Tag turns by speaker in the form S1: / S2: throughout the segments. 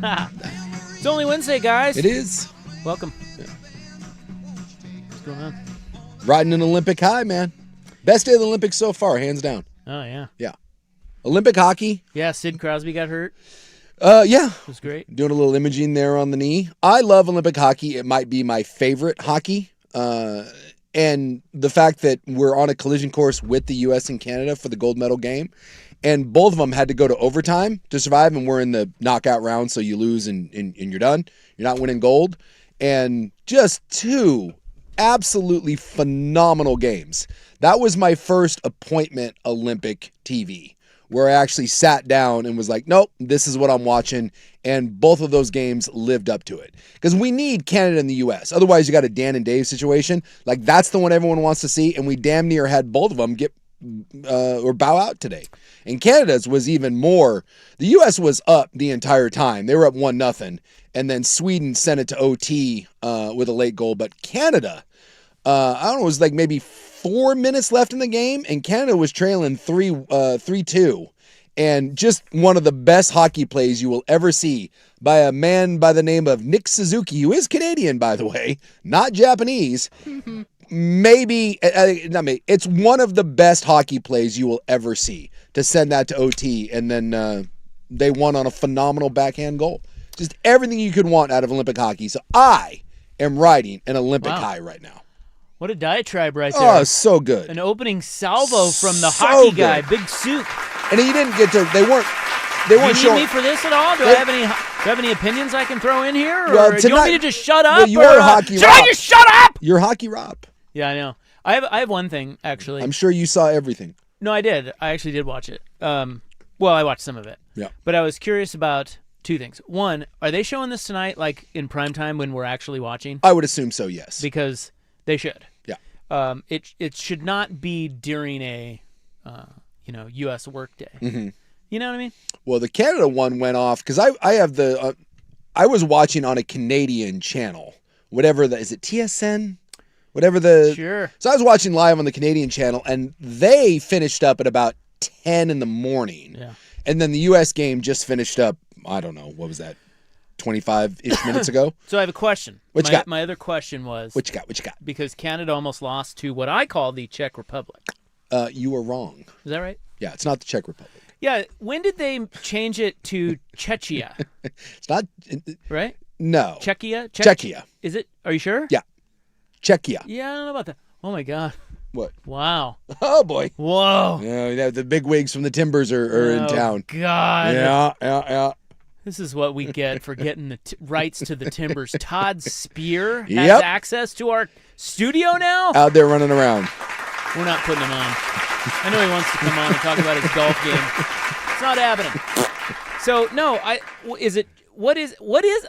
S1: It's only Wednesday, guys.
S2: It is.
S1: Welcome.
S2: Yeah.
S1: What's going on?
S2: Riding an Olympic high, man. Best day of the Olympics so far, hands down.
S1: Oh, yeah.
S2: Yeah. Olympic hockey.
S1: Yeah, Sid Crosby got hurt.
S2: Yeah.
S1: It was great.
S2: Doing a little imaging there on the knee. I love Olympic hockey. It might be my favorite hockey. And the fact that we're on a collision course with the U.S. and Canada for the gold medal game, and both of them had to go to overtime to survive, and we're in the knockout round, so you lose and you're done. You're not winning gold. And just two absolutely phenomenal games. That was my first appointment Olympic TV, where I actually sat down and was like, nope, this is what I'm watching. And both of those games lived up to it. Because we need Canada and the U.S. Otherwise, you got a Dan and Dave situation. Like, that's the one everyone wants to see. And we damn near had both of them get or bow out today. And Canada's was even more. The U.S. was up the entire time. They were up 1-0. And then Sweden sent it to OT with a late goal. But Canada, I don't know, it was like maybe 4 minutes left in the game, and Canada was trailing 3-2. And just one of the best hockey plays you will ever see by a man by the name of Nick Suzuki, who is Canadian, by the way, not Japanese. Maybe, not maybe, it's one of the best hockey plays you will ever see to send that to OT. And then they won on a phenomenal backhand goal. Just everything you could want out of Olympic hockey. So I am riding an Olympic high right now.
S1: What a diatribe right there.
S2: Oh, so good.
S1: An opening salvo from the hockey guy, Big Soup.
S2: And he didn't get to, they weren't
S1: showing. You need me for this at all? Do I have any opinions I can throw in here? Or
S2: well,
S1: do you want me to just shut up?
S2: Well, you are Hockey
S1: Should
S2: Rob.
S1: I just shut up?
S2: You're Hockey Rob.
S1: Yeah, I know. I have one thing, actually.
S2: I'm sure you saw everything.
S1: No, I did. I actually did watch it. Well, I watched some of it.
S2: Yeah. But
S1: I was curious about two things. One, are they showing this tonight, like in primetime when we're actually watching?
S2: I would assume so, yes.
S1: Because they should.
S2: Yeah.
S1: It should not be during a, U.S. workday.
S2: Mm-hmm.
S1: You know what I mean?
S2: Well, the Canada one went off because I have the I was watching on a Canadian channel, whatever that is. It TSN, whatever the.
S1: Sure.
S2: So I was watching live on the Canadian channel, and they finished up at about 10 in the morning.
S1: Yeah.
S2: And then the U.S. game just finished up. I don't know, what was that, 25-ish minutes ago.
S1: So I have a question.
S2: What you got?
S1: My other question was.
S2: What you got?
S1: Because Canada almost lost to what I call the Czech Republic.
S2: You were wrong.
S1: Is that right?
S2: Yeah, it's not the Czech Republic.
S1: Yeah. When did they change it to Czechia?
S2: It's not.
S1: Right?
S2: No.
S1: Czechia?
S2: Czechia.
S1: Is it? Are you sure?
S2: Yeah. Czechia.
S1: Yeah, I don't know about that. Oh, my God.
S2: What?
S1: Wow.
S2: Oh, boy.
S1: Whoa.
S2: Yeah, the big wigs from the Timbers are in town.
S1: God.
S2: Yeah.
S1: This is what we get for getting the rights to the Timbers. Todd Spear has
S2: Yep.
S1: access to our studio now?
S2: Out there running around.
S1: We're not putting him on. I know he wants to come on and talk about his golf game. It's not happening. So, no, what is,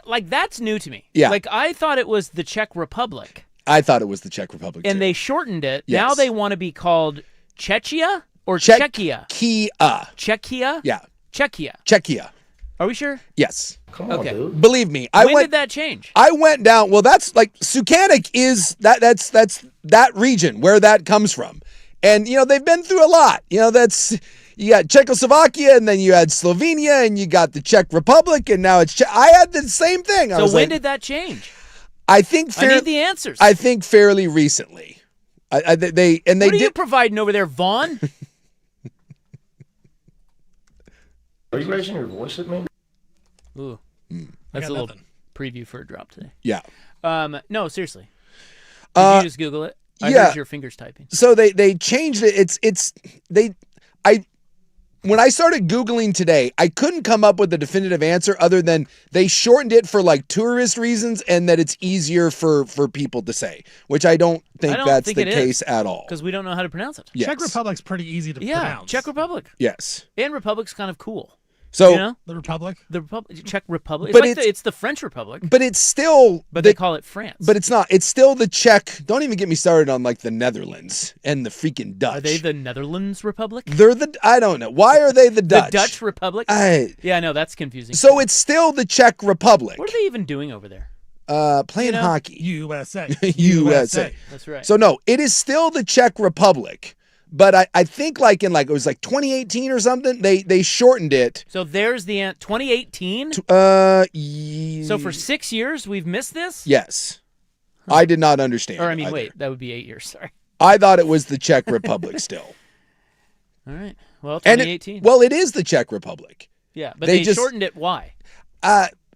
S1: like, that's new to me.
S2: Yeah.
S1: Like, I thought it was the Czech Republic.
S2: I thought it was the Czech Republic,
S1: And
S2: too.
S1: they shortened it.
S2: Yes.
S1: Now they want to be called Czechia or Czechia? Czechia?
S2: Yeah.
S1: Czechia.
S2: Czechia.
S1: Are we sure?
S2: Yes.
S3: Come on, dude.
S2: Believe me.
S1: When did that change?
S2: I went down. Well, that's like Sukanik is that's that region where that comes from. And, they've been through a lot. You got Czechoslovakia, and then you had Slovenia, and you got the Czech Republic, and now it's I had the same thing.
S1: So when did that change?
S2: I think
S1: I need the answers.
S2: I think fairly recently. They
S1: what are
S2: did.
S1: You providing over there, Vaughn?
S3: Are you raising your voice at me?
S1: Ooh, that's a little preview for a drop today.
S2: Yeah.
S1: No, seriously. Did you just Google it? I heard your fingers typing.
S2: So they changed it. When I started Googling today, I couldn't come up with a definitive answer other than they shortened it for like tourist reasons and that it's easier for people to say, which I don't think that's the case at all.
S1: Because we don't know how to pronounce it.
S2: Yes.
S4: Czech Republic's pretty easy to pronounce.
S1: Czech Republic.
S2: Yes.
S1: And Republic's kind of cool.
S2: So
S4: the Republic?
S1: The Czech Republic.
S2: But
S1: it's the French Republic.
S2: But it's still
S1: they call it France.
S2: But it's not. It's still the Czech. Don't even get me started on like the Netherlands and the freaking Dutch.
S1: Are they the Netherlands Republic?
S2: I don't know. Why are they the Dutch?
S1: The Dutch Republic? Yeah, I know, that's confusing.
S2: So it's still the Czech Republic.
S1: What are they even doing over there?
S2: Playing hockey.
S4: USA.
S2: USA.
S1: That's right.
S2: So no, it is still the Czech Republic, But I think like in it was like 2018 or something, they shortened it.
S1: So there's the 2018. So for 6 years we've missed this.
S2: Yes, I did not understand.
S1: Or I mean,
S2: either.
S1: wait, that would be 8 years. Sorry.
S2: I thought it was the Czech Republic still.
S1: All right. Well, 2018.
S2: It is the Czech Republic.
S1: Yeah, but they shortened it. Why?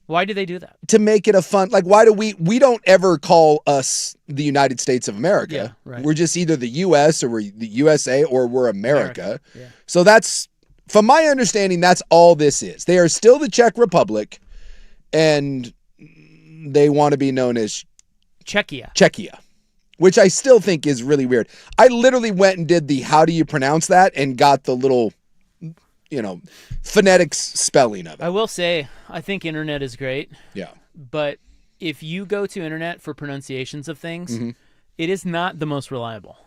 S1: Why do they do that?
S2: To make it a fun, like, why do we don't ever call us the United States of America.
S1: Yeah, right.
S2: We're just either the U.S. or we're the USA or we're America.
S1: Yeah.
S2: So that's, from my understanding, that's all this is. They are still the Czech Republic, and they want to be known as Czechia, which I still think is really weird. I literally went and did the how do you pronounce that and got the little, phonetics spelling of it.
S1: I will say, I think internet is great.
S2: Yeah.
S1: But if you go to internet for pronunciations of things, it is not the most reliable.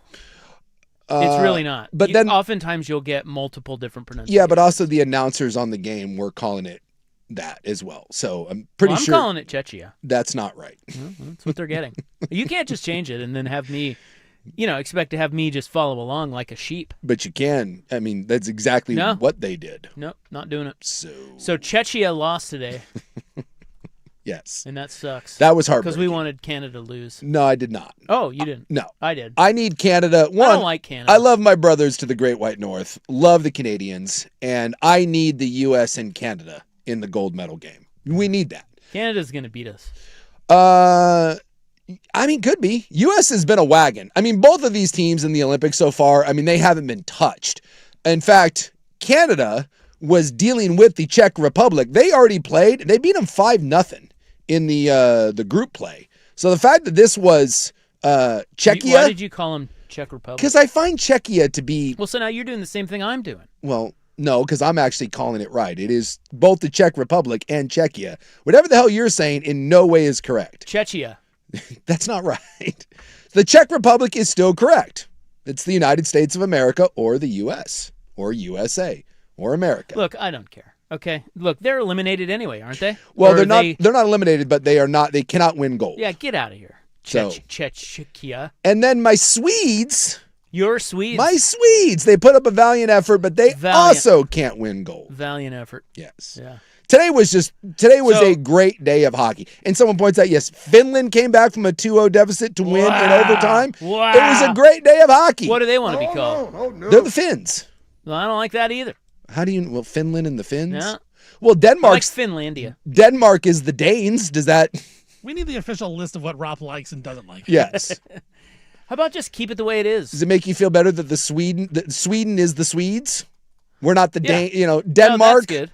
S1: It's really not.
S2: But then
S1: oftentimes you'll get multiple different pronunciations.
S2: Yeah, but also the announcers on the game were calling it that as well. So I'm pretty sure.
S1: I'm calling it Czechia.
S2: That's not right.
S1: Well, that's what they're getting. You can't just change it and then have me, expect to have me just follow along like a sheep.
S2: But you can. I mean, that's exactly what they did.
S1: Nope, not doing it.
S2: So
S1: Czechia lost today.
S2: Yes.
S1: And that sucks.
S2: That was heartbreaking.
S1: Because we wanted Canada to lose.
S2: No, I did not.
S1: Oh, you didn't?
S2: No.
S1: I did.
S2: I need Canada.
S1: I don't like Canada.
S2: I love my brothers to the Great White North. Love the Canadians. And I need the U.S. and Canada in the gold medal game. We need that.
S1: Canada's going to beat us.
S2: I mean, could be. U.S. has been a wagon. I mean, both of these teams in the Olympics so far, I mean, they haven't been touched. In fact, Canada was dealing with the Czech Republic. They already played. They beat them 5-0 in the group play. So the fact that this was Czechia.
S1: Why did you call them Czech Republic?
S2: Because I find Czechia to be.
S1: Well, so now you're doing the same thing I'm doing.
S2: Well, no, because I'm actually calling it right. It is both the Czech Republic and Czechia. Whatever the hell you're saying in no way is correct.
S1: Czechia.
S2: That's not right. The Czech Republic is still correct. It's the United States of America or the U.S. or USA or America.
S1: Look, I don't care. Okay. Look, they're eliminated anyway, aren't they?
S2: Well, they're not. They're not eliminated, but they are not. They cannot win gold.
S1: Yeah, get out of here. Czechia.
S2: And then my Swedes.
S1: Your Swedes.
S2: My Swedes. They put up a valiant effort, but they also can't win gold.
S1: Valiant effort.
S2: Yes.
S1: Yeah.
S2: Today was a great day of hockey. And someone points out, yes, Finland came back from a 2-0 deficit to win in overtime.
S1: Wow.
S2: It was a great day of hockey.
S1: What do they want to be called?
S3: No.
S2: They're the Finns.
S1: Well, I don't like that either.
S2: How do you, Finland and the Finns?
S1: Yeah.
S2: Well, Denmark.
S1: Like Finlandia.
S2: Denmark is the Danes. Does that?
S4: We need the official list of what Rob likes and doesn't like.
S2: Yes.
S1: How about just keep it the way it is?
S2: Does it make you feel better that Sweden is the Swedes? We're not the Danes. Denmark.
S1: No, that's good.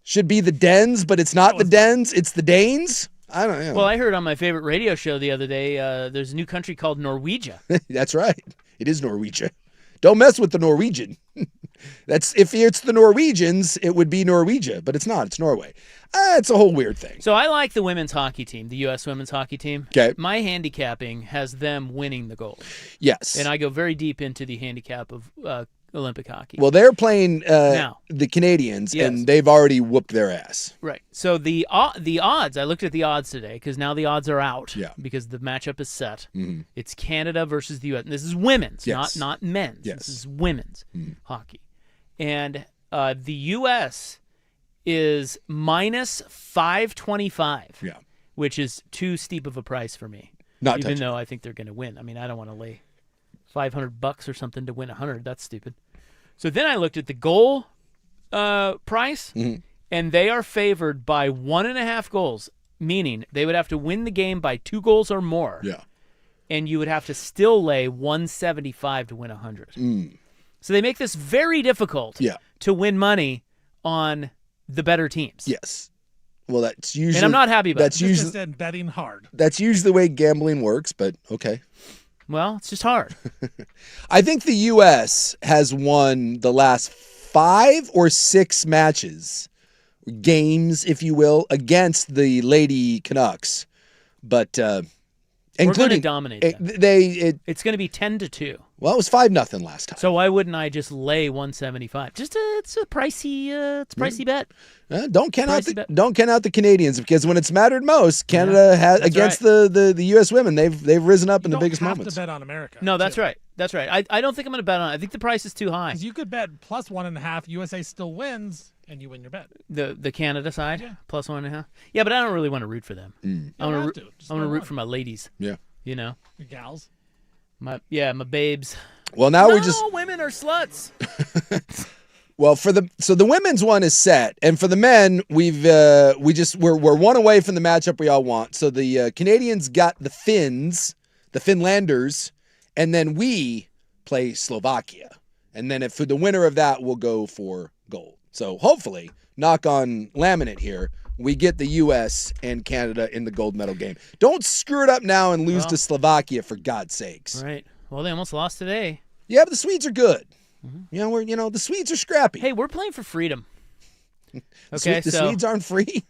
S2: Should be the Dens, but it's not the Dens. It's the Danes. I don't know.
S1: Well, I heard on my favorite radio show the other day, there's a new country called Norwegia.
S2: That's right. It is Norwegia. Don't mess with the Norwegian. That's if it's the Norwegians, it would be Norwegia, but it's not. It's Norway. It's a whole weird thing.
S1: So I like the women's hockey team, the U.S. women's hockey team.
S2: Okay.
S1: My handicapping has them winning the gold.
S2: Yes.
S1: And I go very deep into the handicap of Olympic hockey.
S2: Well, they're playing
S1: now,
S2: the Canadians,
S1: yes,
S2: and they've already whooped their ass.
S1: Right. So the odds, I looked at the odds today because now the odds are out.
S2: Yeah.
S1: Because the matchup is set.
S2: Mm-hmm.
S1: It's Canada versus the U.S. And this is women's,
S2: yes,
S1: not men's.
S2: Yes.
S1: This is women's hockey. And the U.S. is minus 525.
S2: Yeah.
S1: Which is too steep of a price for me.
S2: Not
S1: even
S2: touching.
S1: though I think they're going to win. I mean, I don't want to lay $500 or something to win 100. That's stupid. So then I looked at the goal price, and they are favored by 1.5 goals, meaning they would have to win the game by 2 goals or more.
S2: Yeah.
S1: And you would have to still lay 175 to win 100. So they make this very difficult to win money on the better teams.
S2: Yes. Well, that's usually.
S1: And I'm not happy about
S2: that's
S1: it.
S2: usually
S4: Just betting hard.
S2: That's usually the way gambling works, but okay.
S1: Well, it's just hard.
S2: I think the U.S. has won the last 5 or 6 matches, games, if you will, against the Lady Canucks, but
S1: We're going to dominate them.
S2: It's
S1: going to be 10-2.
S2: Well, it was 5-0 last time.
S1: So why wouldn't I just lay 175? It's a pricey bet.
S2: Don't count out the Canadians, because when it's mattered most, Canada has against the U.S. women. They've risen up in the biggest moments.
S4: You don't have to bet on America.
S1: No, that's right. That's right. I don't think I'm going to bet on it. I think the price is too high.
S4: Because you could bet plus 1.5. USA still wins, and you win your bet.
S1: The Canada side, plus 1.5. Yeah, but I don't really want to root for them. I want to root for my ladies.
S2: Yeah.
S1: You know,
S4: your gals.
S1: My babes.
S2: Well, now
S1: women are sluts.
S2: Well, so the women's one is set, and for the men, we're one away from the matchup we all want. So the Canadians got the Finlanders, and then we play Slovakia, and then for the winner of that, we'll go for gold. So hopefully, knock on laminate here, we get the U.S. and Canada in the gold medal game. Don't screw it up now and lose to Slovakia, for God's sakes.
S1: Right. Well, they almost lost today.
S2: Yeah, but the Swedes are good. Mm-hmm. The Swedes are scrappy.
S1: Hey, we're playing for freedom.
S2: Okay, the Swedes aren't free.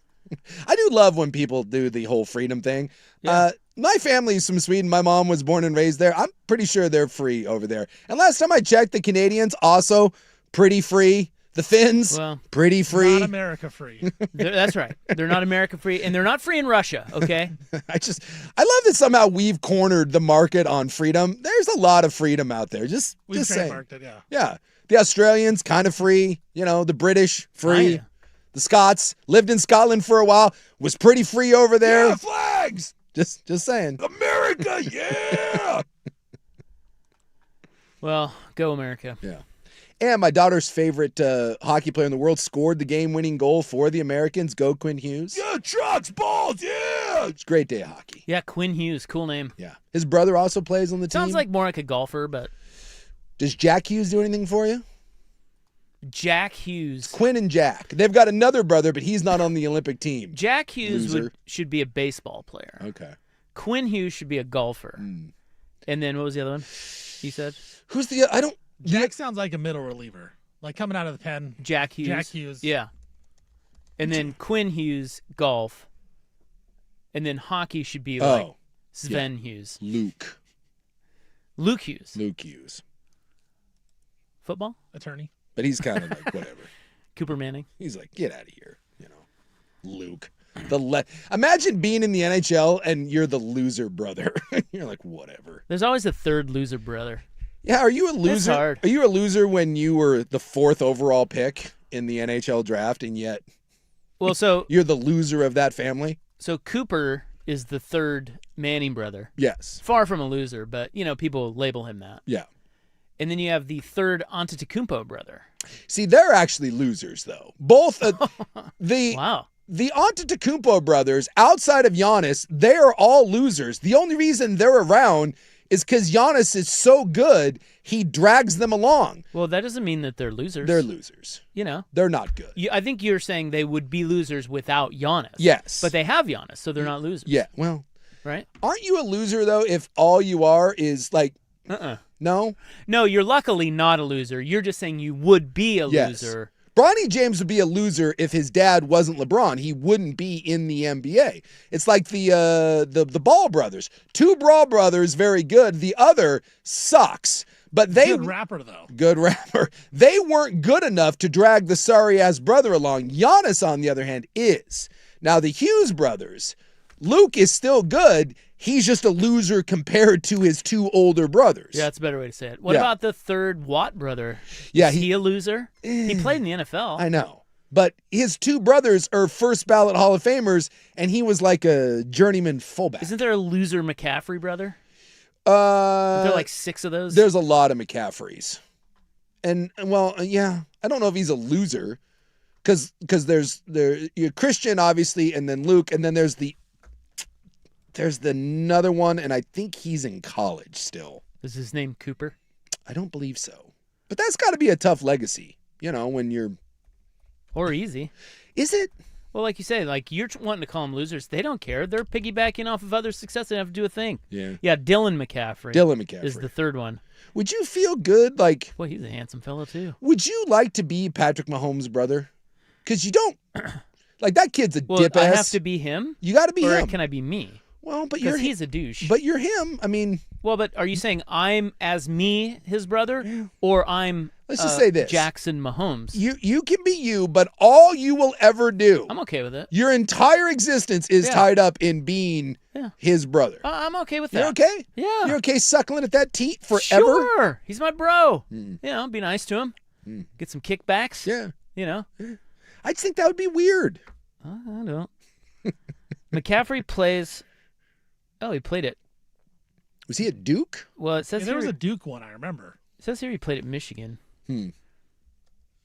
S2: I do love when people do the whole freedom thing. Yeah. My family's from Sweden. My mom was born and raised there. I'm pretty sure they're free over there. And last time I checked, the Canadians also pretty free. The Finns, pretty free.
S4: Not America free.
S1: That's right. They're not America free, and they're not free in Russia, okay?
S2: I love that somehow we've cornered the market on freedom. There's a lot of freedom out there. We've
S4: trademarked it, yeah.
S2: Yeah. The Australians, kind of free. The British, free. The Scots, lived in Scotland for a while, was pretty free over there.
S3: Yeah, flags!
S2: Just saying.
S3: America, yeah!
S1: Well, go America.
S2: Yeah. And my daughter's favorite hockey player in the world scored the game-winning goal for the Americans. Go Quinn Hughes.
S3: Yeah, trucks, balls, yeah!
S2: It's a great day of hockey.
S1: Yeah, Quinn Hughes. Cool name.
S2: Yeah. His brother also plays on the team.
S1: Sounds like more like a golfer, but...
S2: Does Jack Hughes do anything for you?
S1: Jack Hughes.
S2: It's Quinn and Jack. They've got another brother, but he's not on the Olympic team.
S1: Jack Hughes should be a baseball player.
S2: Okay.
S1: Quinn Hughes should be a golfer. And then what was the other one you said?
S2: Who's the... I don't...
S4: Jack sounds like a middle reliever, like coming out of the pen.
S1: Jack Hughes.
S4: Jack Hughes.
S1: Yeah. And then Quinn Hughes, golf. And then hockey should be like Sven Hughes.
S2: Luke
S1: Hughes.
S2: Luke Hughes.
S1: Football?
S4: Attorney.
S2: But he's kind of like, whatever.
S1: Cooper Manning.
S2: He's like, get out of here. Luke. Imagine being in the NHL and you're the loser brother. You're like, whatever.
S1: There's always a third loser brother.
S2: Yeah, are you a loser?
S1: That's hard.
S2: Are you a loser when you were the 4th overall pick in the NHL draft, and yet you're the loser of that family?
S1: So Cooper is the third Manning brother.
S2: Yes.
S1: Far from a loser, but people label him that.
S2: Yeah.
S1: And then you have the third Antetokounmpo brother.
S2: See, they're actually losers, though. Both
S1: Wow.
S2: The Antetokounmpo brothers, outside of Giannis, they are all losers. The only reason they're around is because Giannis is so good, he drags them along.
S1: Well, that doesn't mean that they're losers.
S2: They're losers. They're not good.
S1: I think you're saying they would be losers without Giannis.
S2: Yes.
S1: But they have Giannis, so they're not losers.
S2: Yeah, well.
S1: Right?
S2: Aren't you a loser, though, if all you are is like... No?
S1: No, you're luckily not a loser. You're just saying you would be a loser.
S2: Bronny James would be a loser if his dad wasn't LeBron. He wouldn't be in the NBA. It's like the Ball brothers. 2 Ball brothers, very good. The other sucks. But
S4: good rapper, though.
S2: Good rapper. They weren't good enough to drag the sorry-ass brother along. Giannis, on the other hand, is. Now, the Hughes brothers, Luke is still good. He's just a loser compared to his 2 older brothers.
S1: Yeah, that's a better way to say it. What about the third Watt brother?
S2: Yeah,
S1: is he a loser? He played in the NFL.
S2: I know. But his 2 brothers are first ballot Hall of Famers, and he was like a journeyman fullback.
S1: Isn't there a loser McCaffrey brother? There are like 6 of those?
S2: There's a lot of McCaffreys. And, yeah, I don't know if he's a loser. Because there's Christian, obviously, and then Luke, and then there's another one, and I think he's in college still.
S1: Is his name Cooper?
S2: I don't believe so. But that's got to be a tough legacy, when you're...
S1: Or easy.
S2: Is it?
S1: Well, like you say, you're wanting to call them losers. They don't care. They're piggybacking off of other success. They don't have to do a thing.
S2: Yeah.
S1: Yeah, Dylan McCaffrey. Is the third one.
S2: Would you feel good,
S1: Boy, he's a handsome fellow, too.
S2: Would you like to be Patrick Mahomes' brother? Because you don't... that kid's a dip ass.
S1: I have to be him?
S2: You got to be him.
S1: Or can I be me?
S2: Well, but you're
S1: Because he's a douche.
S2: But you're him. I mean,
S1: well, but are you saying I'm as me, his brother, or I'm
S2: let's just say this.
S1: Jackson Mahomes?
S2: You can be you, but all you will ever do,
S1: I'm okay with it.
S2: your entire existence is tied up in being his brother.
S1: I'm okay with that.
S2: You're okay?
S1: Yeah.
S2: You're okay suckling at that teat forever?
S1: Sure. He's my bro. You know, be nice to him. Get some kickbacks.
S2: Yeah.
S1: You know.
S2: I just think that would be weird.
S1: I don't. McCaffrey plays. Oh, he played it.
S2: Was he at Duke?
S1: Well, it says
S4: there
S1: here,
S4: was a Duke one, I remember.
S1: It says here he played at Michigan.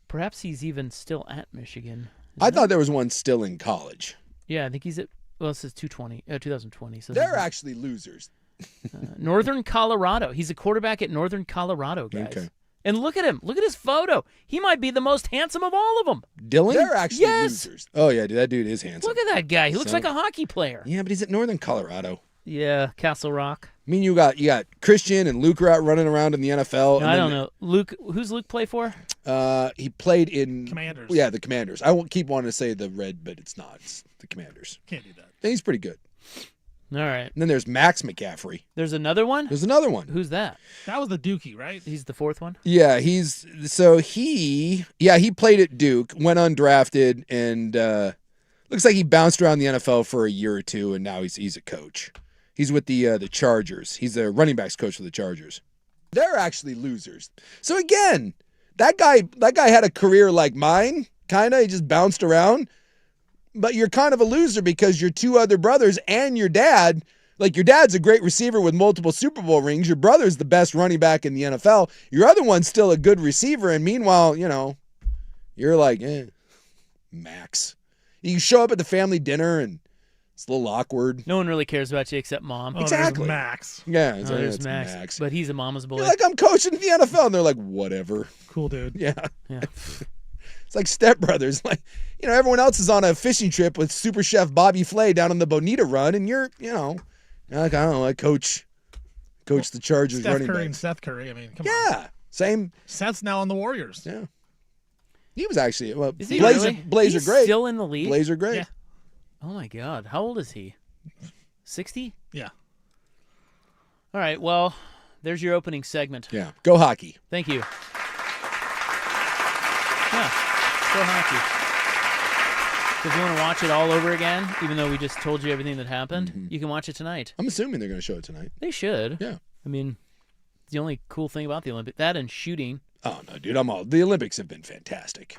S1: Perhaps he's even still at Michigan.
S2: I thought there was one still in college.
S1: Yeah, I think he's at. Well, it says 2020. So
S2: They're actually losers.
S1: Northern Colorado. He's a quarterback at Northern Colorado, guys.
S2: Okay.
S1: And look at him. Look at his photo. He might be the most handsome of all of them.
S2: Dylan? They're actually
S1: Yes.
S2: losers. Oh, yeah, dude, that dude is handsome.
S1: Look at that guy. He looks like a hockey player.
S2: Yeah, but he's at Northern Colorado.
S1: Yeah, Castle Rock.
S2: I mean, you got Christian and Luke are out running around in the NFL.
S1: No, I don't know. Luke, who's Luke play for?
S2: He played in
S4: Commanders.
S2: Yeah, the Commanders. I won't keep wanting to say the Red, but it's not. It's the Commanders.
S4: Can't do that.
S2: And he's pretty good.
S1: All right.
S2: And then there's Max McCaffrey.
S1: There's another one?
S2: There's another one.
S1: Who's that?
S4: That was the Dookie, right?
S1: He's the fourth one?
S2: Yeah, he played at Duke, went undrafted, and looks like he bounced around the NFL for a year or two, and now he's a coach. He's with the Chargers. He's the running backs coach for the Chargers. They're actually losers. So again, that guy had a career like mine, kind of. He just bounced around. But you're kind of a loser because your two other brothers and your dad, like your dad's a great receiver with multiple Super Bowl rings. Your brother's the best running back in the NFL. Your other one's still a good receiver. And meanwhile, you're like, Max. You show up at the family dinner and it's a little awkward.
S1: No one really cares about you except mom.
S4: Oh,
S2: Exactly.
S4: there's Max.
S2: Yeah,
S1: There's
S2: it's
S1: Max. But he's a mama's boy.
S2: You're like, I'm coaching the NFL. And they're like, whatever.
S4: Cool dude.
S2: Yeah.
S1: Yeah.
S2: It's like Step Brothers. Like, everyone else is on a fishing trip with Super Chef Bobby Flay down on the Bonita Run, and you're like, I don't know, I coach the Chargers
S4: Steph
S2: running
S4: Curry
S2: backs.
S4: and Seth Curry. I mean, come on.
S2: Yeah, same.
S4: Seth's now on the Warriors.
S2: Yeah, he was actually
S1: Is he
S2: Blazer.
S1: really?
S2: Blazer
S1: He's
S2: great.
S1: still in the league?
S2: Blazer great.
S4: Yeah.
S1: Oh, my God. How old is he? 60?
S4: Yeah.
S1: All right. Well, there's your opening segment.
S2: Yeah, go hockey.
S1: Thank you. Yeah. Go hockey. So if you want to watch it all over again, even though we just told you everything that happened, you can watch it tonight.
S2: I'm assuming they're going to show it tonight.
S1: They should.
S2: Yeah.
S1: I mean, it's the only cool thing about the Olympics. That and shooting.
S2: Oh no, dude, the Olympics have been fantastic.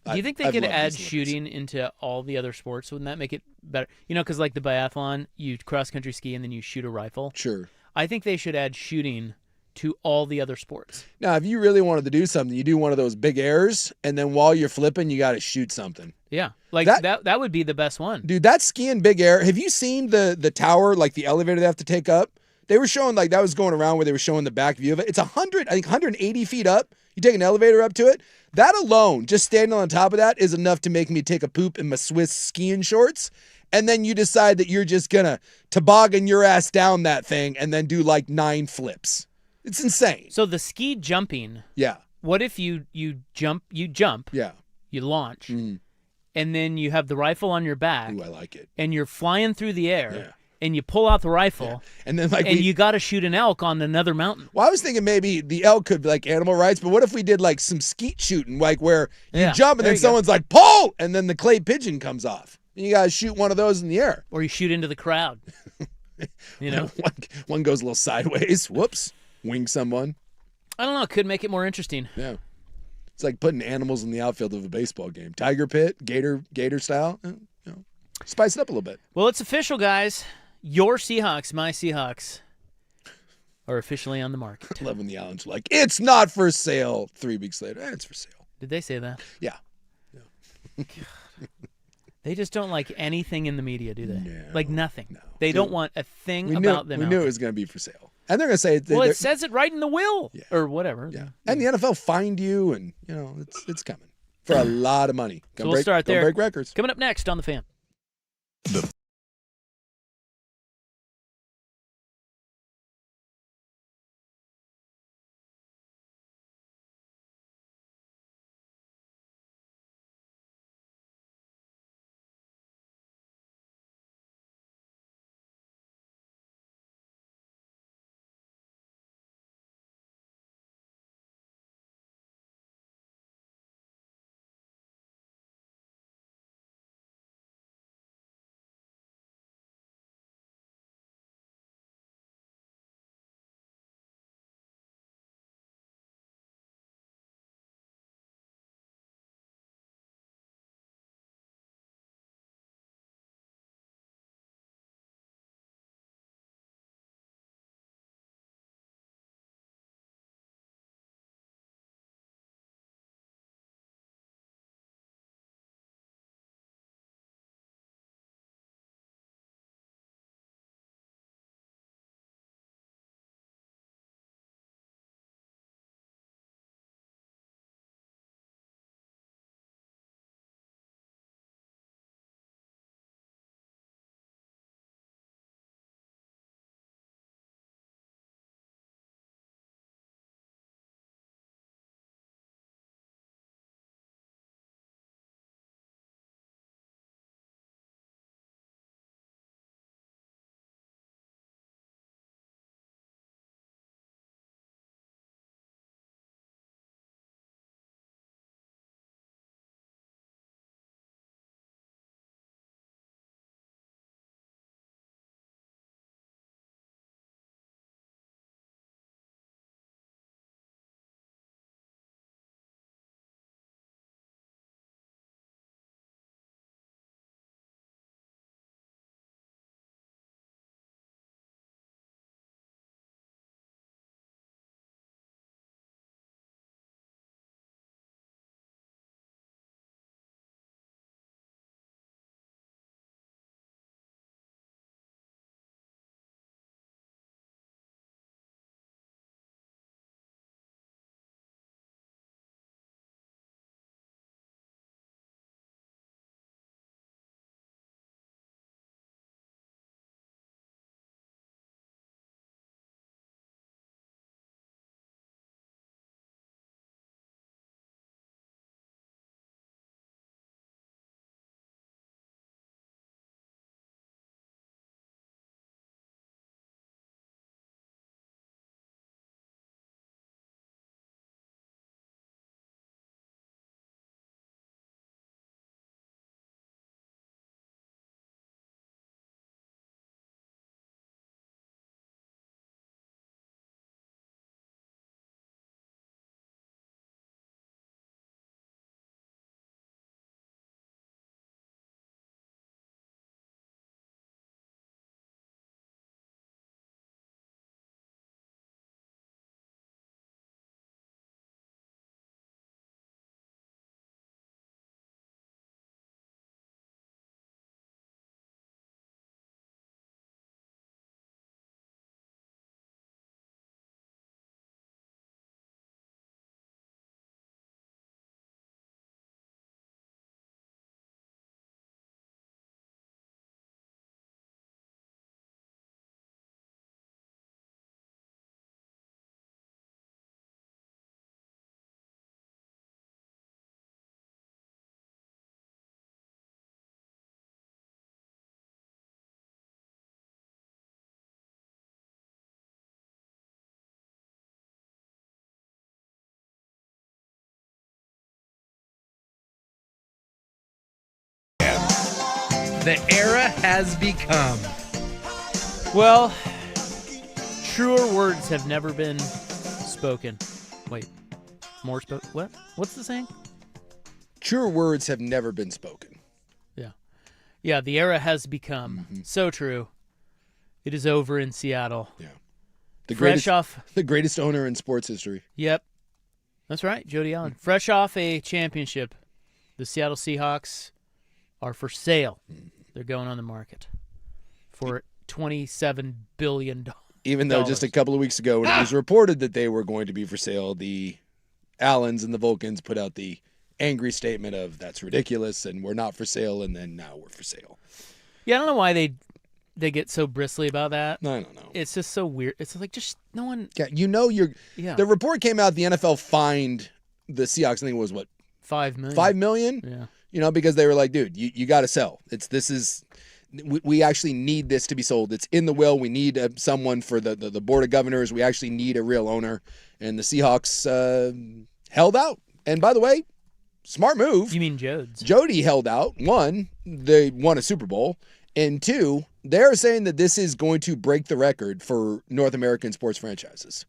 S1: Do you think they
S2: I've
S1: could
S2: loved
S1: add
S2: these Olympics.
S1: shooting into all the other sports? Wouldn't that make it better? Because like the biathlon, you cross-country ski and then you shoot a rifle.
S2: Sure.
S1: I think they should add shooting to all the other sports.
S2: Now, if you really wanted to do something, you do one of those big airs, and then while you're flipping, you got to shoot something.
S1: Yeah. Like that would be the best one.
S2: Dude, that skiing big air. Have you seen the tower, like the elevator they have to take up? They were showing, like, that was going around where they were showing the back view of it. It's 180 feet up. You take an elevator up to it. That alone, just standing on top of that, is enough to make me take a poop in my Swiss skiing shorts. And then you decide that you're just going to toboggan your ass down that thing and then do like 9 flips. It's insane.
S1: So the ski jumping,
S2: Yeah.
S1: what if you jump,
S2: Yeah.
S1: you launch,
S2: Mm.
S1: and then you have the rifle on your back,
S2: Ooh, I like it.
S1: and you're flying through the air,
S2: Yeah.
S1: and you pull out the rifle,
S2: And then like
S1: and you got to shoot an elk on another mountain.
S2: Well, I was thinking maybe the elk could be like animal rights, but what if we did like some skeet shooting, like where you
S1: Yeah,
S2: jump and
S1: there
S2: then
S1: you go.
S2: someone's like, pull, and then the clay pigeon comes off. And you guys shoot one of those in the air.
S1: Or you shoot into the crowd. You know?
S2: One goes a little sideways. Whoops. Wing someone.
S1: I don't know. It could make it more interesting.
S2: Yeah. It's like putting animals in the outfield of a baseball game. Tiger pit, gator style. Spice it up a little bit.
S1: Well, it's official, guys. Your Seahawks, my Seahawks, are officially on the market.
S2: I love when the Allens are like, it's not for sale. 3 weeks later, it's for sale.
S1: Did they say that?
S2: Yeah.
S1: They just don't like anything in the media, do they?
S2: No,
S1: like nothing.
S2: no.
S1: They
S2: Dude,
S1: don't want a thing
S2: We
S1: about them.
S2: We
S1: out
S2: knew it
S1: there.
S2: was going to be for sale. And they're going to say
S1: Well, it says it right in the will,
S2: Yeah.
S1: or whatever.
S2: Yeah, and the NFL fined you, and it's coming for a lot of money.
S1: So we'll start there.
S2: Break records.
S1: Coming up next on The Fan.
S5: The era has become.
S1: Well, truer words have never been spoken. Wait, more spoken? What? What's the saying?
S2: Truer words have never been spoken.
S1: Yeah, the era has become. So true. It is over in Seattle.
S2: Yeah.
S1: Fresh off.
S2: The greatest owner in sports history.
S1: Yep. That's right, Jody Allen. Fresh off a championship, the Seattle Seahawks are for sale. They're going on the market for $27 billion.
S2: Even though just a couple of weeks ago when it was reported that they were going to be for sale, the Allens and the Vulcans put out the angry statement of that's ridiculous and we're not for sale, and then now we're for sale.
S1: Yeah, I don't know why they get so bristly about that.
S2: I don't know.
S1: It's just so weird. It's like just no one.
S2: Yeah,
S1: Yeah.
S2: The report came out. The NFL fined the Seahawks. I think it was what,
S1: $5 million.
S2: $5 million.
S1: Yeah.
S2: You know, because they were like, dude, you got to sell. We actually need this to be sold. It's in the will. We need someone for the board of governors. We actually need a real owner. And the Seahawks held out. And by the way, smart move.
S1: You mean Jodes?
S2: Jody held out. One, they won a Super Bowl. And two, they're saying that this is going to break the record for North American sports franchises.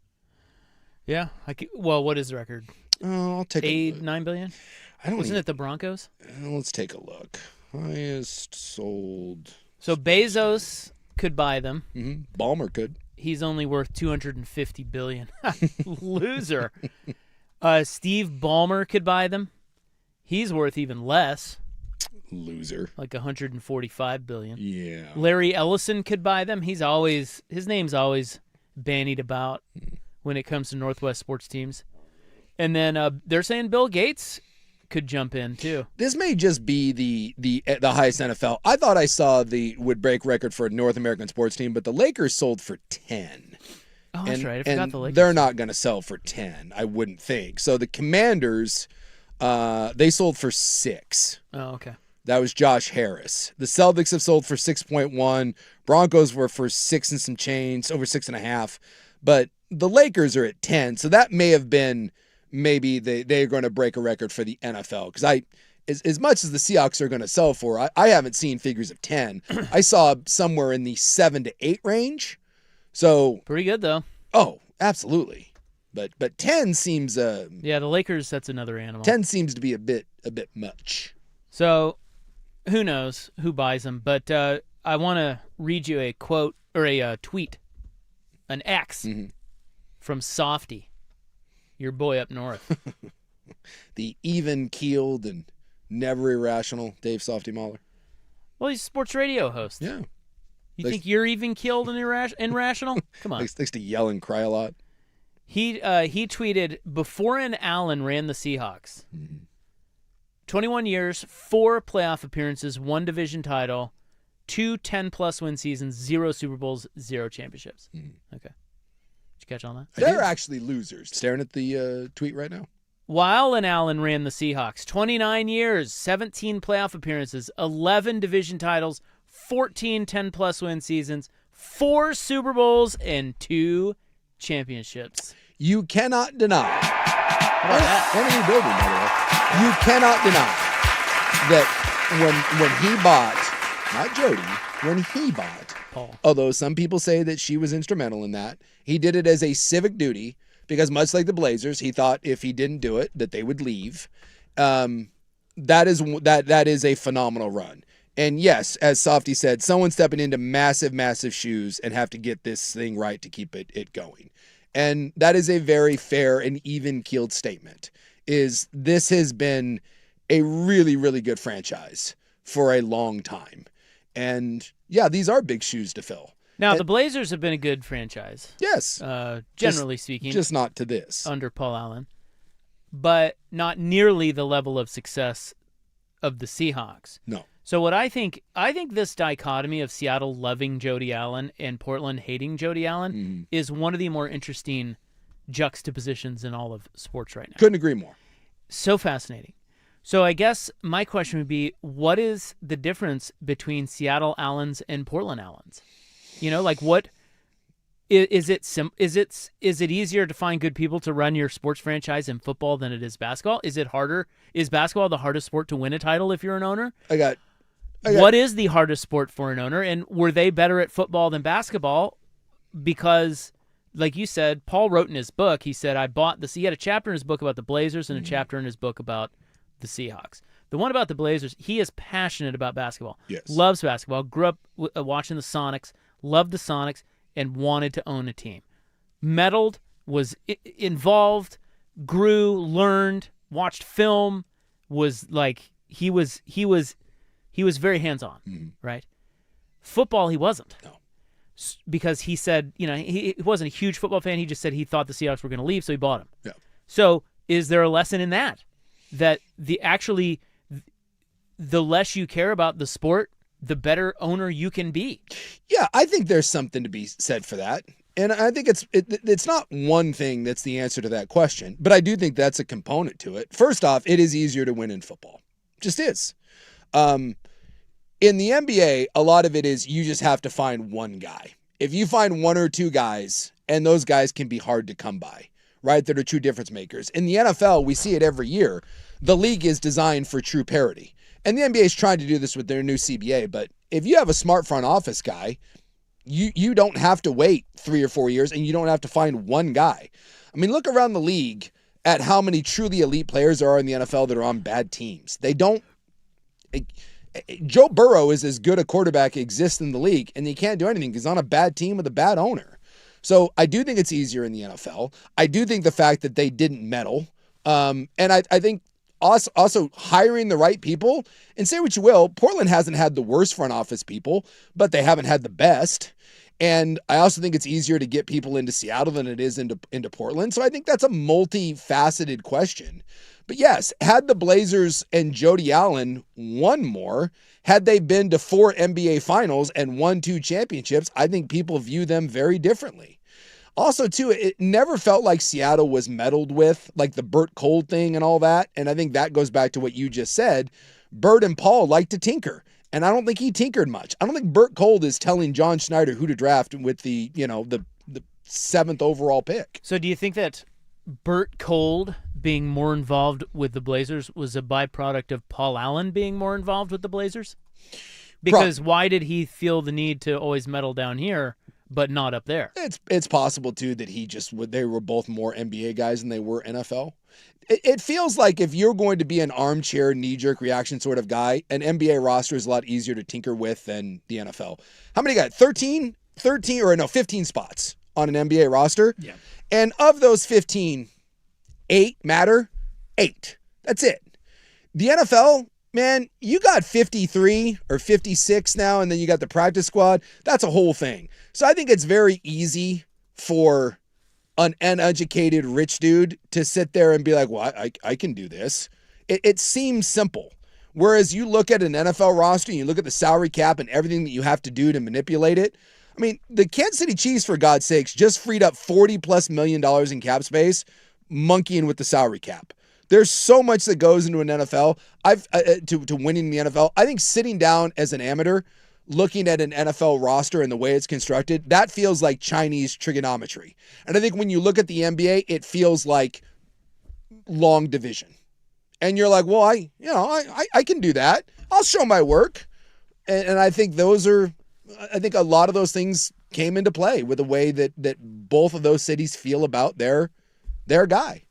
S1: Yeah. Well, what is the record?
S2: Oh, I'll take a look.
S1: $9 billion? Wasn't it the Broncos?
S2: Let's take a look. Highest sold.
S1: So Bezos could buy them.
S2: Mm-hmm. Ballmer could.
S1: He's only worth $250 billion. Loser. Steve Ballmer could buy them. He's worth even less.
S2: Loser.
S1: Like $145 billion.
S2: Yeah.
S1: Larry Ellison could buy them. His name's always bandied about when it comes to Northwest sports teams. And then they're saying Bill Gates could jump in too.
S2: This may just be the highest NFL. I thought I saw would break record for a North American sports team, but the Lakers sold for 10.
S1: Oh, that's right. I forgot the Lakers.
S2: They're not going to sell for 10, I wouldn't think. So the Commanders, they sold for 6.
S1: Oh, okay.
S2: That was Josh Harris. The Celtics have sold for 6.1. Broncos were for 6 and some change, over 6.5. But the Lakers are at 10, so that may have been maybe they're going to break a record for the NFL. Because as much as the Seahawks are going to sell for, I haven't seen figures of 10. I saw somewhere in the 7 to 8 range. So
S1: pretty good though.
S2: Oh, absolutely. But 10 seems
S1: yeah, the Lakers, that's another animal.
S2: 10 seems to be a bit much.
S1: So who knows who buys them? But I want to read you a quote or a tweet, an X from Softy, your boy up north.
S2: The even-keeled and never irrational Dave Softy Mahler.
S1: Well, he's a sports radio host.
S2: Yeah.
S1: You think you're even-keeled and irrational? Come on.
S2: Likes to yell and cry a lot.
S1: He tweeted, before and Allen ran the Seahawks, 21 years, 4 playoff appearances, 1 division title, 2 10-plus win seasons, 0 Super Bowls, 0 championships. Okay. Did you catch on that?
S2: They're actually losers. Staring at the tweet right now.
S1: While Allen ran the Seahawks, 29 years, 17 playoff appearances, 11 division titles, 14 10-plus win seasons, 4 Super Bowls, and 2 championships.
S2: You cannot deny.
S1: How about that?
S2: And a new building, by the way. You cannot deny that when he bought, not Jody, when he bought,
S1: Paul.
S2: Although some people say that she was instrumental in that, he did it as a civic duty because much like the Blazers, he thought if he didn't do it, that they would leave. That is a phenomenal run. And yes, as Softy said, someone stepping into massive, massive shoes and have to get this thing right to keep it going. And that is a very fair and even-keeled statement. This has been a really, really good franchise for a long time. And yeah, these are big shoes to fill.
S1: Now, the Blazers have been a good franchise.
S2: Yes.
S1: Generally speaking.
S2: Just not to this.
S1: Under Paul Allen. But not nearly the level of success of the Seahawks.
S2: No.
S1: So what I think this dichotomy of Seattle loving Jody Allen and Portland hating Jody Allen is one of the more interesting juxtapositions in all of sports right now.
S2: Couldn't agree more.
S1: So fascinating. So I guess my question would be, what is the difference between Seattle Allens and Portland Allens? You know, like what is it? Is it easier to find good people to run your sports franchise in football than it is basketball? Is it harder? Is basketball the hardest sport to win a title if you're an owner?
S2: I got
S1: what is the hardest sport for an owner? And were they better at football than basketball? Because, like you said, Paul wrote in his book, he said, he had a chapter in his book about the Blazers and a chapter in his book about the Seahawks. The one about the Blazers, he is passionate about basketball.
S2: Yes.
S1: Loves basketball. Grew up watching the Sonics, loved the Sonics, and wanted to own a team. Meddled, was involved, grew, learned, watched film, was like he was very hands-on, right? Football, he wasn't.
S2: No.
S1: Because he said, he wasn't a huge football fan. He just said he thought the Seahawks were going to leave, so he bought him.
S2: Yeah.
S1: So is there a lesson in that? That the less you care about the sport, the better owner you can be.
S2: Yeah, I think there's something to be said for that. And I think it's not one thing that's the answer to that question, but I do think that's a component to it. First off, it is easier to win in football. Just is. In the NBA, a lot of it is you just have to find one guy. If you find one or two guys, and those guys can be hard to come by, right? That are true difference makers. In the NFL, we see it every year. The league is designed for true parity. And the NBA is trying to do this with their new CBA, but if you have a smart front office guy, you don't have to wait 3 or 4 years, and you don't have to find one guy. I mean, look around the league at how many truly elite players there are in the NFL that are on bad teams. They don't. Joe Burrow is as good a quarterback exists in the league, and he can't do anything because he's on a bad team with a bad owner. So I do think it's easier in the NFL. I do think the fact that they didn't meddle, and I think also hiring the right people, and say what you will, Portland hasn't had the worst front office people, but they haven't had the best. And I also think it's easier to get people into Seattle than it is into Portland. So I think that's a multifaceted question. But yes, had the Blazers and Jody Allen won more, had they been to 4 NBA finals and won 2 championships, I think people view them very differently. Also, too, it never felt like Seattle was meddled with, like the Burt Cold thing and all that. And I think that goes back to what you just said. Burt and Paul like to tinker. And I don't think he tinkered much. I don't think Burt Cold is telling John Schneider who to draft with the 7th overall pick.
S1: So do you think that Burt Cold being more involved with the Blazers was a byproduct of Paul Allen being more involved with the Blazers? Because why did he feel the need to always meddle down here but not up there?
S2: It's possible, too, that they were both more NBA guys than they were NFL. It feels like if you're going to be an armchair knee-jerk reaction sort of guy, an NBA roster is a lot easier to tinker with than the NFL. How many got? 15 spots on an NBA roster?
S4: Yeah.
S2: And of those 15, 8 matter. 8. That's it. The NFL, man, you got 53 or 56 now, and then you got the practice squad. That's a whole thing. So I think it's very easy for an uneducated rich dude to sit there and be like, well, I can do this. It seems simple. Whereas you look at an NFL roster, and you look at the salary cap and everything that you have to do to manipulate it. I mean, the Kansas City Chiefs, for God's sakes, just freed up $40+ million in cap space, monkeying with the salary cap. There's so much that goes into an NFL. To winning the NFL. I think sitting down as an amateur, looking at an NFL roster and the way it's constructed, that feels like Chinese trigonometry. And I think when you look at the NBA, it feels like long division. And you're like, well, I can do that. I'll show my work. And I think I think a lot of those things came into play with the way that both of those cities feel about their guy.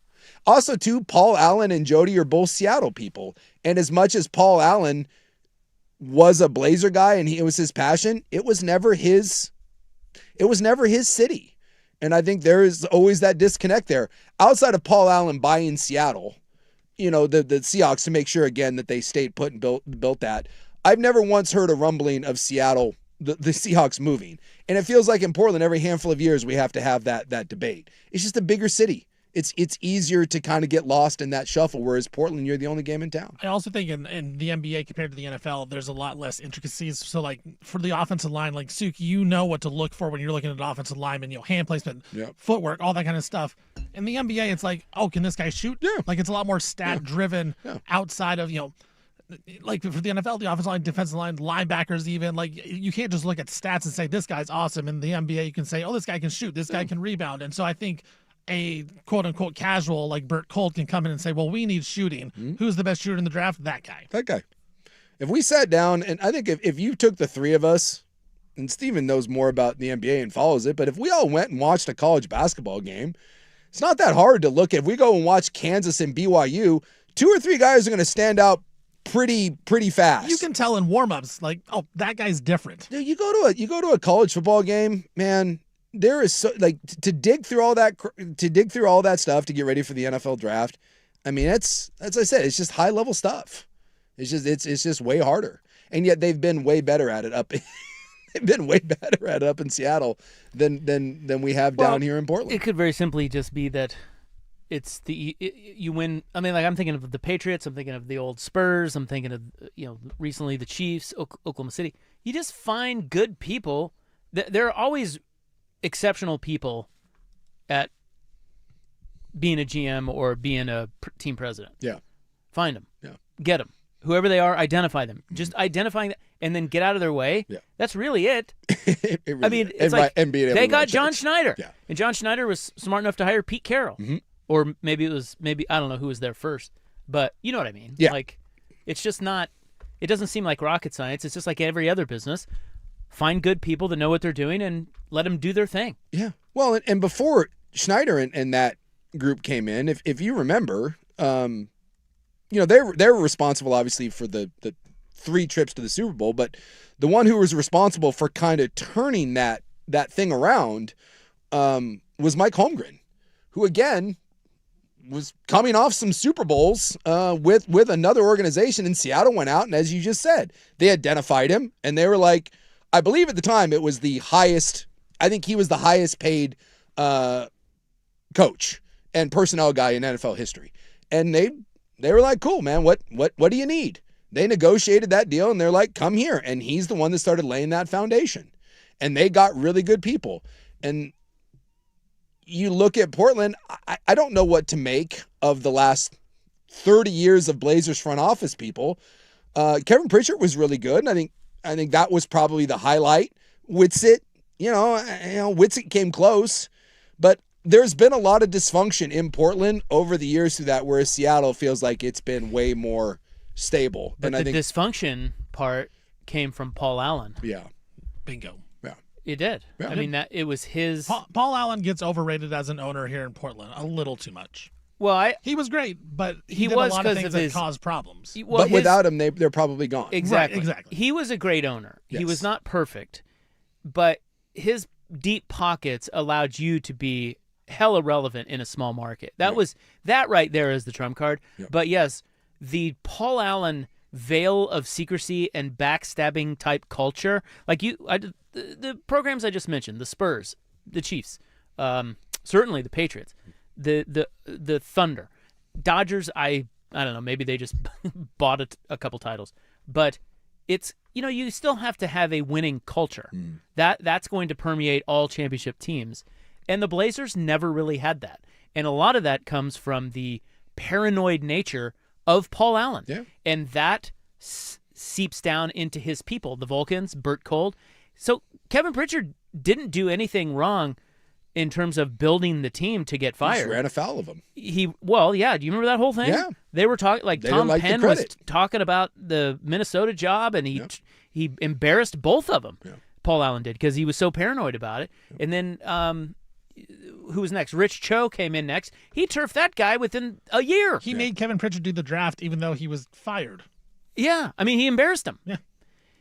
S2: Also, too, Paul Allen and Jody are both Seattle people. And as much as Paul Allen was a Blazer guy and it was his passion, it was never his city. And I think there is always that disconnect there. Outside of Paul Allen buying Seattle, the Seahawks to make sure, again, that they stayed put and built that, I've never once heard a rumbling of Seattle, the Seahawks moving. And it feels like in Portland, every handful of years, we have to have that debate. It's just a bigger city. It's easier to kind of get lost in that shuffle, whereas Portland, you're the only game in town.
S4: I also think in the NBA compared to the NFL, there's a lot less intricacies. So, like, for the offensive line, like, Suki, you know what to look for when you're looking at an offensive lineman, hand placement, footwork, all that kind of stuff. In the NBA, it's like, oh, can this guy shoot?
S2: Yeah.
S4: Like, it's a lot more stat-driven outside of, like for the NFL, the offensive line, defensive line, linebackers even, like, you can't just look at stats and say, this guy's awesome. In the NBA, you can say, oh, this guy can shoot, this guy can rebound. And so I think a quote-unquote casual like Burt Colt can come in and say, well, we need shooting. Who's the best shooter in the draft? That guy.
S2: If we sat down, and I think if you took the three of us, and Steven knows more about the NBA and follows it, but if we all went and watched a college basketball game, it's not that hard to look at. If we go and watch Kansas and BYU, 2 or 3 guys are going to stand out pretty fast.
S4: You can tell in warm-ups, like, oh, that guy's different.
S2: Dude, you go to a college football game, man. There is so like to dig through all that stuff to get ready for the NFL draft. I mean, it's as I said, it's just high level stuff. It's just way harder, and yet they've been way better at it up. They've been way better at it up in Seattle than we have down here in Portland.
S1: It could very simply just be that it's you win. I mean, like I'm thinking of the Patriots. I'm thinking of the old Spurs. I'm thinking of recently the Chiefs, Oklahoma City. You just find good people. There are always exceptional people at being a GM or being a team president.
S2: Yeah.
S1: Find them.
S2: Yeah.
S1: Get them. Whoever they are, identify them. Just identifying them and then get out of their way.
S2: Yeah.
S1: That's really it.
S2: It really
S1: I mean,
S2: is.
S1: it's like
S2: and being able
S1: they
S2: to
S1: got
S2: write
S1: John
S2: checks.
S1: Schneider.
S2: Yeah.
S1: And John Schneider was smart enough to hire Pete Carroll.
S2: Mm-hmm.
S1: Or maybe I don't know who was there first. But you know what I mean.
S2: Yeah.
S1: Like, it's just not, it doesn't seem like rocket science. It's just like every other business. Find good people that know what they're doing and let them do their thing.
S2: Yeah. Well, and before Schneider and that group came in, if you remember, they were responsible obviously for the 3 trips to the Super Bowl, but the one who was responsible for kind of turning that thing around was Mike Holmgren, who again was coming off some Super Bowls with another organization in Seattle. Went out and, as you just said, they identified him and they were like, I believe at the time it was the highest. I think he was the highest paid coach and personnel guy in NFL history. And they were like, cool, man, what do you need? They negotiated that deal and they're like, come here. And he's the one that started laying that foundation. And they got really good people. And you look at Portland, I don't know what to make of the last 30 years of Blazers front office people. Kevin Pritchard was really good. And I think that was probably the highlight. Whitsitt, Whitsitt came close, but there's been a lot of dysfunction in Portland over the years through that, whereas Seattle feels like it's been way more stable.
S1: But
S2: and
S1: the
S2: I think
S1: dysfunction part came from Paul Allen.
S2: Yeah.
S4: Bingo.
S2: Yeah.
S1: It did.
S2: Yeah.
S1: I mean, that it was his.
S4: Paul Allen gets overrated as an owner here in Portland a little too much.
S1: Well,
S4: he was great, but
S1: He
S4: did
S1: was
S4: a lot of
S1: 'cause
S4: things
S1: of
S4: that
S1: his-
S4: caused problems.
S1: well,
S2: but without him, they're probably gone.
S1: exactly.
S4: Right, exactly.
S1: He was a great owner. He
S2: Yes.
S1: was not perfect, but his deep pockets allowed you to be hella relevant in a small market. That right there is the trump card.
S2: Yeah.
S1: But yes, the Paul Allen veil of secrecy and backstabbing type culture, like the programs I just mentioned, the Spurs, the Chiefs, certainly the Patriots, the Thunder, Dodgers. I don't know. Maybe they just bought a couple titles, but it's you still have to have a winning culture. That's going to permeate all championship teams, and the Blazers never really had that. And a lot of that comes from the paranoid nature of Paul Allen, and that seeps down into his people, the Vulcans, Burt Cold. So Kevin Pritchard didn't do anything wrong in terms of building the team to get
S2: He
S1: fired.
S2: just ran afoul of him.
S1: Do you remember that whole thing?
S2: Yeah.
S1: They were talking like
S2: They
S1: Tom
S2: didn't like the
S1: Penn was
S2: credit.
S1: talking about the Minnesota job, and he embarrassed both of them.
S2: Yeah.
S1: Paul Allen did because he was so paranoid about it. And then who was next? Rich Cho came in next. He turfed that guy within a year.
S4: He made Kevin Pritchard do the draft even though he was fired.
S1: Yeah, I mean he embarrassed him.
S4: Yeah.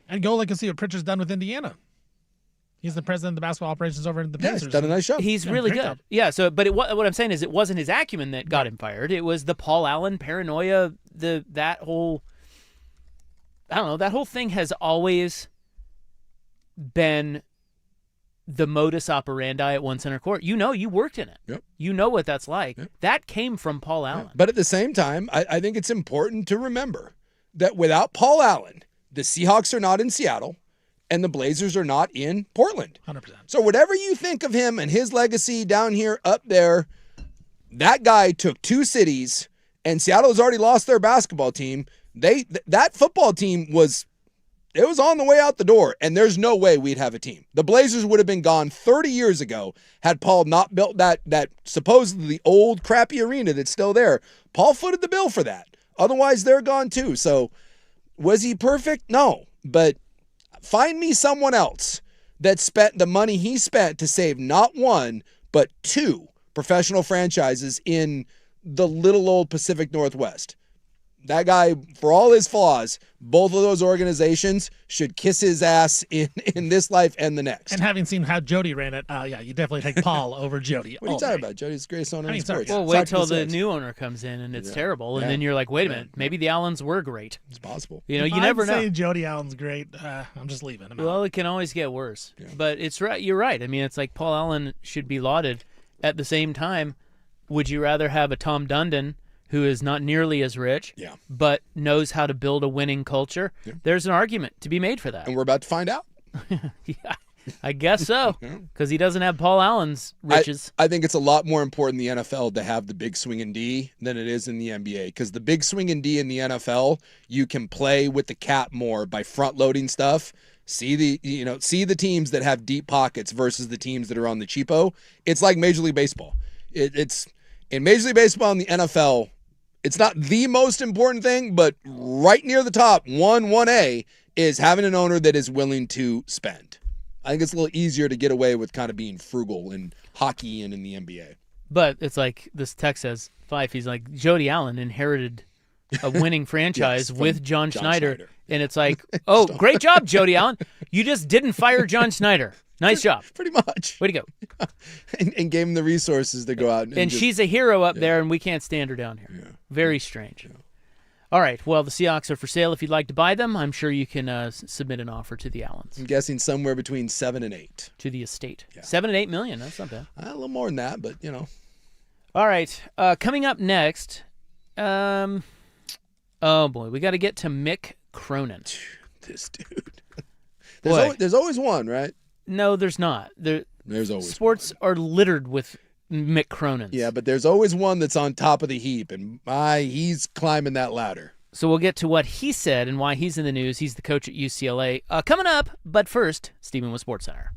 S4: And go look and see what Pritchard's done with Indiana. He's the president of the basketball operations over in the
S2: Yeah,
S4: Pacers.
S2: he's done a nice job.
S1: He's
S4: Yeah,
S1: really
S4: great
S1: good.
S4: job.
S1: Yeah. So, but what I'm saying is, it wasn't his acumen that got him fired. It was the Paul Allen paranoia. That whole thing has always been the modus operandi at One Center Court. You worked in it.
S2: Yep.
S1: You know what that's like.
S2: Yep.
S1: That came from Paul Allen.
S2: But at the same time, I think it's important to remember that without Paul Allen, the Seahawks are not in Seattle and the Blazers are not in Portland.
S4: 100%.
S2: So whatever you think of him and his legacy down here, up there, that guy took 2 cities, and Seattle's already lost their basketball team. That football team was on the way out the door, and there's no way we'd have a team. The Blazers would have been gone 30 years ago had Paul not built that supposedly old crappy arena that's still there. Paul footed the bill for that. Otherwise, they're gone too. So Was he perfect? No. But find me someone else that spent the money he spent to save not one, but two professional franchises in the little old Pacific Northwest. That guy, for all his flaws, both of those organizations should kiss his ass in this life and the next.
S4: And having seen how Jody ran it, you definitely take Paul over Jody.
S2: What are you talking about? Jody's the greatest owner in sports.
S1: Well, wait till the new owner comes in and it's terrible, and then you're like, wait a minute, maybe the Allens were great.
S2: It's possible.
S1: You never know.
S4: Say Jody Allen's great. I'm just leaving him
S1: Well,
S4: out.
S1: it can always get worse. Yeah. But it's right. You're right. I mean, it's like Paul Allen should be lauded. At the same time, would you rather have a Tom Dundon who is not nearly as rich, but knows how to build a winning culture? Yeah. There's an argument to be made for that.
S2: And we're about to find out.
S1: Yeah, I guess so, because he doesn't have Paul Allen's riches.
S2: I think it's a lot more important in the NFL to have the big swing and D than it is in the NBA, because the big swing and D in the NFL, you can play with the cap more by front-loading stuff. See the teams that have deep pockets versus the teams that are on the cheapo. It's like Major League Baseball. It's in Major League Baseball and the NFL, it's not the most important thing, but right near the top, 1A, is having an owner that is willing to spend. I think it's a little easier to get away with kind of being frugal in hockey and in the NBA.
S1: But it's like this text says, Fife, he's like, Jody Allen inherited a winning franchise with John Schneider. And it's like, oh, great job, Jody Allen. You just didn't fire John Schneider. Nice job.
S2: Pretty much.
S1: Way to go.
S2: and gave him the resources to go out.
S1: And she's a hero up there, and we can't stand her down here. Yeah. Very strange. Yeah. All right. Well, the Seahawks are for sale. If you'd like to buy them, I'm sure you can submit an offer to the Allens.
S2: I'm guessing somewhere between 7 and 8.
S1: To the estate. Yeah. 7 and 8 million. That's not bad.
S2: A little more than that, but
S1: All right. Coming up next, oh boy, we got to get to Mick Cronin.
S2: This dude. There's always one, right?
S1: No, there's not.
S2: There's always
S1: sports
S2: one.
S1: are littered with Mick Cronins.
S2: Yeah, but there's always one that's on top of the heap, and he's climbing that ladder.
S1: So we'll get to what he said and why he's in the news. He's the coach at UCLA. Coming up, but first, Stephen with SportsCenter.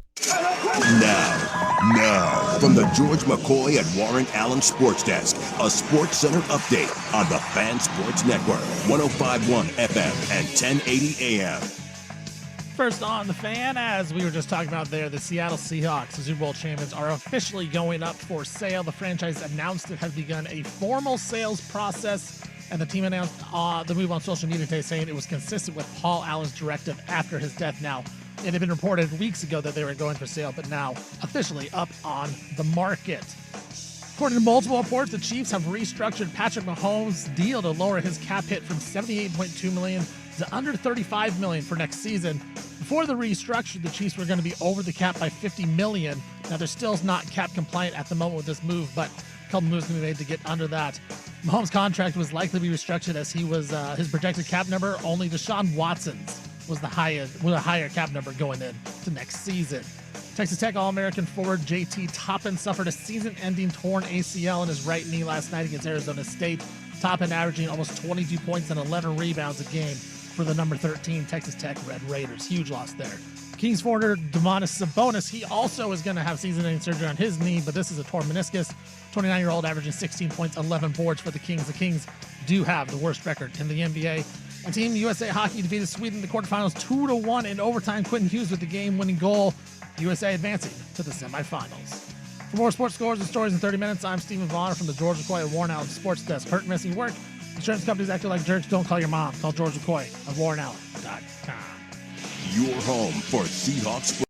S3: Now, from the George McCoy and Warren Allen Sports Desk, a SportsCenter update on the Fan Sports Network, 105.1 FM and 1080 AM.
S4: First on the Fan, as we were just talking about there, the Seattle Seahawks, the Super Bowl champions, are officially going up for sale. The franchise announced it has begun a formal sales process, and the team announced the move on social media today, saying it was consistent with Paul Allen's directive after his death. Now, it had been reported weeks ago that they were going for sale, but now officially up on the market. According to multiple reports, the Chiefs have restructured Patrick Mahomes' deal to lower his cap hit from $78.2 million to under $35 million for next season. Before the restructure, the Chiefs were going to be over the cap by $50 million. Now, they're still not cap compliant at the moment with this move, but a couple moves can be made to get under that. Mahomes' contract was likely to be restructured as he was his projected cap number. Only Deshaun Watson's was the higher cap number going into next season. Texas Tech All-American forward JT Toppin suffered a season-ending torn ACL in his right knee last night against Arizona State. Toppin averaging almost 22 points and 11 rebounds a game for the number 13 Texas Tech Red Raiders. Huge loss there. Kings forward Domantas Sabonis, he also is going to have season-ending surgery on his knee, but this is a torn meniscus. 29-year-old averaging 16 points, 11 boards for the Kings. The Kings do have the worst record in the NBA. And Team USA Hockey defeated Sweden in the quarterfinals 2-1 in overtime. Quentin Hughes with the game-winning goal. USA advancing to the semifinals. For more sports scores and stories in 30 minutes, I'm Stephen Vonner from the George McCoy and Warren Allen Sports Desk. Hurt, missing work? Insurance companies acting like jerks. Don't call your mom. Call George McCoy of WarrenAllen.com.
S3: Your home for Seahawks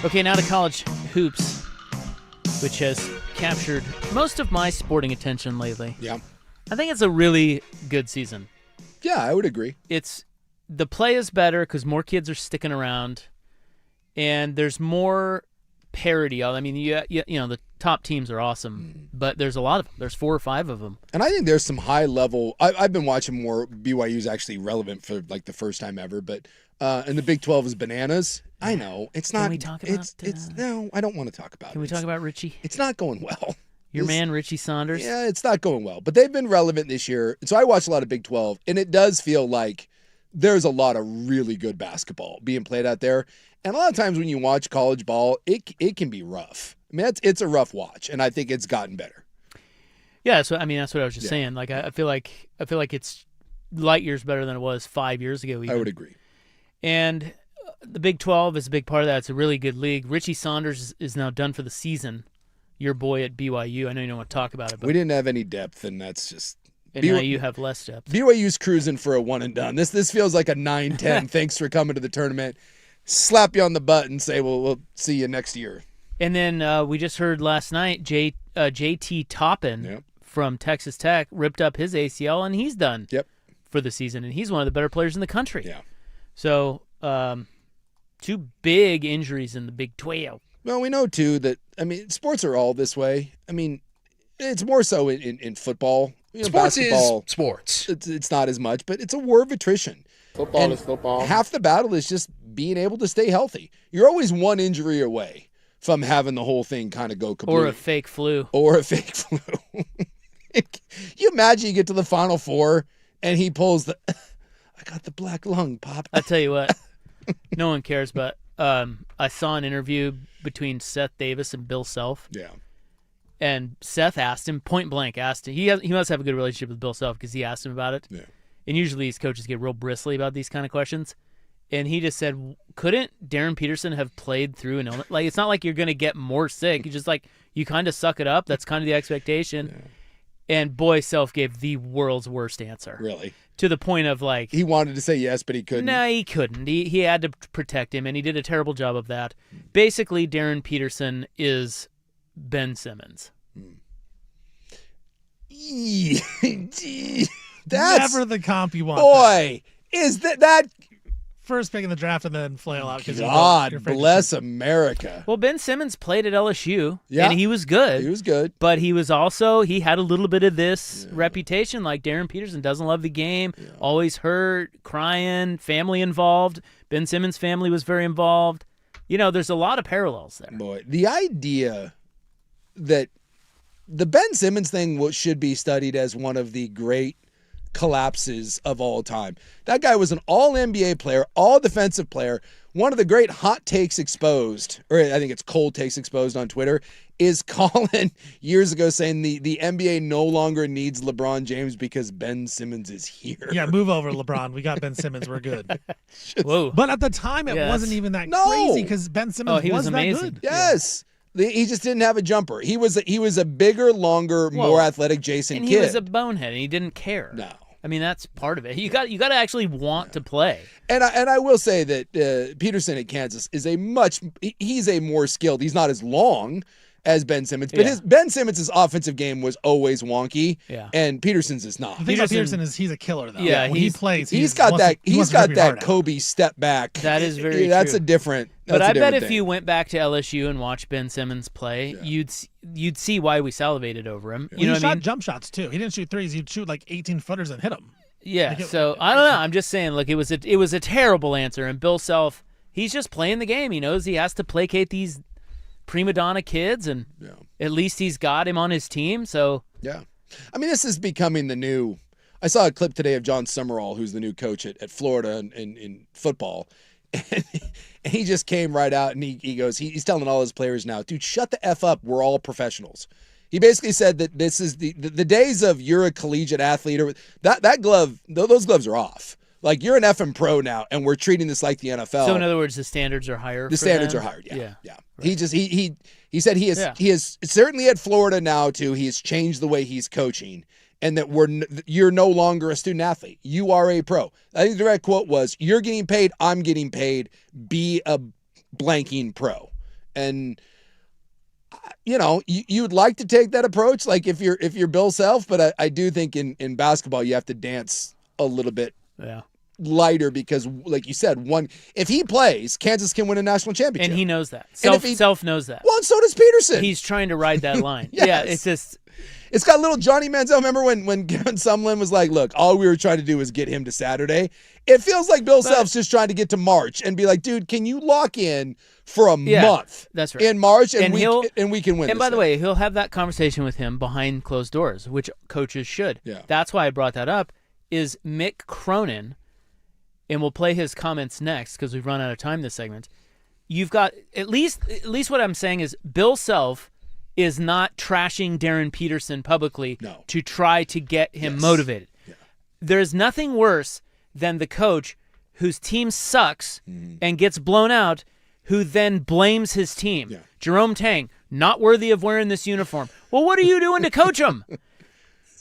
S1: Okay, now to college hoops, which has captured most of my sporting attention lately.
S2: Yeah.
S1: I think it's a really good season.
S2: Yeah, I would agree.
S1: The play is better because more kids are sticking around, and there's more parity. I mean, you know, the top teams are awesome, but there's a lot of them. There's 4 or 5 of them.
S2: And I think there's some high level. I've been watching more. BYU's actually relevant for like the first time ever, but and the Big 12 is bananas. I know it's not.
S1: Can we talk about?
S2: No, I don't want to talk about it.
S1: Can we talk about Richie?
S2: It's not going well.
S1: Your man, Richie Saunders?
S2: Yeah, it's not going well. But they've been relevant this year. So I watch a lot of Big 12, and it does feel like there's a lot of really good basketball being played out there. And a lot of times when you watch college ball, it can be rough. I mean, it's a rough watch, and I think it's gotten better.
S1: Yeah, so I mean, that's what I was just saying. Like, I feel like it's light years better than it was 5 years ago. Even.
S2: I would agree.
S1: And the Big 12 is a big part of that. It's a really good league. Richie Saunders is now done for the season. Your boy at BYU. I know you don't want to talk about it, but
S2: We didn't have any depth, and that's just.
S1: and now you have less depth.
S2: BYU's cruising for a one and done. This feels like a 9-10. Thanks for coming to the tournament. Slap you on the butt and say, well, we'll see you next year.
S1: And then we just heard last night JT Toppin from Texas Tech ripped up his ACL, and he's done for the season, and he's one of the better players in the country.
S2: Yeah.
S1: So 2 big injuries in the Big 12.
S2: Well, we know, too, that, I mean, sports are all this way. I mean, it's more so in football. You know,
S5: Sports
S2: basketball,
S5: is sports.
S2: It's not as much, but it's a war of attrition.
S6: Football is football.
S2: Half the battle is just being able to stay healthy. You're always one injury away from having the whole thing kind of go kablooey.
S1: Or a fake flu.
S2: You imagine you get to the Final Four and he pulls the, I got the black lung, Pop.
S1: I tell you what, no one cares, but I saw an interview between Seth Davis and Bill Self.
S2: Yeah.
S1: And Seth asked him, point blank asked him, he must have a good relationship with Bill Self because he asked him about it.
S2: Yeah.
S1: And usually these coaches get real bristly about these kind of questions. And he just said, couldn't Darren Peterson have played through an illness? Like, it's not like you're going to get more sick. You just like, you kind of suck it up. That's kind of the expectation. Yeah. And boy, Self gave the world's worst answer.
S2: Really?
S1: To the point of like.
S2: He wanted to say yes, but he couldn't.
S1: No, he couldn't. He had to protect him, and he did a terrible job of that. Basically, Darren Peterson is Ben Simmons.
S2: That's
S4: never the comp you want.
S2: Boy, is that
S4: first pick in the draft and then flail out because
S2: God bless America.
S1: Well, Ben Simmons played at LSU,
S2: yeah,
S1: and he was good.
S2: He was good,
S1: but he was also he had a little bit of this reputation, like Darren Peterson doesn't love the game, always hurt, crying, family involved. Ben Simmons' family was very involved. You know, there's a lot of parallels there.
S2: Boy, the idea that the Ben Simmons thing should be studied as one of the great collapses of all time. That guy was an all-NBA player, all-defensive player. One of the great hot takes exposed, or I think it's cold takes exposed on Twitter, is Colin years ago saying the NBA no longer needs LeBron James because Ben Simmons is here.
S4: Yeah, move over, LeBron. We got Ben Simmons. We're good.
S1: Whoa.
S4: But at the time, it wasn't even that crazy because Ben Simmons
S1: was amazing.
S4: that good.
S2: Yes. He just didn't have a jumper. He was a bigger, longer, more athetic Jason
S1: and
S2: Kidd.
S1: He was a bonehead, and he didn't care.
S2: No.
S1: I mean, that's part of it. You got to actually want to play.
S2: And I will say that Peterson at Kansas is he's a more skilled. He's not as long as Ben Simmons, but Ben Simmons' offensive game was always wonky, and Peterson's is not.
S4: The thing about Peterson is he's a killer though.
S1: Yeah,
S4: when he plays,
S2: he's got that Kobe step back.
S1: That is very
S2: That's
S1: true.
S2: a different.
S1: But I bet if
S2: thing.
S1: you went back to LSU and watched Ben Simmons play, you'd see why we salivated over him. You know what I mean?
S4: He shot jump shots too. He didn't shoot threes. He'd shoot like 18-footers and hit them.
S1: Yeah. So I don't know. I'm just saying. Look, it was a terrible answer. And Bill Self, he's just playing the game. He knows he has to placate these prima donna kids, and at least he's got him on his team. So
S2: yeah, I mean, this is becoming the new. I saw a clip today of John Summerall, who's the new coach at Florida in football. And he just came right out and he goes, he's telling all his players now, dude, shut the F up. We're all professionals. He basically said that this is the days of you're a collegiate athlete or that glove, those gloves are off. Like you're an effing pro now, and we're treating this like the NFL.
S1: So in other words, the standards are higher.
S2: The standards are higher. Yeah. Right. He said he is certainly at Florida now too. He has changed the way he's coaching, and that you're no longer a student athlete. You are a pro. I think the right quote was, "You're getting paid. I'm getting paid. Be a blanking pro." And you'd like to take that approach, like if you're Bill Self, but I do think in basketball you have to dance a little bit lighter because, like you said, if he plays, Kansas can win a national championship,
S1: and he knows that. Self knows that.
S2: Well, and so does Peterson.
S1: He's trying to ride that line.
S2: Yes.
S1: Yeah, it's just.
S2: It's got little Johnny Manziel. Remember when Kevin Sumlin was like, "Look, all we were trying to do was get him to Saturday." It feels like Bill Self's just trying to get to March and be like, "Dude, can you lock in for a month?
S1: That's right.
S2: In March, and we can win."
S1: And by the way, he'll have that conversation with him behind closed doors, which coaches should.
S2: Yeah.
S1: That's why I brought that up. Is Mick Cronin, and we'll play his comments next because we've run out of time this segment. You've got at least what I'm saying is Bill Self is not trashing Darren Peterson publicly to try to get him motivated. Yeah. There's nothing worse than the coach whose team sucks and gets blown out, who then blames his team. Yeah. Jerome Tang, not worthy of wearing this uniform. Well, what are you doing to coach him?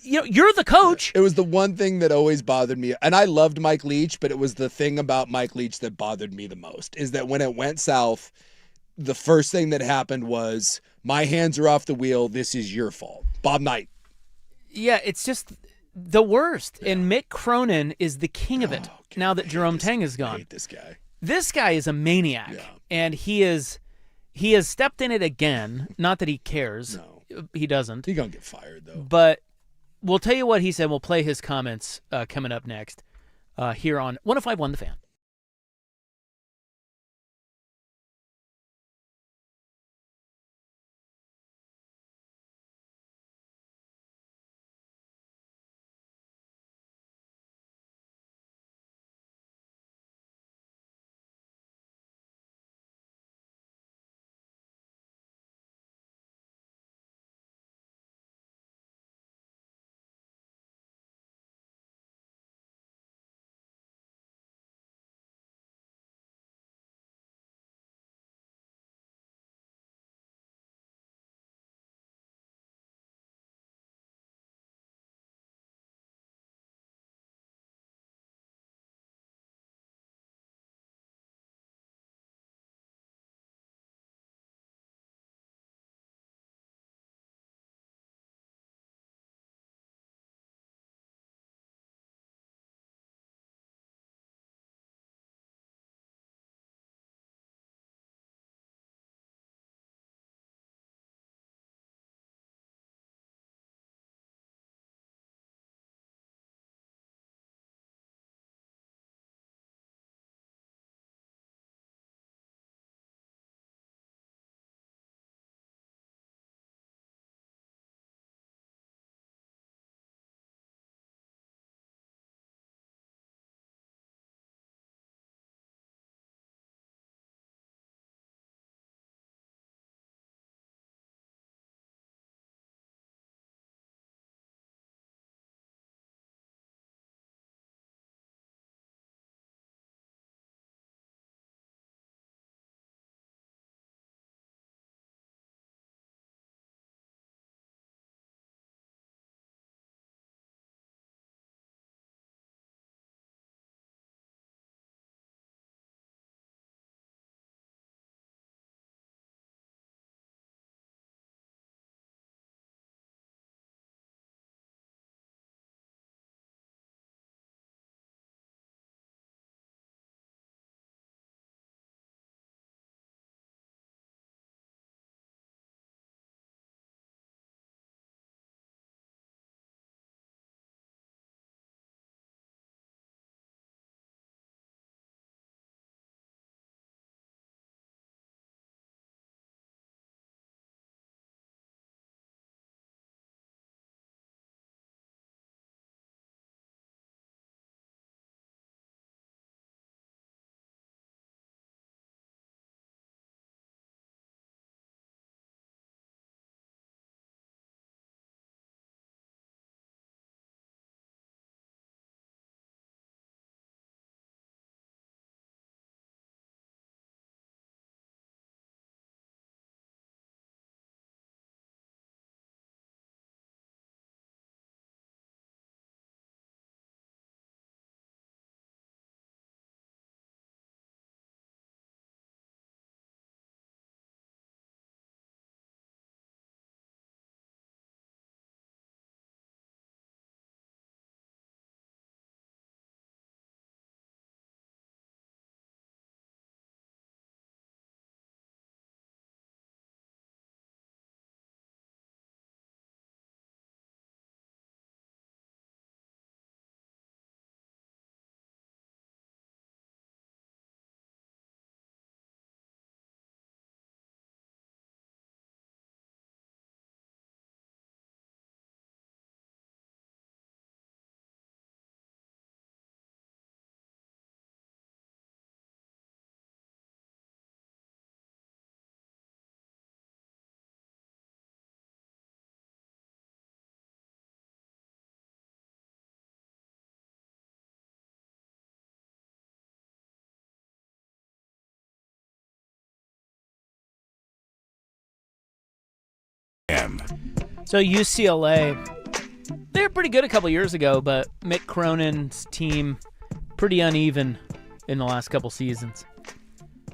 S1: You're the coach.
S2: It was the one thing that always bothered me. And I loved Mike Leach, but it was the thing about Mike Leach that bothered me the most, is that when it went south, the first thing that happened was, "My hands are off the wheel. This is your fault." Bob Knight.
S1: Yeah, it's just the worst. Yeah. And Mick Cronin is the king of it now that Jerome Tang is gone.
S2: I hate this guy.
S1: This guy is a maniac. Yeah. And he has stepped in it again. Not that he cares. No. He doesn't.
S2: He's going to get fired, though.
S1: But we'll tell you what he said. We'll play his comments coming up next here on 105.1 The Fan. So UCLA, they were pretty good a couple years ago, but Mick Cronin's team, pretty uneven in the last couple seasons.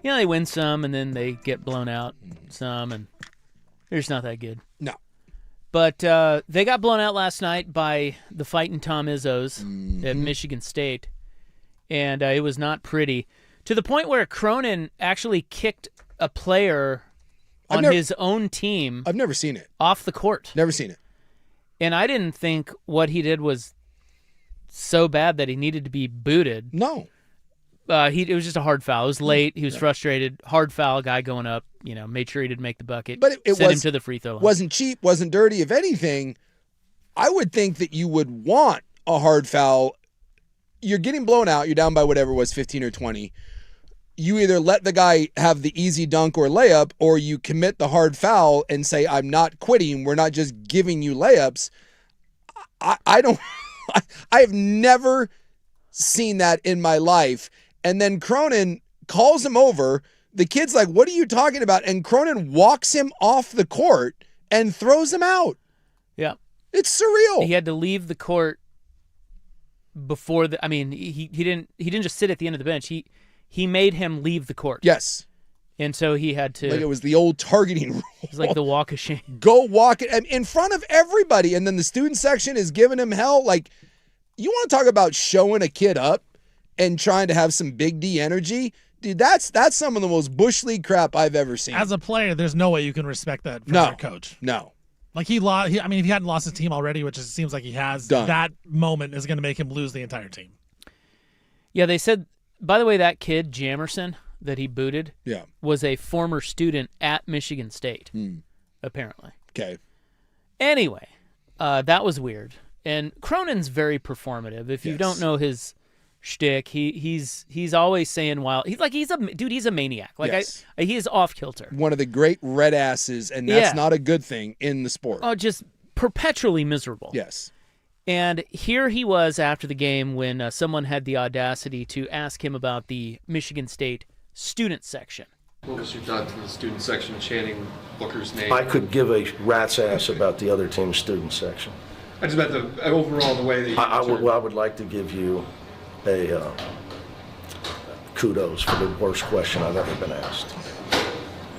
S1: You know, they win some, and then they get blown out some, and they're just not that good.
S2: No.
S1: But they got blown out last night by the fighting Tom Izzos at Michigan State, and it was not pretty. To the point where Cronin actually kicked a player on his own team.
S2: I've never seen it.
S1: Off the court.
S2: Never seen it.
S1: And I didn't think what he did was so bad that he needed to be booted.
S2: No.
S1: It was just a hard foul. It was late. He was frustrated. Hard foul, guy going up, made sure he didn't make the bucket.
S2: But it
S1: sent him to the free throw line.
S2: Wasn't cheap, wasn't dirty. If anything, I would think that you would want a hard foul. You're getting blown out. You're down by whatever it was, 15 or 20. You either let the guy have the easy dunk or layup, or you commit the hard foul and say, I'm not quitting. We're not just giving you layups. I don't – I have never seen that in my life. And then Cronin calls him over. The kid's like, what are you talking about? And Cronin walks him off the court and throws him out.
S1: Yeah.
S2: It's surreal.
S1: He had to leave the court before he didn't just sit at the end of the bench. He made him leave the court.
S2: Yes.
S1: And so he had to.
S2: Like it was the old targeting rule.
S1: It's like the walk of shame.
S2: Go walk it in front of everybody. And then the student section is giving him hell. Like, you want to talk about showing a kid up and trying to have some Big D energy? Dude, that's some of the most Bush League crap I've ever seen.
S4: As a player, there's no way you can respect that from your coach.
S2: No.
S4: Like he lost. If he hadn't lost his team already, which it seems like he has, that moment is going to make him lose the entire team.
S1: Yeah, they said, by the way, that kid, Jamerson, that he booted, was a former student at Michigan State, apparently.
S2: Okay.
S1: Anyway, that was weird. And Cronin's very performative. If you don't know his shtick, he's always saying he's a maniac. Like he is off kilter.
S2: One of the great red asses, and that's not a good thing in the sport.
S1: Oh, just perpetually miserable.
S2: Yes.
S1: And here he was after the game when someone had the audacity to ask him about the Michigan State student section.
S6: What was your thought to the student section chanting Booker's name?
S7: I could give a rat's ass about the other team's student section.
S6: I just meant the overall the way that you
S7: I would like to give you a kudos for the worst question I've ever been asked.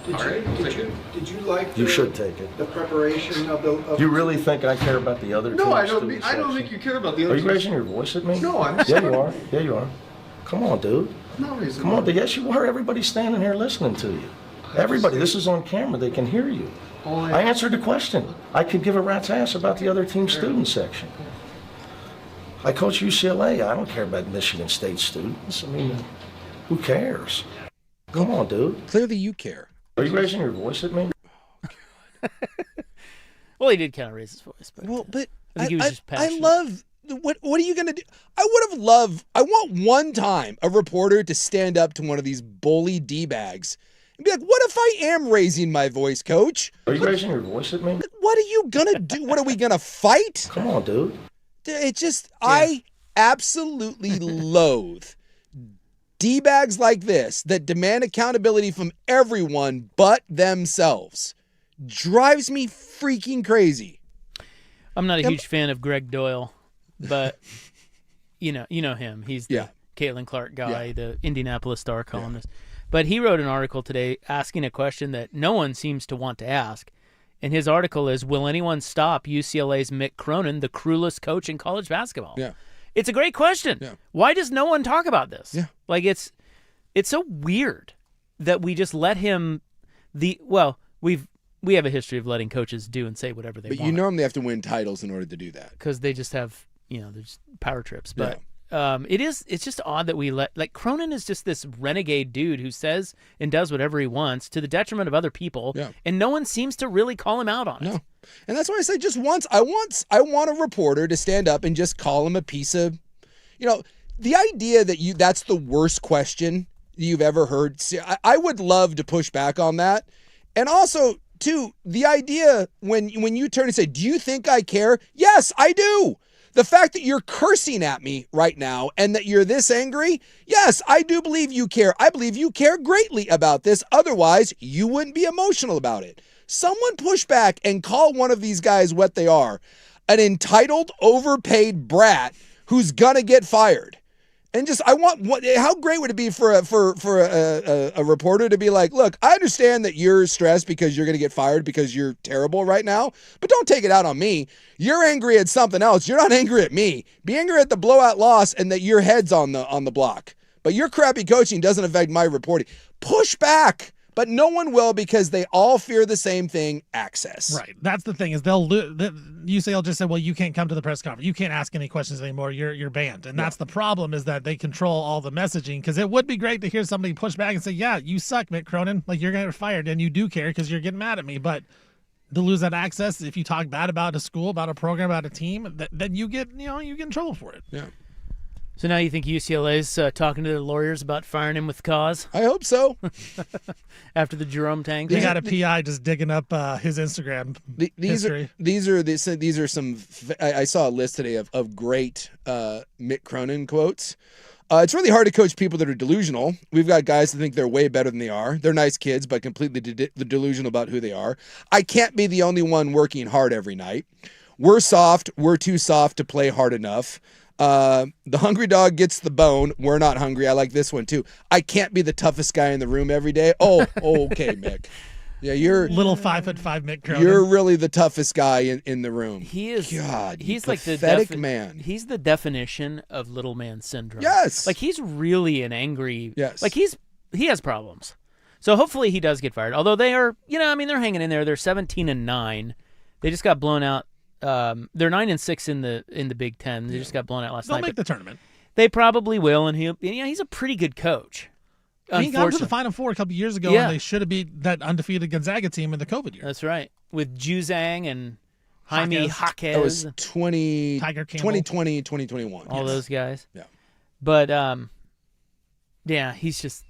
S8: Did you like
S7: you should take it.
S8: The preparation of the...
S7: You really think I care about the other team's student section?
S6: I don't think you care about the other
S7: Are you raising your voice at me?
S6: No, I'm
S7: Yeah, you are. Yeah, you are. Come on, dude.
S6: not raising
S7: Come on, yes, you are. Everybody's standing here listening to you. Everybody, this is on camera. They can hear you. I answered the question. I could give a rat's ass about the other team's student section. I coach UCLA. I don't care about Michigan State students. I mean, who cares? Come on, dude.
S2: Clearly you care.
S7: Are you raising your voice at me?
S1: Well, he did kind of raise his voice, but I think he was just passionate.
S2: I love what are you gonna do? I want one time a reporter to stand up to one of these bully D-bags and be like, what if I am raising my voice, coach?
S7: Are you raising your voice at me?
S2: What are you gonna do? What are we gonna fight?
S7: Come on, dude.
S2: It just I absolutely loathe D-bags like this that demand accountability from everyone but themselves. Drives me freaking crazy.
S1: I'm not a huge fan of Greg Doyle, but you know him. He's the Caitlin Clark guy, the Indianapolis Star columnist. But he wrote an article today asking a question that no one seems to want to ask. And his article is, will anyone stop UCLA's Mick Cronin, the cruelest coach in college basketball?
S2: Yeah.
S1: It's a great question.
S2: Yeah.
S1: Why does no one talk about this?
S2: Yeah.
S1: Like it's so weird that we just let him we have a history of letting coaches do and say whatever they want.
S2: But you normally have to win titles in order to do that.
S1: Because they just have, they're just power trips. But it's just odd that we let Cronin is just this renegade dude who says and does whatever he wants to the detriment of other people. Yeah. And no one seems to really call him out on it.
S2: No. And that's why I say just once, I want a reporter to stand up and just call him a piece of, the idea that that's the worst question you've ever heard. See, I would love to push back on that. And also, too, the idea when you turn and say, do you think I care? Yes, I do. The fact that you're cursing at me right now and that you're this angry, yes, I do believe you care. I believe you care greatly about this. Otherwise, you wouldn't be emotional about it. Someone push back and call one of these guys what they are. An entitled, overpaid brat who's gonna get fired. And just, how great would it be for a reporter to be like, look, I understand that you're stressed because you're going to get fired because you're terrible right now, but don't take it out on me. You're angry at something else. You're not angry at me. Be angry at the blowout loss and that your head's on the block. But your crappy coaching doesn't affect my reporting. Push back. But no one will because they all fear the same thing, access.
S4: Right. That's the thing is UCL just said, well, you can't come to the press conference. You can't ask any questions anymore. You're banned. And that's the problem is that they control all the messaging because it would be great to hear somebody push back and say, yeah, you suck, Mick Cronin. Like you're going to get fired and you do care because you're getting mad at me. But to lose that access, if you talk bad about a school, about a program, about a team, then you get in trouble for it.
S2: Yeah.
S1: So now you think UCLA's talking to their lawyers about firing him with cause
S2: I hope so.
S1: after the Jerome Tang
S4: They
S1: thing?
S4: got a PI just digging up his Instagram history.
S2: These are some. I saw a list today of great Mick Cronin quotes. It's really hard to coach people that are delusional. We've got guys that think they're way better than they are. They're nice kids, but completely delusional about who they are. I can't be the only one working hard every night. We're soft. We're too soft to play hard enough. The hungry dog gets the bone. We're not hungry. I like this one too. I can't be the toughest guy in the room every day. Oh, okay, Mick. Yeah, you're
S4: little 5'5" Mick Cronin.
S2: You're really the toughest guy in the room.
S1: He is.
S2: God,
S1: he's like the
S2: pathetic man.
S1: He's the definition of little man syndrome.
S2: Yes.
S1: Like he's really an angry.
S2: Yes.
S1: Like he has problems. So hopefully he does get fired. Although they are, they're hanging in there. They're 17-9. They just got blown out. They're 9-6 in the Big Ten. They just got blown out last night.
S4: They'll make the tournament.
S1: They probably will, and he's a pretty good coach.
S4: He got to the Final Four a couple years ago, and they should have beat that undefeated Gonzaga team in the COVID year.
S1: That's right, with Juzang and Jaime Jaquez.
S2: That was 2020,
S4: Tiger Campbell.
S2: 2021.
S1: All those guys.
S2: Yeah.
S1: But yeah, he's just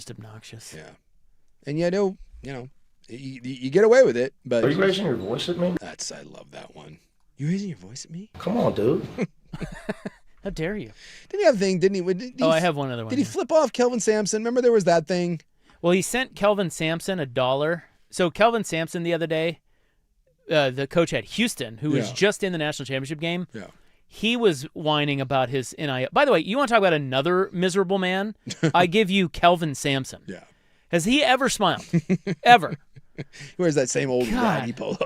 S1: obnoxious.
S2: Yeah. And you get away with it, but
S7: Are you raising your voice at me?
S2: I love that one. You raising your voice at me?
S7: Come on, dude.
S1: How dare you?
S2: Didn't he have a thing? Didn't he?
S1: I have one other one.
S2: Did he flip off Kelvin Sampson? Remember there was that thing?
S1: Well, he sent Kelvin Sampson $1. So Kelvin Sampson the other day, the coach at Houston, who was just in the national championship game, he was whining about his NIL. By the way, you want to talk about another miserable man? I give you Kelvin Sampson.
S2: Yeah.
S1: Has he ever smiled? Ever?
S2: He wears that same old raggy polo.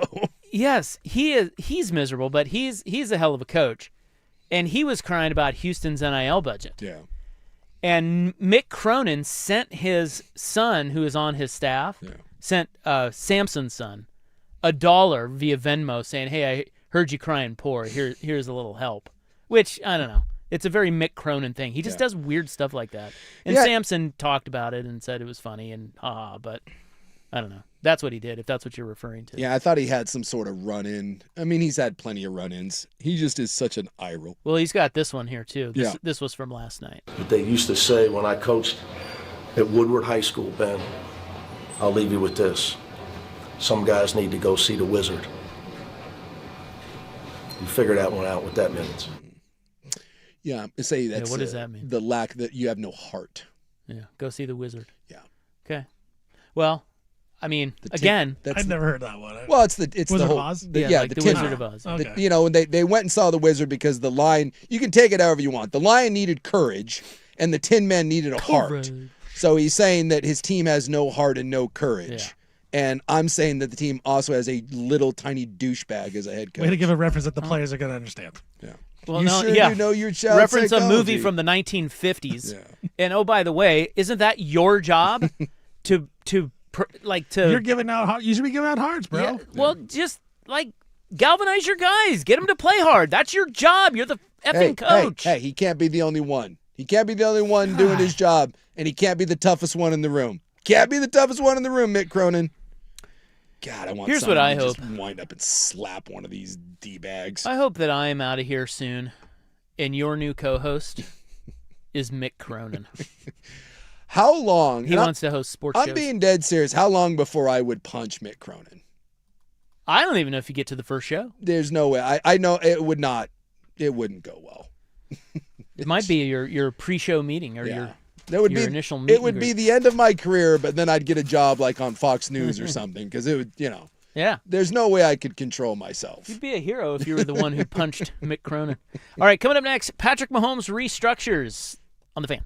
S1: Yes, he's miserable, but he's a hell of a coach. And he was crying about Houston's NIL budget.
S2: Yeah.
S1: And Mick Cronin sent his son, who is on his staff, sent Sampson's son $1 via Venmo saying, hey, I heard you crying poor. Here's a little help. Which, I don't know. It's a very Mick Cronin thing. He just does weird stuff like that. And Sampson talked about it and said it was funny and but I don't know. That's what he did, if that's what you're referring to.
S2: Yeah, I thought he had some sort of run-in. I mean, he's had plenty of run-ins. He just is such an eye roll.
S1: Well, he's got this one here, too. This was from last night.
S7: But they used to say when I coached at Woodward High School, Ben, I'll leave you with this. Some guys need to go see the wizard. You figure that one out, what that means.
S2: Yeah, say that's
S1: what does that mean?
S2: The lack that you have no heart.
S1: Yeah, go see the wizard.
S2: Yeah.
S1: Okay. Well, I mean, again,
S4: I've never heard that one.
S2: Well, it's the
S4: Wizard
S2: whole
S4: of Oz?
S1: like
S2: the
S1: the
S2: tin
S1: Wizard
S2: man.
S1: of Oz.
S4: Okay.
S2: They went and saw the wizard because the lion. You can take it however you want. The lion needed courage, and the Tin Man needed a heart. So he's saying that his team has no heart and no courage.
S1: Yeah.
S2: And I'm saying that the team also has a little tiny douchebag as a head coach.
S4: Way to give a reference that the players are going to understand.
S2: Yeah.
S1: Well,
S2: you
S1: no,
S2: sure
S1: yeah.
S2: do know your child
S1: reference
S2: psychology.
S1: a movie from the 1950s.
S2: Yeah.
S1: And oh, by the way, isn't that your job to
S4: You're giving out. You should be giving out hearts, bro.
S1: Yeah, well, just like galvanize your guys, get them to play hard. That's your job. You're the effing coach.
S2: Hey, he can't be the only one. He can't be the only one doing his job, and he can't be the toughest one in the room. Can't be the toughest one in the room, Mick Cronin. God, I want.
S1: Here's what I hope.
S2: Just wind up and slap one of these d-bags.
S1: I hope that I am out of here soon, and your new co-host is Mick Cronin.
S2: How long?
S1: He wants to host sports shows.
S2: I'm being dead serious. How long before I would punch Mick Cronin?
S1: I don't even know if you get to the first show.
S2: There's no way. I know it would not. It wouldn't go well.
S1: It might be your pre-show meeting or your
S2: That would
S1: Your
S2: be
S1: initial meet
S2: it
S1: and
S2: would be
S1: greet.
S2: the end of my career, but then I'd get a job like on Fox News or something because it would,
S1: Yeah.
S2: there's no way I could control myself.
S1: You'd be a hero if you were the one who punched Mick Cronin. All right, coming up next, Patrick Mahomes restructures on the Fan.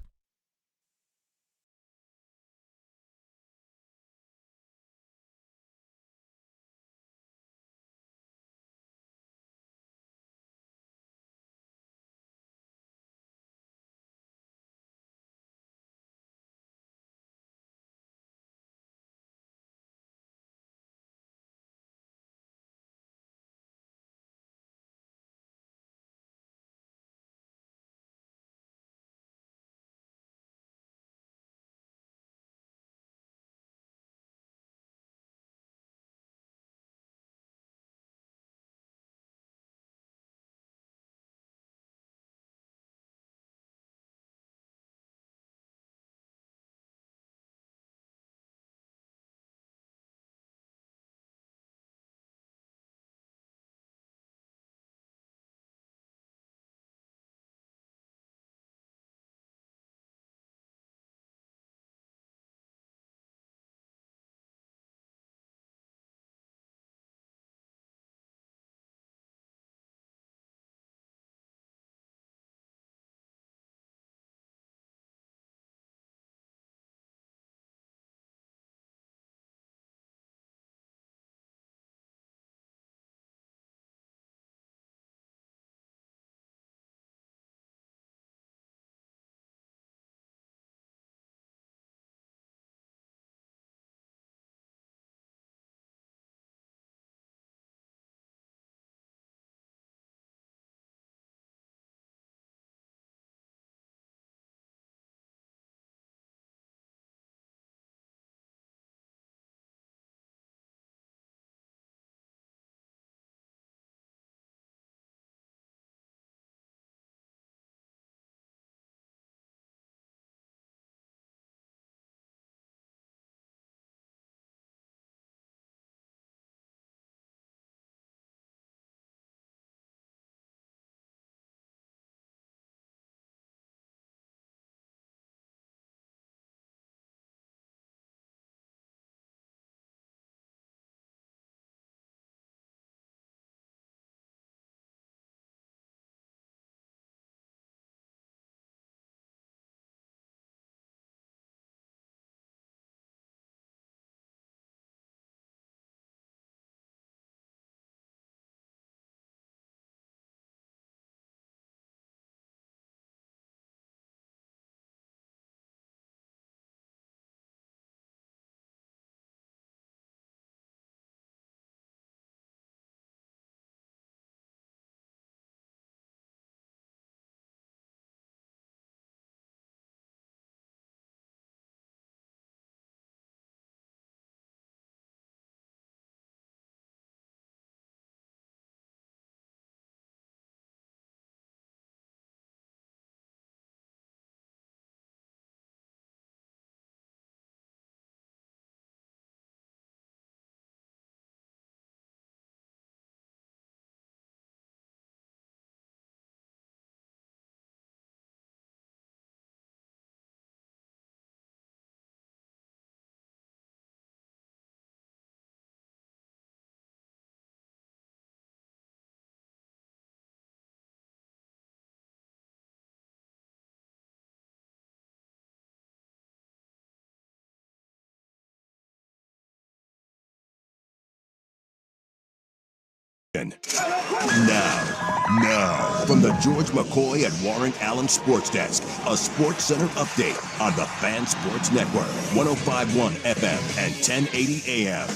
S3: Now, from the George McCoy and Warren Allen Sports Desk, a Sports Center update on the Fan Sports Network, 105.1 FM and 1080 AM.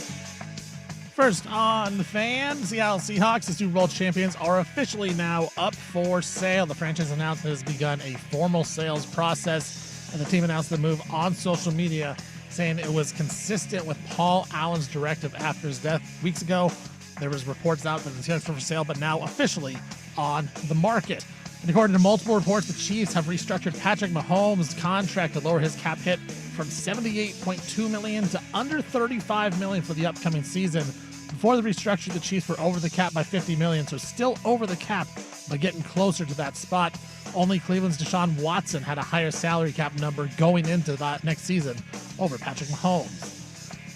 S4: First on the Fan, Seattle Seahawks, the Super Bowl champions, are officially now up for sale. The franchise announced it has begun a formal sales process, and the team announced the move on social media, saying it was consistent with Paul Allen's directive after his death weeks ago. There was reports out that the Seahawks were for sale, but now officially on the market. And according to multiple reports, the Chiefs have restructured Patrick Mahomes' contract to lower his cap hit from $78.2 million to under $35 million for the upcoming season. Before the restructure, the Chiefs were over the cap by $50 million, so still over the cap, but getting closer to that spot. Only Cleveland's Deshaun Watson had a higher salary cap number going into that next season over Patrick Mahomes.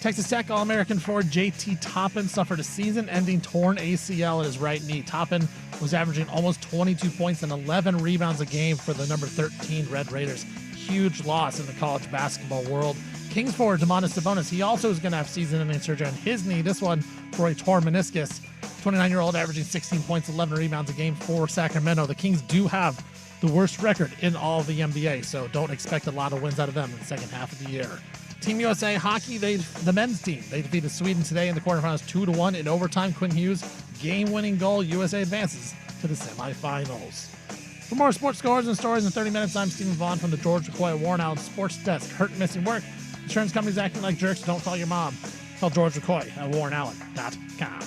S4: Texas Tech All-American forward J.T. Toppin suffered a season-ending torn ACL in his right knee. Toppin was averaging almost 22 points and 11 rebounds a game for the number 13 Red Raiders. Huge loss in the college basketball world. Kings forward Domantas Sabonis, he also is going to have season-ending surgery on his knee, this one for a torn meniscus. 29-year-old averaging 16 points, 11 rebounds a game for Sacramento. The Kings do have the worst record in all of the NBA, so don't expect a lot of wins out of them in the second half of the year. Team USA Hockey, the men's team, they defeated Sweden today in the quarterfinals 2-1 in overtime. Quinn Hughes, game-winning goal. USA advances to the semifinals. For more sports scores and stories in 30 minutes, I'm Stephen Vaughn from the George McCoy Worn Out Sports Desk. Hurt and missing work. Insurance companies acting like jerks. Don't call your mom. Call George McCoy at WarrenAllen.com.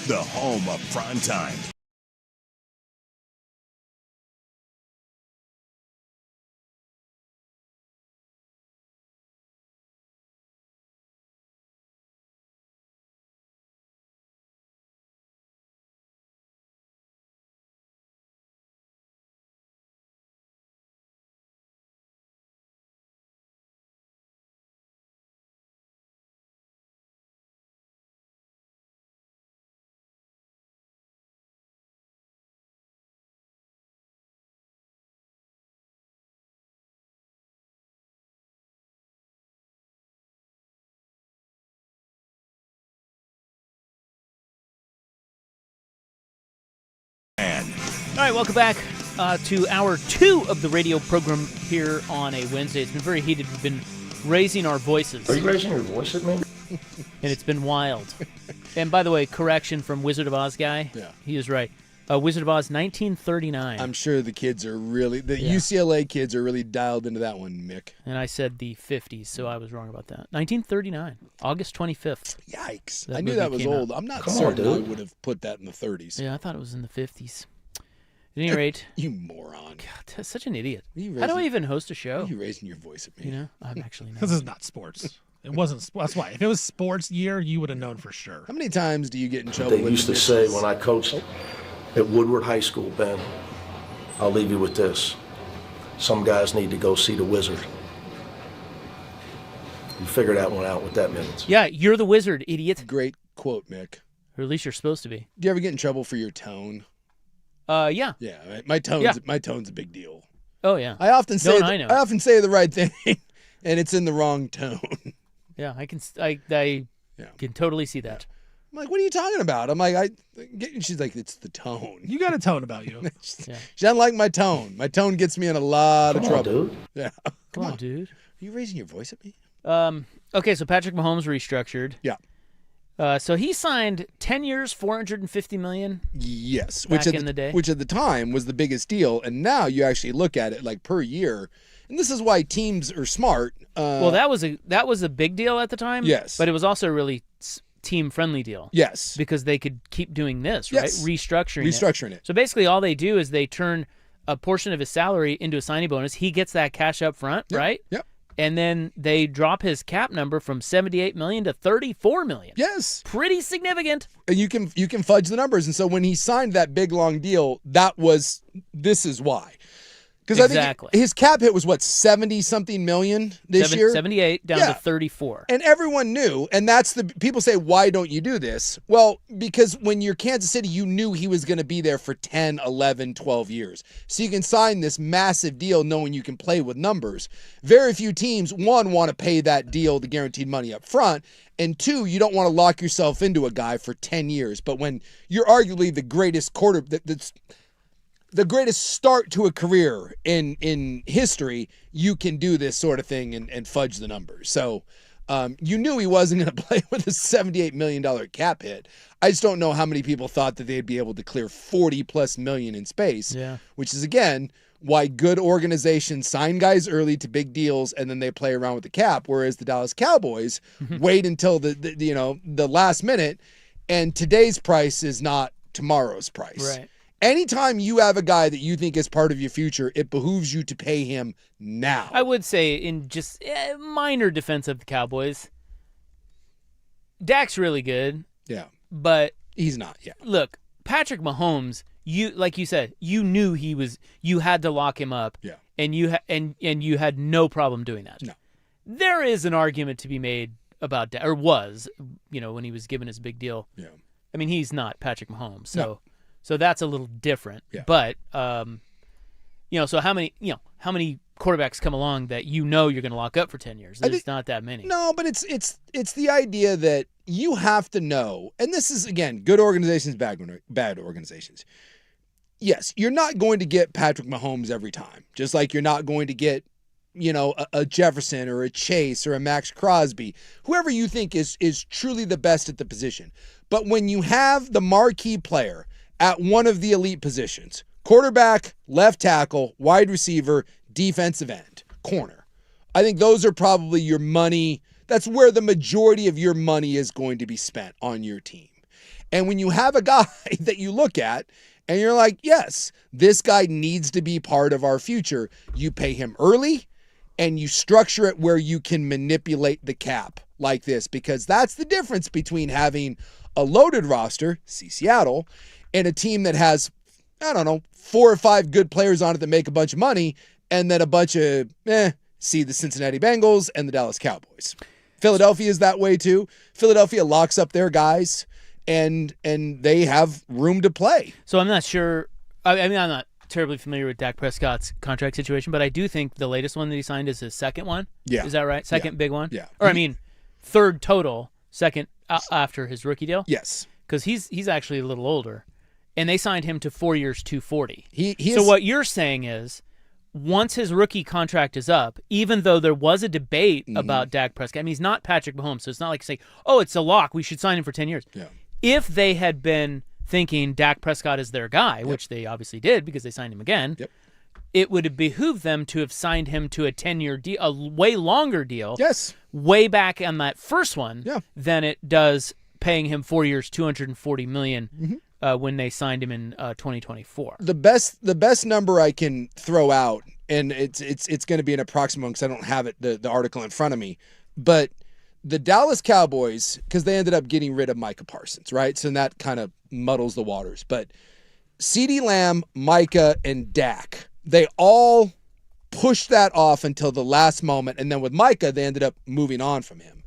S3: The home of Primetime.
S1: All right, welcome back to hour 2 of the radio program here on a Wednesday. It's been very heated. We've been raising our voices.
S7: Are you raising your voice at me?
S1: And it's been wild. And by the way, correction from Wizard of Oz guy.
S2: Yeah.
S1: He is right. Wizard of Oz, 1939.
S2: I'm sure the kids are really, UCLA kids are really dialed into that one, Mick.
S1: And I said the 50s, so I was wrong about that. 1939, August 25th.
S2: Yikes.
S1: That
S2: I knew
S1: movie
S2: that was
S1: came out.
S2: old. I'm not
S7: Come on,
S2: certain I
S7: dude.
S2: would have put that in the 30s.
S1: Yeah, I thought it was in the 50s. At any rate,
S2: You moron.
S1: God, such an idiot.
S2: You
S1: How do I
S2: raising-
S1: even host a show?
S2: Are you raising your voice at me?
S1: You know, I'm actually not.
S4: This is not sports. It wasn't. That's why. If it was sports year, you would have known for sure.
S2: How many times do you get in trouble
S7: They
S2: with
S7: used
S2: the
S7: to say
S2: missus?
S7: when I coached at Woodward High School, Ben, I'll leave you with this. Some guys need to go see the wizard. You figure that one out what that means.
S1: Yeah, you're the wizard, idiot.
S2: Great quote, Mick.
S1: Or at least you're supposed to be.
S2: Do you ever get in trouble for your tone?
S1: Yeah.
S2: Yeah, right? My tone's a big deal.
S1: Oh, yeah.
S2: I often say
S1: Don't I know?
S2: I often say the right thing, and it's in the wrong tone.
S1: Yeah, I
S2: Yeah.
S1: can totally see that.
S2: I'm like, what are you talking about? I'm like, she's like, it's the tone.
S4: You got a tone about you.
S1: Yeah.
S2: She doesn't like my tone. My tone gets me in a lot of
S7: Come on,
S2: trouble.
S7: dude.
S2: Yeah.
S1: Come on, dude.
S2: Are you raising your voice at me?
S1: Okay, so Patrick Mahomes restructured.
S2: Yeah.
S1: So he signed 10 years, $450 million.
S2: Yes.
S1: Back in the day.
S2: Which at the time was the biggest deal. And now you actually look at it like per year. And this is why teams are smart.
S1: Well, that was a big deal at the time.
S2: Yes.
S1: But it was also a really team-friendly deal.
S2: Yes.
S1: Because they could keep doing this,
S2: Yes.
S1: right? Restructuring it. So basically all they do is they turn a portion of his salary into a signing bonus. He gets that cash up front, right?
S2: Yep.
S1: And then they drop his cap number from $78 million to $34 million.
S2: Yes.
S1: Pretty significant.
S2: And you can fudge the numbers. And so when he signed that big long deal, this is why. Because
S1: Exactly.
S2: I think his cap hit was 70-something million this year?
S1: 78 down
S2: Yeah.
S1: to 34.
S2: And everyone knew, and that's the people say, why don't you do this? Well, because when you're Kansas City, you knew he was going to be there for 10, 11, 12 years. So you can sign this massive deal knowing you can play with numbers. Very few teams, one, want to pay that deal, the guaranteed money up front, and two, you don't want to lock yourself into a guy for 10 years. But when you're arguably the greatest the greatest start to a career in history, you can do this sort of thing and fudge the numbers. So you knew he wasn't going to play with a $78 million cap hit. I just don't know how many people thought that they'd be able to clear 40+ million in space, which is, again, why good organizations sign guys early to big deals and then they play around with the cap, whereas the Dallas Cowboys wait until the last minute, and today's price is not tomorrow's price.
S1: Right.
S2: Anytime you have a guy that you think is part of your future, it behooves you to pay him now.
S1: I would say in just minor defense of the Cowboys, Dak's really good.
S2: Yeah.
S1: But
S2: he's not. Yeah.
S1: Look, Patrick Mahomes you like you said, you knew you had to lock him up.
S2: Yeah.
S1: And you had no problem doing that.
S2: No.
S1: There is an argument to be made about Dak, or was, when he was given his big deal.
S2: Yeah.
S1: I mean, he's not Patrick Mahomes, so
S2: No.
S1: so that's a little different.
S2: Yeah.
S1: But so how many quarterbacks come along that you're going to lock up for 10 years? There's not that many.
S2: No, but it's the idea that you have to know, and this is again good organizations, bad organizations. Yes, you're not going to get Patrick Mahomes every time, just like you're not going to get a Jefferson or a Chase or a Max Crosby, whoever you think is truly the best at the position. But when you have the marquee player at one of the elite positions, quarterback, left tackle, wide receiver, defensive end, corner, I think those are probably your money. That's where the majority of your money is going to be spent on your team. And when you have a guy that you look at and you're like, yes, this guy needs to be part of our future, you pay him early and you structure it where you can manipulate the cap like this, because that's the difference between having a loaded roster, see Seattle, and a team that has, 4 or 5 good players on it that make a bunch of money, and then a bunch of, see the Cincinnati Bengals and the Dallas Cowboys. Philadelphia is that way too. Philadelphia locks up their guys and they have room to play.
S1: So I'm not sure. I mean, I'm not terribly familiar with Dak Prescott's contract situation, but I do think the latest one that he signed is his second one.
S2: Yeah.
S1: Is that right? Second big one?
S2: Yeah.
S1: Or, I mean, third total, second after his rookie deal?
S2: Yes.
S1: Because he's actually a little older. And they signed him to 4 years, $240.
S2: So
S1: what you're saying is, once his rookie contract is up, even though there was a debate about Dak Prescott, I mean, he's not Patrick Mahomes, so it's not like saying, oh, it's a lock, we should sign him for 10 years.
S2: Yeah.
S1: If they had been thinking Dak Prescott is their guy, which they obviously did because they signed him again, it would have behooved them to have signed him to a 10-year deal, a way longer deal, way back on that first one than it does paying him 4 years, $240 million when they signed him in 2024.
S2: The best number I can throw out, and it's going to be an approximate because I don't have it the article in front of me, but the Dallas Cowboys, because they ended up getting rid of Micah Parsons, right? So that kind of muddles the waters. But CeeDee Lamb, Micah, and Dak, they all pushed that off until the last moment, and then with Micah, they ended up moving on from him.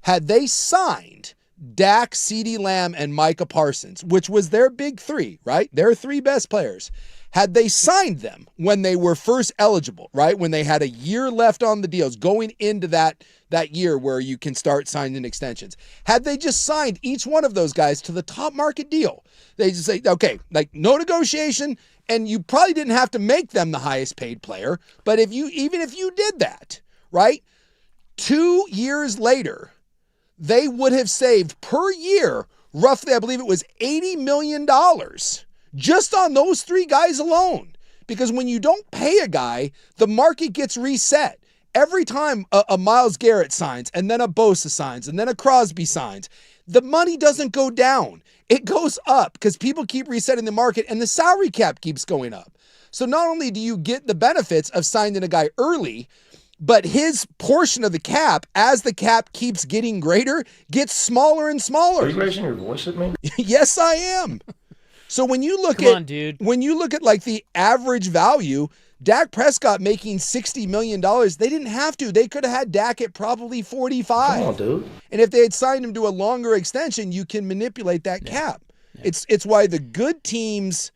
S2: Had they signed Dak, CeeDee Lamb, and Micah Parsons, which was their big three, right? Their 3 best players. Had they signed them when they were first eligible, right? When they had a year left on the deals, going into that year where you can start signing extensions. Had they just signed each one of those guys to the top market deal, they just say, okay, like no negotiation, and you probably didn't have to make them the highest paid player, but even if you did that, right? 2 years later, they would have saved per year, roughly, I believe it was $80 million just on those 3 guys alone. Because when you don't pay a guy, the market gets reset. Every time a Myles Garrett signs, and then a Bosa signs, and then a Crosby signs, the money doesn't go down. It goes up because people keep resetting the market and the salary cap keeps going up. So not only do you get the benefits of signing a guy early, but his portion of the cap, as the cap keeps getting greater, gets smaller and smaller.
S7: Are you raising your voice at me?
S2: Yes, I am. So when you look when you look at like the average value, Dak Prescott making $60 million, they didn't have to. They could have had Dak at probably 45.
S7: Come on, dude.
S2: And if they had signed him to a longer extension, you can manipulate that cap. Yeah. It's why the good teams,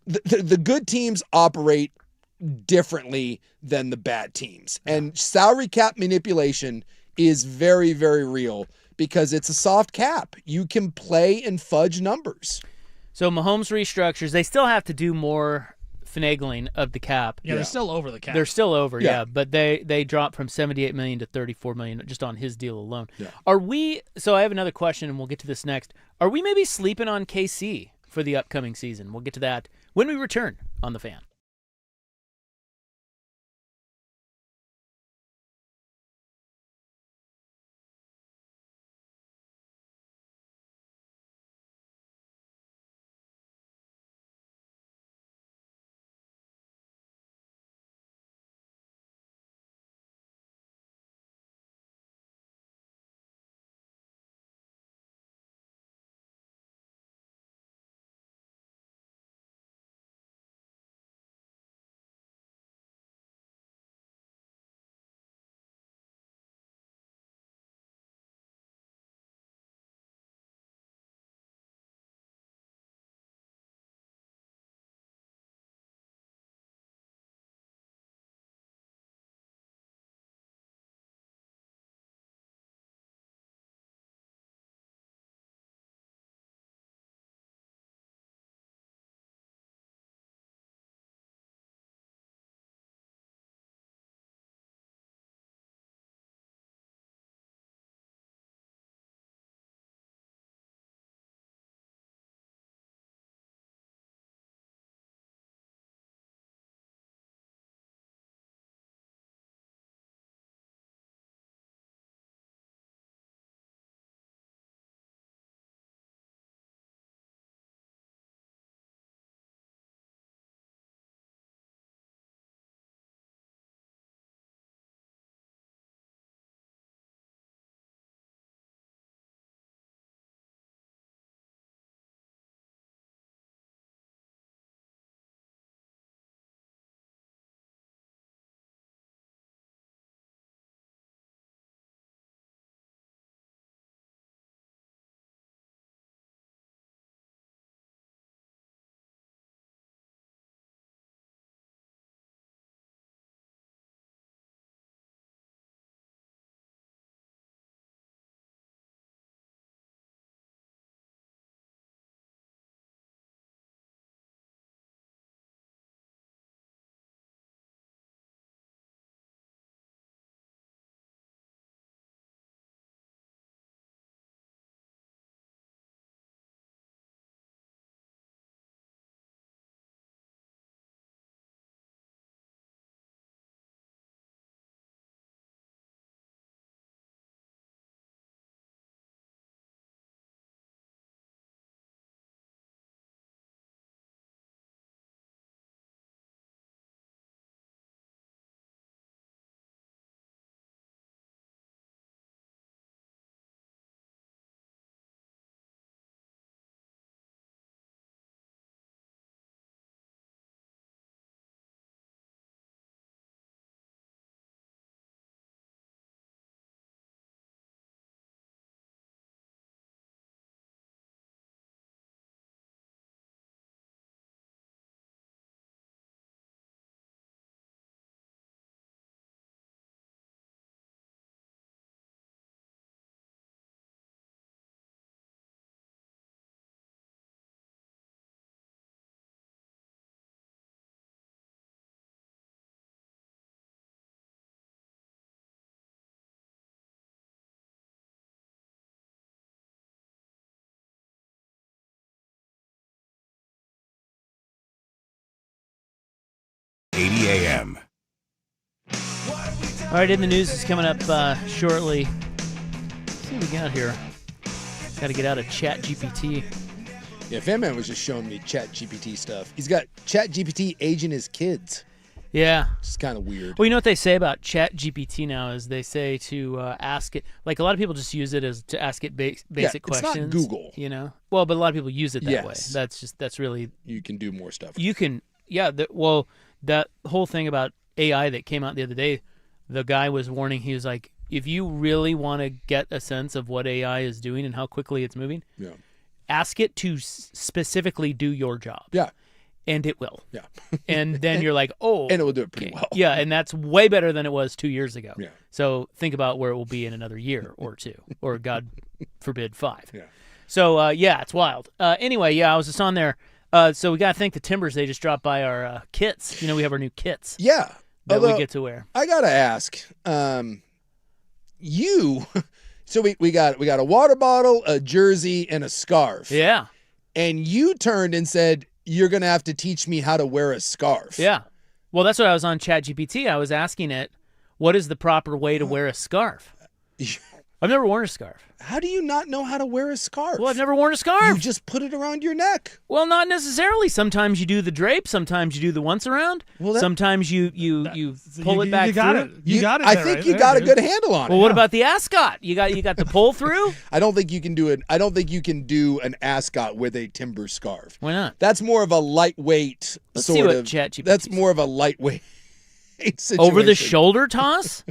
S2: the good teams operate differently than the bad teams. And salary cap manipulation is very, very real because it's a soft cap. You can play and fudge numbers.
S1: So Mahomes restructures. They still have to do more finagling of the cap.
S4: Yeah, they're still over the cap.
S1: They're still over, but they dropped from $78 million to $34 million just on his deal alone.
S2: Yeah.
S1: Are we? So I have another question, and we'll get to this next. Are we maybe sleeping on KC for the upcoming season? We'll get to that when we return on The Fan.
S3: 6:30 a.m.
S1: All right, in the news is coming up shortly. Let's see what we got here. Got to get out of Chat GPT.
S2: Yeah, Fan-Man was just showing me Chat GPT stuff. He's got Chat GPT aging his kids.
S1: Yeah.
S2: It's kind of weird.
S1: Well, you know what they say about Chat GPT now is they say to ask it, like a lot of people just use it as to ask it basic questions.
S2: It's not Google.
S1: You know? Well, but a lot of people use it that way.
S2: Yes.
S1: That's really...
S2: You can do more stuff.
S1: You can, yeah, that whole thing about AI that came out the other day, the guy was warning, he was like, if you really want to get a sense of what AI is doing and how quickly it's moving, ask it to specifically do your job.
S2: Yeah.
S1: And it will.
S2: Yeah.
S1: And then you're like, oh.
S2: And it will do it pretty well.
S1: Yeah, and that's way better than it was 2 years ago.
S2: Yeah.
S1: So think about where it will be in another year or two, or God forbid, 5.
S2: Yeah.
S1: So, it's wild. Anyway, I was just on there. So we got to thank the Timbers. They just dropped by our kits. You know, we have our new kits.
S2: Yeah.
S1: That we get to wear.
S2: I got to ask, so we got a water bottle, a jersey, and a scarf.
S1: Yeah.
S2: And you turned and said, you're going to have to teach me how to wear a scarf.
S1: Yeah. Well, that's what I was on ChatGPT. I was asking it, what is the proper way to wear a scarf? I've never worn a scarf.
S2: How do you not know how to wear a scarf?
S1: Well, I've never worn a scarf.
S2: You just put it around your neck.
S1: Well, not necessarily. Sometimes you do the drape. Sometimes you do the once around. Sometimes you pull it back through.
S4: You got it.
S2: I think you got a good handle on it.
S1: Well, what about the ascot? You got the pull through?
S2: I don't think you can do it. I don't think you can do an ascot with a timber scarf.
S1: Why not?
S2: That's more of a lightweight
S1: Let's
S2: sort
S1: see what
S2: of.
S1: ChatGPT
S2: That's more of a lightweight situation.
S1: Over the shoulder toss?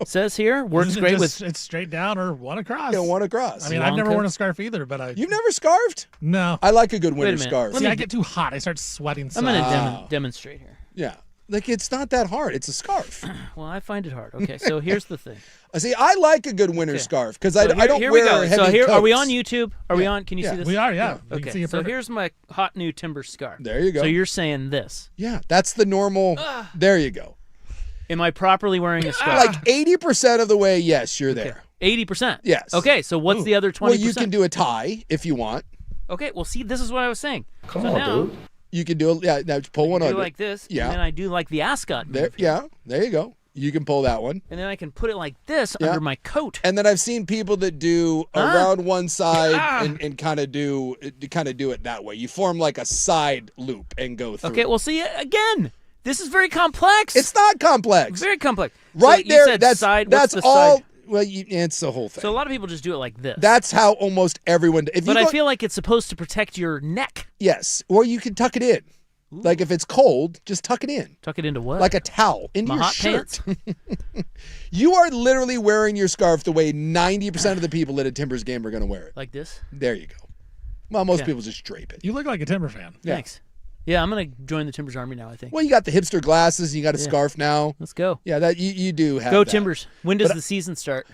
S1: Says here works great with.
S4: It's straight down or one across.
S2: Yeah, one across.
S4: I mean, I've never worn a scarf either, but
S2: You've never scarfed?
S4: No.
S2: I like a good winter
S1: minute.
S2: scarf.
S4: See, I get too hot. I start sweating.
S1: I'm going to demonstrate here.
S2: Yeah. Like, it's not that hard. It's a scarf.
S1: Well, I find it hard. Okay, so here's the thing.
S2: See, I like a good winter scarf because I don't
S1: here
S2: wear
S1: we go.
S2: heavy
S1: So here, are we
S2: coats.
S1: on YouTube? Are we on? Can you see this?
S4: We are, yeah. We
S1: Okay,
S4: can see it
S1: so
S4: perfect.
S1: here's my hot new timber scarf.
S2: There you go.
S1: So you're saying this.
S2: Yeah, that's the normal. There you go.
S1: Am I properly wearing a scarf?
S2: Like 80% of the way, yes, you're there.
S1: 80%?
S2: Yes.
S1: Okay, so what's the other 20%?
S2: Well, you can do a tie if you want.
S1: Okay, well, see, this is what I was saying.
S7: Come
S1: so
S7: on,
S1: now,
S7: dude.
S2: You can do it. Yeah, now pull one
S1: I
S2: under.
S1: do like this,
S2: Yeah.
S1: and then I do like the ascot
S2: There,
S1: move here.
S2: there you go. You can pull that one.
S1: And then I can put it like this
S2: Yeah.
S1: under my coat.
S2: And then I've seen people that do around one side and kind of do it that way. You form like a side loop and go through.
S1: Okay, well, see, again, this is very complex.
S2: It's not complex.
S1: Very complex.
S2: Right
S1: So you
S2: there.
S1: said
S2: That's
S1: side. What's
S2: that's
S1: the
S2: all.
S1: Side?
S2: Well, it's the whole thing.
S1: So a lot of people just do it like this.
S2: That's how almost everyone. If
S1: But
S2: you
S1: I
S2: go,
S1: feel like it's supposed to protect your neck.
S2: yes, or you can tuck it in. Like if it's cold, just tuck it in.
S1: Tuck it into what?
S2: Like a towel into
S1: my
S2: your
S1: hot
S2: shirt.
S1: pants?
S2: You are literally wearing your scarf the way 90% of the people at a Timbers game are going to wear it.
S1: Like this?
S2: There you go. Well, most
S1: Okay.
S2: people just drape it.
S4: You look like a Timber fan.
S2: Yeah.
S1: Thanks. Yeah, I'm going to join the Timbers Army now, I think.
S2: Well, you got the hipster glasses. And you got a scarf now.
S1: Let's go.
S2: Yeah, that you do have.
S1: Go
S2: that.
S1: Timbers. When does the season start?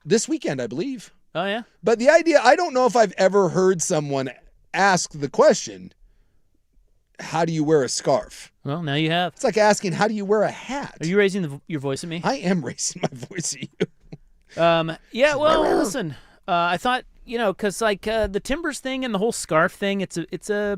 S2: This weekend, I believe.
S1: Oh, yeah?
S2: But the idea, I don't know if I've ever heard someone ask the question, how do you wear a scarf?
S1: Well, now you have.
S2: It's like asking, how do you wear a hat?
S1: Are you raising your voice at me?
S2: I am raising my voice at you.
S1: Yeah, well, listen. I thought, because like the Timbers thing and the whole scarf thing, it's a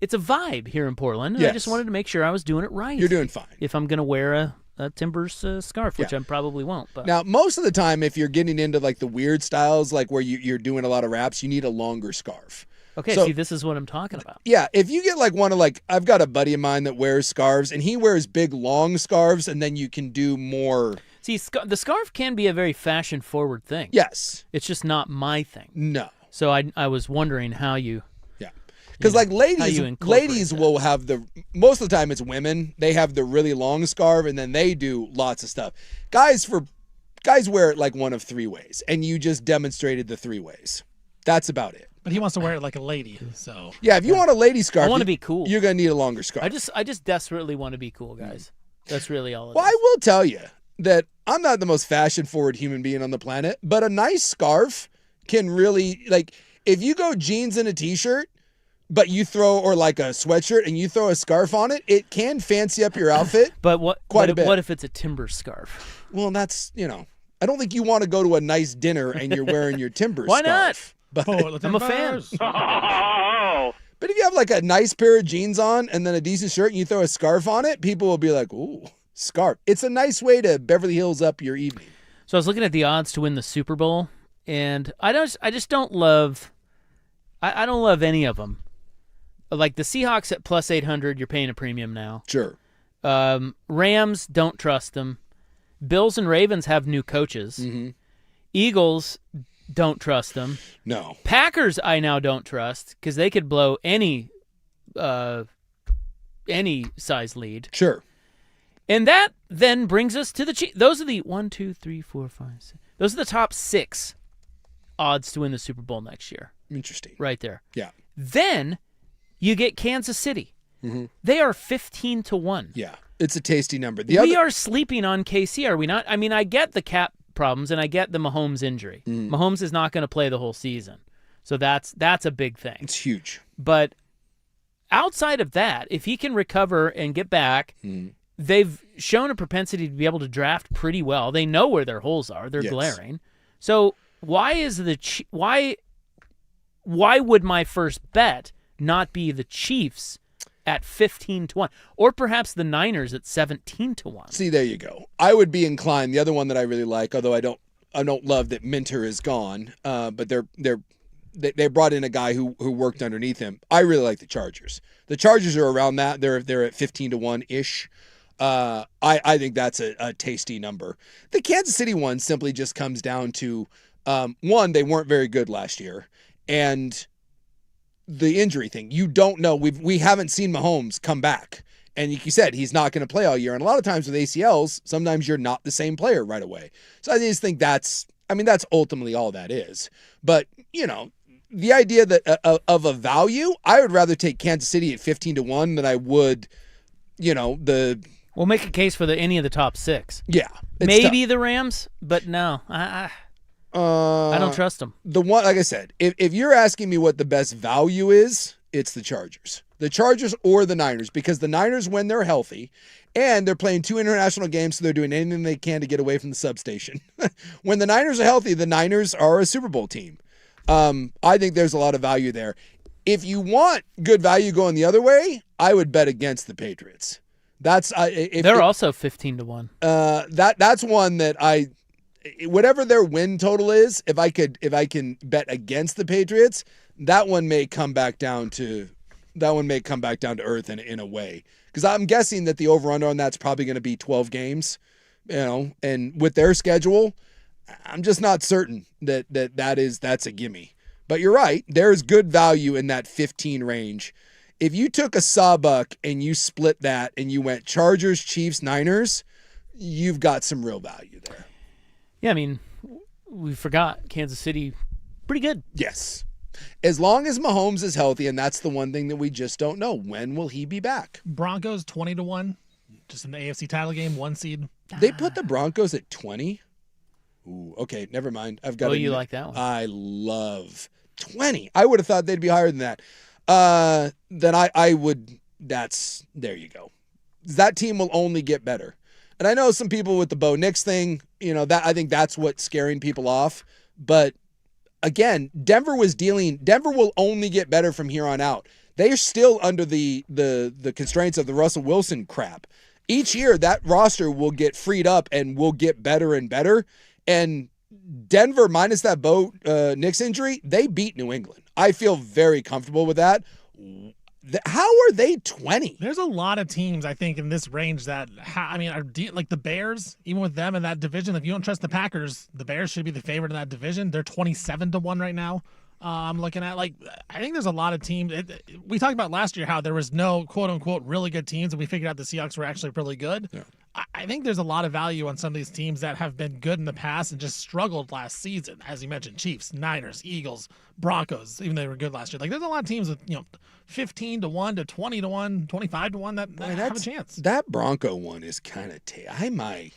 S1: vibe here in Portland. And I just
S2: Yes.
S1: wanted to make sure I was doing it right.
S2: You're doing fine.
S1: If I'm going to wear a Timbers scarf, which I probably won't. But
S2: Now, most of the time, if you're getting into like the weird styles, like where you're doing a lot of wraps, you need a longer scarf.
S1: okay,
S2: so-
S1: see, this is what I'm talking about.
S2: Yeah, if you get like one of like, I've got a buddy of mine that wears scarves, and he wears big long scarves, and then you can do more.
S1: See, the scarf can be a very fashion-forward thing.
S2: Yes.
S1: It's just not my thing.
S2: No.
S1: So I was wondering how you...
S2: Yeah. Because like
S1: how
S2: ladies,
S1: you incorporate
S2: ladies
S1: that.
S2: will have most of the time it's women. They have the really long scarf, and then they do lots of stuff. Guys wear it like one of 3 ways, and you just demonstrated the 3 ways. That's about it.
S4: But he wants to wear it like a lady, so.
S2: Yeah, if you want a lady scarf,
S1: I want to be cool.
S2: You're gonna need a longer scarf.
S1: I just desperately want to be cool, guys. That's really all it is.
S2: Well, I will tell you that I'm not the most fashion-forward human being on the planet, but a nice scarf can really, like, if you go jeans and a t-shirt, but you throw, or like a sweatshirt, and you throw a scarf on it, it can fancy up your outfit.
S1: But
S2: Quite a bit.
S1: What if it's a timber scarf?
S2: Well, that's, I don't think you want to go to a nice dinner and you're wearing your timber
S1: Why not?
S2: scarf. But,
S1: I'm a fan.
S2: But if you have like a nice pair of jeans on and then a decent shirt and you throw a scarf on it, people will be like, ooh, scarf. It's a nice way to Beverly Hills up your evening.
S1: So I was looking at the odds to win the Super Bowl, and I just don't love I don't love any of them. Like the Seahawks at plus 800, you're paying a premium now.
S2: Sure.
S1: Rams, don't trust them. Bills and Ravens have new coaches.
S2: Mm-hmm.
S1: Eagles, don't trust them.
S2: No.
S1: Packers, I now don't trust because they could blow any size lead.
S2: Sure.
S1: And that then brings us to the Chiefs. Those are the 1, 2, 3, 4, 5, 6. Those are the top 6 odds to win the Super Bowl next year.
S2: Interesting.
S1: Right there.
S2: Yeah.
S1: Then you get Kansas City.
S2: Mm-hmm.
S1: They are 15 to 1.
S2: Yeah. It's a tasty number.
S1: We are sleeping on KC, are we not? I mean, I get the cap problems and I get the Mahomes injury.
S2: Mm.
S1: Mahomes is not going to play the whole season. So that's a big thing.
S2: It's huge.
S1: But outside of that, if he can recover and get back, they've shown a propensity to be able to draft pretty well. They know where their holes are. They're glaring. So why would my first bet not be the Chiefs at 15 to 1, or perhaps the Niners at 17 to 1?
S2: See, there you go. I would be inclined. The other one that I really like, although I don't love that Minter is gone, but they brought in a guy who worked underneath him. I really like the Chargers. The Chargers are around that. They're at 15 to 1 ish. I think that's a tasty number. The Kansas City one simply just comes down to one, they weren't very good last year, and the injury thing. You don't know. We haven't seen Mahomes come back. And like you said, he's not going to play all year. And a lot of times with ACLs, sometimes you're not the same player right away. So I just think that's ultimately all that is. But, the idea that of a value, I would rather take Kansas City at 15 to 1 than I would,
S1: We'll make a case for any of the top 6.
S2: Yeah.
S1: Maybe the Rams, but no. I don't trust them.
S2: The one, like I said, if you're asking me what the best value is, it's the Chargers. The Chargers or the Niners, because the Niners, when they're healthy, and they're playing 2 international games, so they're doing anything they can to get away from the substation. When the Niners are healthy, the Niners are a Super Bowl team. I think there's a lot of value there. If you want good value going the other way, I would bet against the Patriots. They're
S1: also 15 to 1.
S2: That's one that whatever their win total is, if I can bet against the Patriots, that one may come back down to earth in a way. Because I'm guessing that the over-under on that's probably going to be 12 games, and with their schedule, I'm just not certain that's a gimme. But you're right, there's good value in that 15 range. If you took a sawbuck and you split that and you went Chargers, Chiefs, Niners, you've got some real value there.
S1: Yeah, I mean, we forgot Kansas City, pretty good.
S2: Yes. As long as Mahomes is healthy, and that's the one thing that we just don't know. When will he be back?
S4: Broncos 20 to 1, just in the AFC title game, 1 seed.
S2: They put the Broncos at 20? Ooh, okay, never mind. I've got.
S1: Oh, you like that one?
S2: I love 20. I would have thought they'd be higher than that. Then I would. There you go. That team will only get better. And I know some people with the Bo Nix thing, that I think that's what's scaring people off. But again, Denver will only get better from here on out. They are still under the constraints of the Russell Wilson crap. Each year, that roster will get freed up and will get better and better. And Denver, minus that Bo Nix injury, they beat New England. I feel very comfortable with that. How are they 20?
S4: There's a lot of teams, I think, in this range that, are like the Bears, even with them in that division. If you don't trust the Packers, the Bears should be the favorite in that division. They're 27 to 1 right now. I'm looking at, I think there's a lot of teams. We talked about last year how there was no quote unquote really good teams, and we figured out the Seahawks were actually really good. Yeah. I think there's a lot of value on some of these teams that have been good in the past and just struggled last season. As you mentioned, Chiefs, Niners, Eagles, Broncos, even though they were good last year. There's a lot of teams with 15 to 1 to 20 to 1, 25 to 1 that have a chance.
S2: That Bronco one is kind of I might.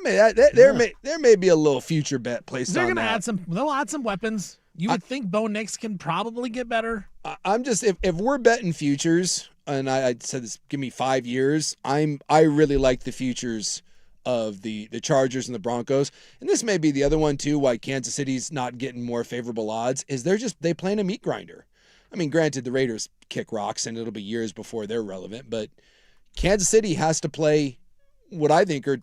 S2: There may be a little future bet placed on that.
S4: They'll add some weapons. You would think Bo Nix can probably get better.
S2: I'm just if we're betting futures, and I said this, give me 5 years. I really like the futures of the Chargers and the Broncos, and this may be the other one too. Why Kansas City's not getting more favorable odds is they playing a meat grinder. I mean, granted, the Raiders kick rocks, and it'll be years before they're relevant, but Kansas City has to play what I think are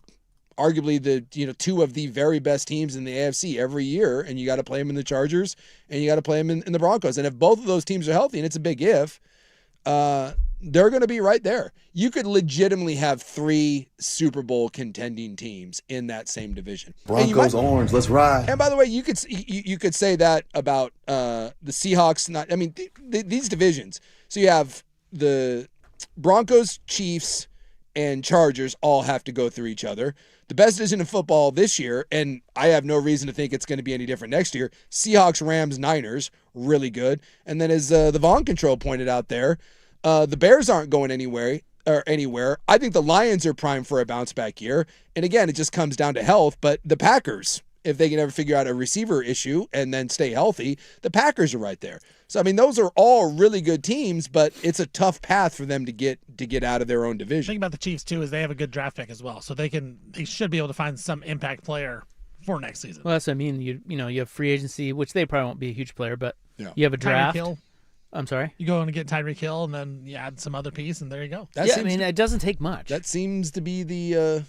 S2: arguably the two of the very best teams in the AFC every year, and you got to play them in the Chargers, and you got to play them in the Broncos. And if both of those teams are healthy, and it's a big if, they're going to be right there. You could legitimately have 3 Super Bowl contending teams in that same division.
S9: Broncos orange, let's ride.
S2: And by the way, you could say that about the Seahawks. These divisions. So you have the Broncos, Chiefs, and Chargers all have to go through each other. The best division in football this year, and I have no reason to think it's going to be any different next year, Seahawks, Rams, Niners, really good. And then as the Vaughn Control pointed out there, the Bears aren't going anywhere. I think the Lions are primed for a bounce-back year. And again, it just comes down to health. But the Packers, if they can ever figure out a receiver issue and then stay healthy, the Packers are right there. So, I mean, those are all really good teams, but it's a tough path for them to get out of their own division.
S4: The thing about the Chiefs, too, is they have a good draft pick as well. So they should be able to find some impact player for next season.
S1: Well, that's what I mean. You have free agency, which they probably won't be a huge player, but
S2: Yeah.
S1: you have a draft.
S4: Tyreek Hill.
S1: I'm sorry?
S4: You go in and get Tyreek Hill, and then you add some other piece, and there you go.
S1: It doesn't take much.
S2: That seems to be the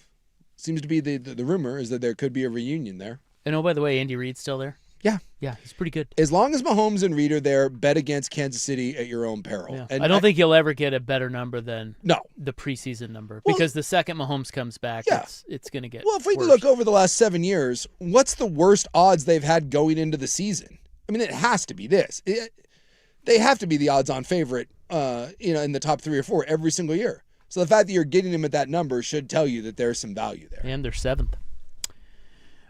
S2: rumor, is that there could be a reunion there.
S1: And oh, by the way, Andy Reid's still there?
S2: Yeah.
S1: Yeah, he's pretty good.
S2: As long as Mahomes and Reid are there, bet against Kansas City at your own peril.
S1: Yeah.
S2: And
S1: I don't think you'll ever get a better number than
S2: No.
S1: the preseason number,
S2: Well,
S1: because the second Mahomes comes back,
S2: Yeah.
S1: it's going to get
S2: Well, if we
S1: worse.
S2: look over the last 7 years, what's the worst odds they've had going into the season? I mean, it has to be this. They have to be the odds-on favorite, in the top 3 or 4 every single year. So the fact that you're getting them at that number should tell you that there's some value there.
S1: And they're 7th.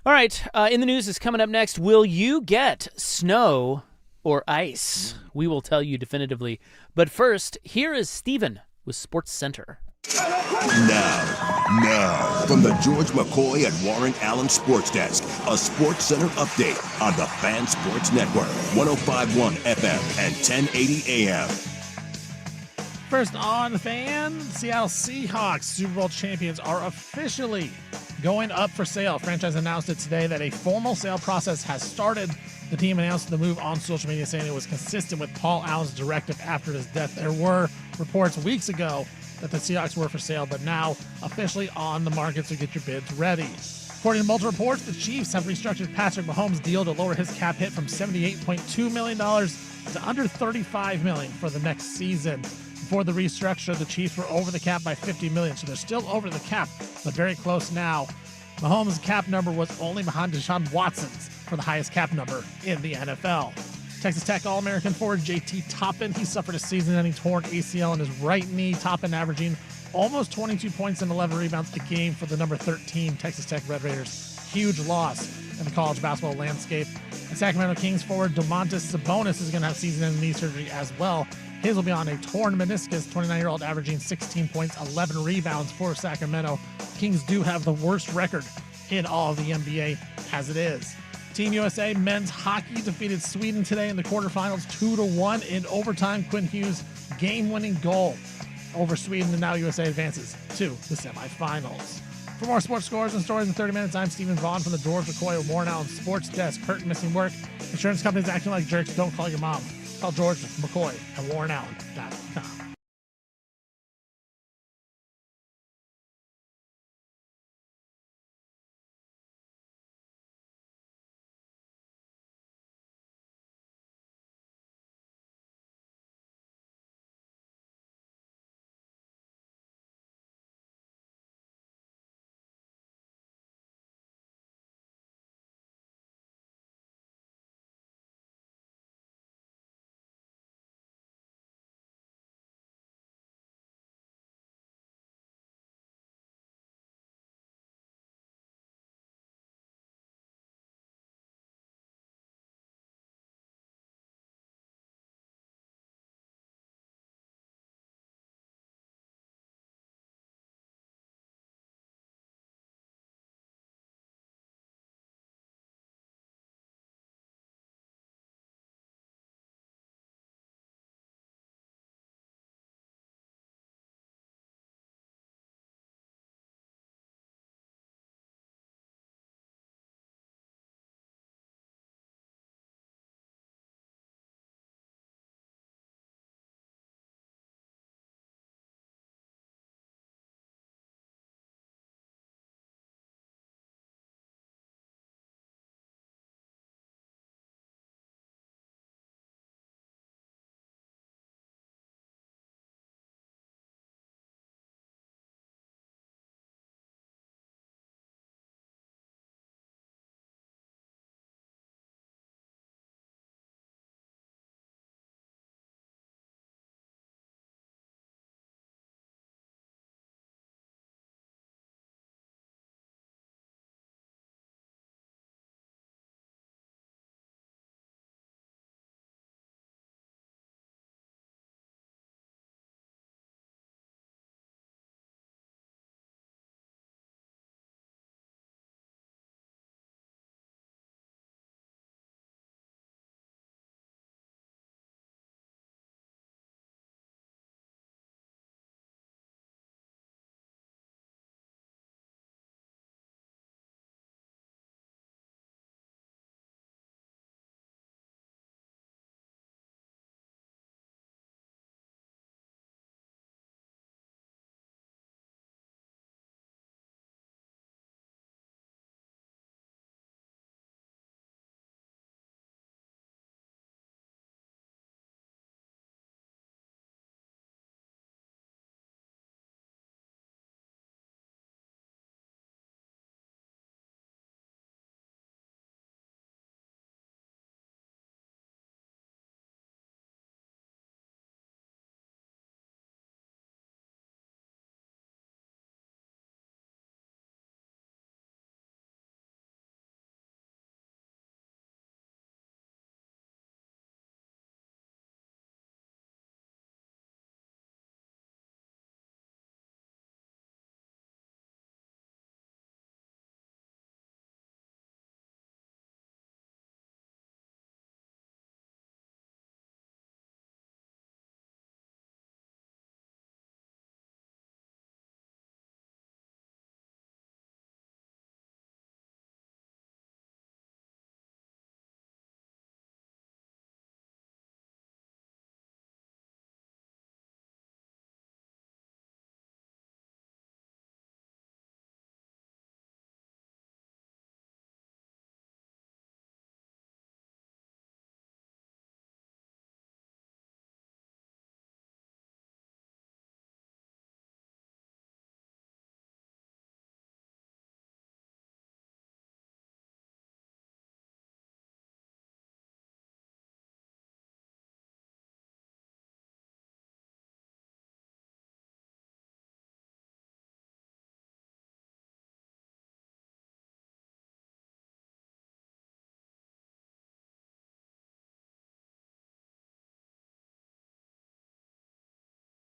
S1: All right, in the news is coming up next. Will you get snow or ice? We will tell you definitively. But first, here is Steven with Sports Center.
S3: Now, from the George McCoy and Warren Allen Sports Desk, a Sports Center update on the Fan Sports Network, 105.1 FM and 1080 AM.
S4: First on the Fan, Seattle Seahawks Super Bowl champions are officially going up for sale. Franchise announced it today that a formal sale process has started. The team announced the move on social media, saying it was consistent with Paul Allen's directive after his death. There were reports weeks ago that the Seahawks were for sale, but now officially on the market, so get your bids ready. According to multiple reports, the Chiefs have restructured Patrick Mahomes' deal to lower his cap hit from $78.2 million to under $35 million for the next season. Before the restructure, the Chiefs were over the cap by $50 million, so they're still over the cap, but very close now. Mahomes' cap number was only behind Deshaun Watson's for the highest cap number in the NFL. Texas Tech All-American forward J.T. Toppin, he suffered a season-ending torn ACL in his right knee. Toppin averaging almost 22 points and 11 rebounds a game for the number 13 Texas Tech Red Raiders. Huge loss in the college basketball landscape. And Sacramento Kings forward Domantas Sabonis is going to have season-ending knee surgery as well. His will be on a torn meniscus. 29-year-old averaging 16 points, 11 rebounds for Sacramento. Kings do have the worst record in all of the NBA as it is. Team USA men's hockey defeated Sweden today in the quarterfinals 2-1 in overtime. Quinn Hughes' game-winning goal over Sweden, and now USA advances to the semifinals. For more sports scores and stories in 30 minutes, I'm Stephen Vaughn from the George McCoy Warren Allen Sports Desk. Hurt and missing work. Insurance companies acting like jerks. Don't call your mom. Call George McCoy at WarrenAllen.com.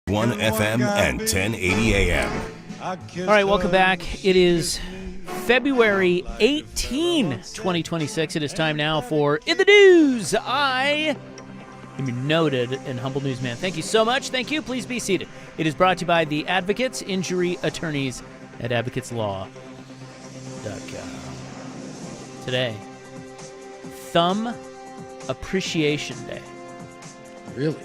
S3: 1 FM and 1080 AM.
S1: All right, welcome back. It is February 18, 2026. It is time now for In the News. I am noted and humble newsman. Thank you so much. Thank you. Please be seated. It is brought to you by the Advocates Injury Attorneys at advocateslaw.com. Today, Thumb Appreciation Day.
S2: Really?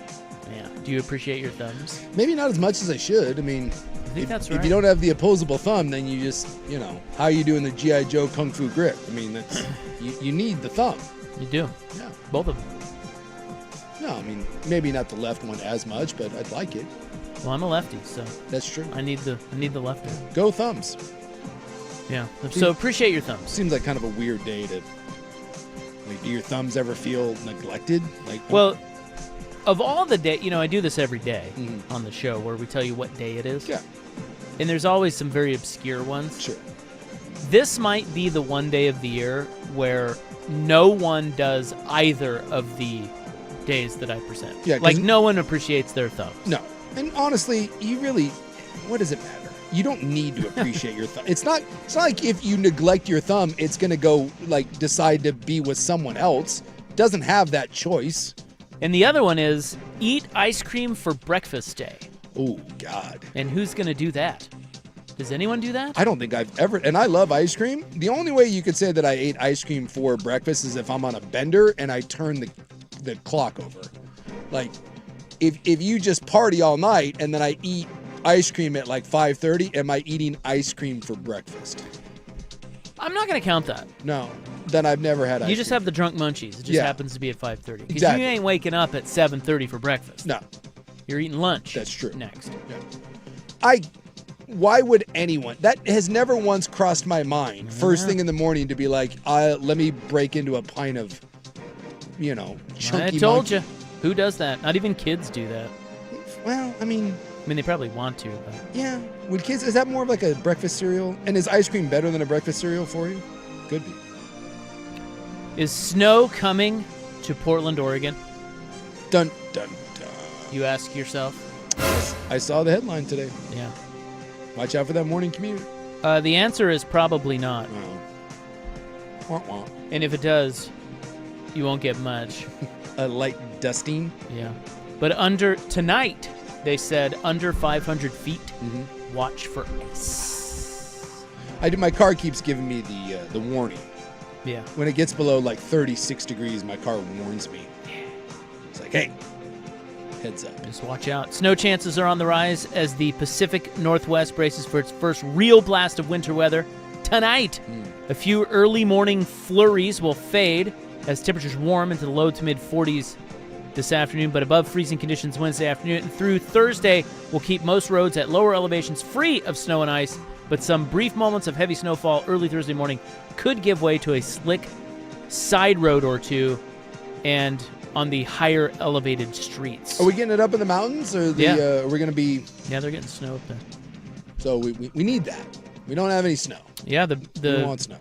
S1: Yeah. Do you appreciate your thumbs?
S2: Maybe not as much as I should. I mean,
S1: I think that's right.
S2: If you don't have the opposable thumb, then you just, how are you doing the G.I. Joe Kung Fu grip? I mean, that's you need the thumb.
S1: You do.
S2: Yeah.
S1: Both of them.
S2: No, I mean, maybe not the left one as much, but I'd like it.
S1: Well, I'm a lefty, so
S2: that's true.
S1: I need the left one.
S2: Go thumbs.
S1: Yeah. So appreciate your thumbs.
S2: Seems like kind of a weird day to. Like, do your thumbs ever feel neglected?
S1: Well, of all the day, I do this every day on the show where we tell you what day it is.
S2: Yeah.
S1: And there's always some very obscure ones.
S2: Sure.
S1: This might be the one day of the year where no one does either of the days that I present.
S2: Yeah,
S1: like no one appreciates their thumbs.
S2: No. And honestly, what does it matter? You don't need to appreciate your thumb. It's not like if you neglect your thumb, it's going to go decide to be with someone else. Doesn't have that choice.
S1: And the other one is eat ice cream for breakfast day.
S2: Oh, God.
S1: And who's going to do that? Does anyone do that?
S2: I don't think I've ever, and I love ice cream. The only way you could say that I ate ice cream for breakfast is if I'm on a bender and I turn the clock over. Like, if you just party all night and then I eat ice cream at 5:30, am I eating ice cream for breakfast?
S1: I'm not going to count that.
S2: No. Then I've never had ice cream.
S1: You just have the drunk munchies. It just happens to be at 5:30. Because
S2: Exactly.
S1: you ain't waking up at 7:30 for breakfast.
S2: No.
S1: You're eating lunch.
S2: That's true.
S1: Next.
S2: Yeah. Why would anyone? That has never once crossed my mind. First thing in the morning to be like, let me break into a pint of, chunky
S1: I told
S2: monkey.
S1: you. Who does that? Not even kids do that.
S2: Well, I mean,
S1: they probably want to. But.
S2: Yeah. Would kids? Is that more of like a breakfast cereal? And is ice cream better than a breakfast cereal for you? Could be.
S1: Is snow coming to Portland, Oregon?
S2: Dun dun dun.
S1: You ask yourself.
S2: I saw the headline today.
S1: Yeah.
S2: Watch out for that morning commute.
S1: The answer is probably not.
S2: Wah, wah.
S1: And if it does, you won't get much.
S2: A light dusting.
S1: Yeah. But tonight, they said under 500 feet, watch for ice.
S2: My car keeps giving me the warning.
S1: Yeah.
S2: When it gets below 36 degrees, my car warns me. It's like, hey, heads up.
S1: Just watch out. Snow chances are on the rise as the Pacific Northwest braces for its first real blast of winter weather tonight. A few early morning flurries will fade as temperatures warm into the low to mid 40s this afternoon, but above freezing conditions Wednesday afternoon and through Thursday will keep most roads at lower elevations free of snow and ice, but some brief moments of heavy snowfall early Thursday morning could give way to a slick side road or two and on the higher elevated streets.
S2: Are we getting it up in the mountains, or are we going to be?
S1: Yeah, they're getting snow up there.
S2: So we need that. We don't have any snow.
S1: Yeah,
S2: we want snow.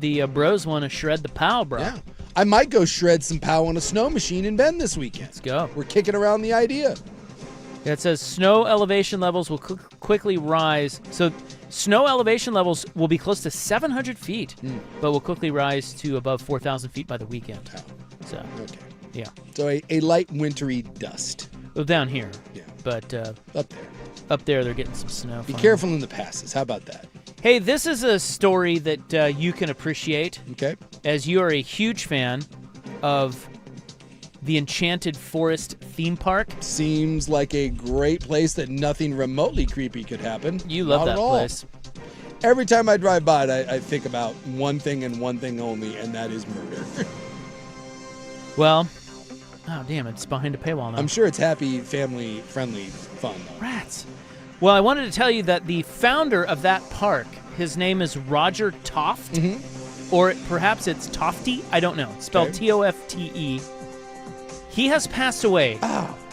S1: The bros want to shred the pow, bro.
S2: Yeah, I might go shred some pow on a snow machine in Bend this weekend.
S1: Let's go.
S2: We're kicking around the idea.
S1: Yeah, it says snow elevation levels will quickly rise. So snow elevation levels will be close to 700 feet, but will quickly rise to above 4,000 feet by the weekend.
S2: Oh.
S1: So,
S2: okay.
S1: Yeah.
S2: So a light wintry dust.
S1: Well, down here.
S2: Yeah.
S1: But
S2: up there.
S1: Up there, they're getting some snow.
S2: Be careful in the passes. How about that?
S1: Hey, this is a story that you can appreciate.
S2: Okay.
S1: As you are a huge fan of the Enchanted Forest theme park.
S2: Seems like a great place that nothing remotely creepy could happen.
S1: You love that place.
S2: Every time I drive by it, I think about one thing and one thing only, and that is murder.
S1: Well, oh, damn, it's behind a paywall now.
S2: I'm sure it's happy, family-friendly fun, though.
S1: Rats. Well, I wanted to tell you that the founder of that park, his name is Roger Toft, or perhaps it's Tofty. I don't know. It's spelled Tofte. He has passed away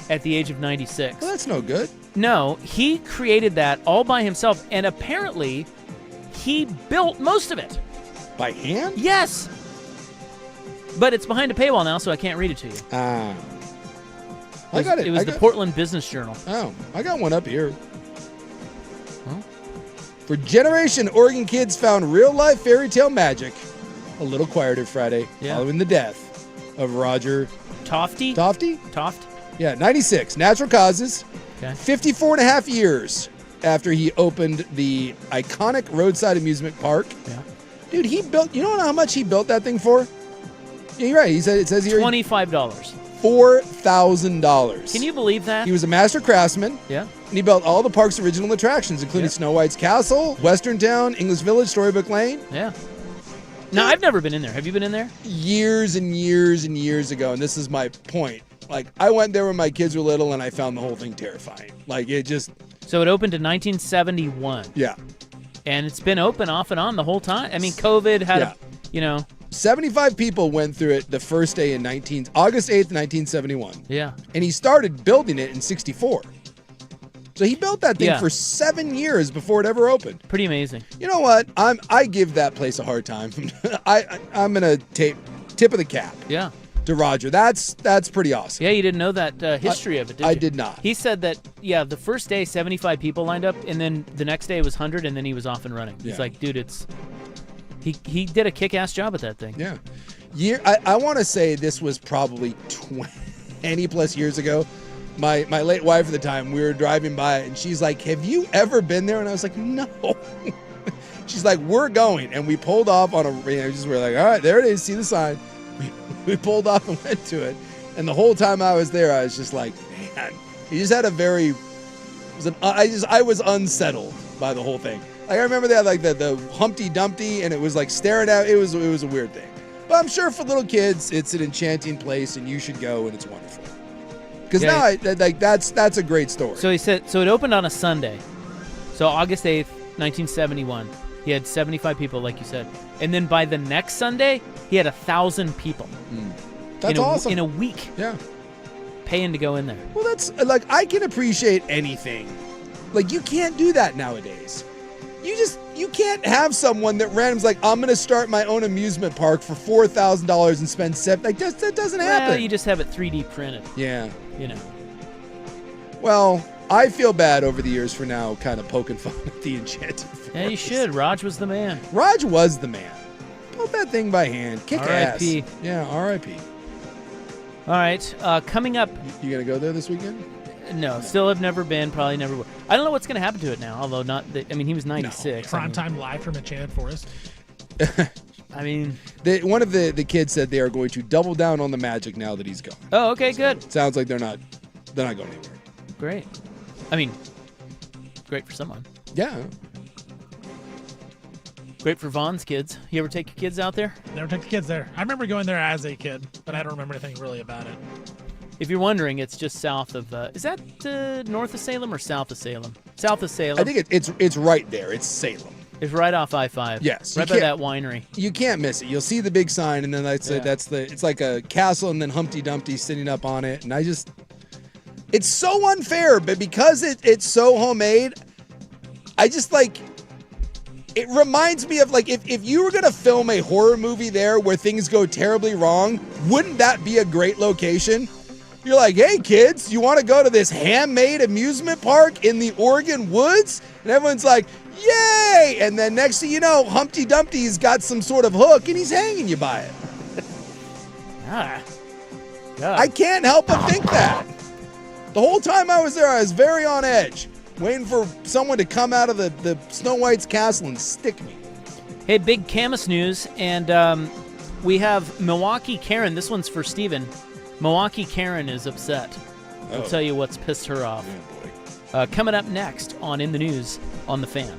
S1: at the age of 96.
S2: Well, that's no good.
S1: No, he created that all by himself, and apparently he built most of it.
S2: By hand?
S1: Yes. But it's behind a paywall now, so I can't read it to you.
S2: I got it.
S1: It was the Portland Business Journal.
S2: Oh, I got one up here.
S1: Well.
S2: For generation, Oregon kids found real-life fairy tale magic a little quieter Friday following the death of Roger
S1: Tofty?
S2: Toft? Yeah, 96. Natural causes.
S1: Okay.
S2: 54 and a half years after he opened the iconic roadside amusement park.
S1: Yeah.
S2: Dude, he built, you know how much he built that thing for? Yeah, you're right. It says here
S1: $25.
S2: $4,000.
S1: Can you believe that?
S2: He was a master craftsman.
S1: Yeah.
S2: And he built all the park's original attractions, including Snow White's Castle, Western Town, English Village, Storybook Lane.
S1: Yeah. No, I've never been in there. Have you been in there?
S2: Years and years and years ago, and this is my point. Like, I went there when my kids were little, and I found the whole thing terrifying. Like, it just...
S1: So it opened in 1971.
S2: Yeah.
S1: And it's been open off and on the whole time. I mean, COVID had,
S2: 75 people went through it the first day in August 8th, 1971.
S1: Yeah.
S2: And he started building it in 64. So he built that thing
S1: Yeah.
S2: for 7 years before it ever opened.
S1: Pretty amazing.
S2: You know what? I give that place a hard time. I'm gonna tip of the cap.
S1: Yeah.
S2: To Roger. That's pretty awesome.
S1: Yeah, you didn't know that history of it, did you?
S2: I did not.
S1: He said that, the first day 75 people lined up, and then the next day it was 100, and then he was off and running.
S2: Yeah.
S1: He's like, dude, he did a kick-ass job at that thing.
S2: Yeah. I want to say this was probably 20 plus years ago. My late wife at the time, we were driving by it, and she's like, have you ever been there? And I was like, no. She's like, we're going. And we pulled off on we're like, all right, there it is. See the sign. We pulled off and went to it. And the whole time I was there, I was just like, man, he just had I was unsettled by the whole thing. Like, I remember they had like the Humpty Dumpty, and it was like staring out. It was a weird thing. But I'm sure for little kids, it's an enchanting place, and you should go, and it's wonderful. Because that's a great story.
S1: So he said, so it opened on a Sunday. So August 8th, 1971. He had 75 people, like you said. And then by the next Sunday, he had 1,000 people.
S2: That's awesome.
S1: In a week.
S2: Yeah.
S1: Paying to go in there.
S2: Well, that's, like, I can appreciate anything. Like, you can't do that nowadays. You can't have someone that random's like, I'm going to start my own amusement park for $4,000 and spend that doesn't happen.
S1: Well, you just have it 3D printed.
S2: Yeah.
S1: Well,
S2: I feel bad over the years for now kind of poking fun at the Enchanted Forest.
S1: Yeah, you should. Raj was the man.
S2: Raj was the man. Built that thing by hand. Kick ass.
S1: R.I.P.
S2: Yeah, R.I.P.
S1: All right, coming up.
S2: You going to go there this weekend?
S1: No, still have never been, probably never will. I don't know what's going to happen to it now, although he was 96.
S4: Primetime live from Enchanted Forest.
S1: I mean.
S2: One of the kids said they are going to double down on the magic now that he's gone.
S1: Oh, okay, good.
S2: Sounds like they're not going anywhere.
S1: Great. I mean, great for someone.
S2: Yeah.
S1: Great for Vaughn's kids. You ever take your kids out there?
S4: Never took the kids there. I remember going there as a kid, but I don't remember anything really about it.
S1: If you're wondering, it's just south of. Is that north of Salem or south of Salem? South of Salem.
S2: I think it's right there. It's Salem.
S1: It's right off I-5.
S2: Yes.
S1: Right by that winery.
S2: You can't miss it. You'll see the big sign, and then it's like a castle, and then Humpty Dumpty sitting up on it, and it's so unfair, but because it's so homemade, I just like. It reminds me of like if you were gonna film a horror movie there where things go terribly wrong, wouldn't that be a great location? You're like, hey kids, you want to go to this handmade amusement park in the Oregon woods? And everyone's like, yay! And then next thing you know, Humpty Dumpty's got some sort of hook and he's hanging you by it.
S1: God.
S2: I can't help but think that. The whole time I was there, I was very on edge, waiting for someone to come out of the Snow White's castle and stick me.
S1: Hey, big Camus news, and we have Milwaukee Karen. This one's for Steven. Milwaukee Karen is upset. I'll tell you what's pissed her off.
S2: Oh, boy.
S1: Coming up next on In the News on The Fan.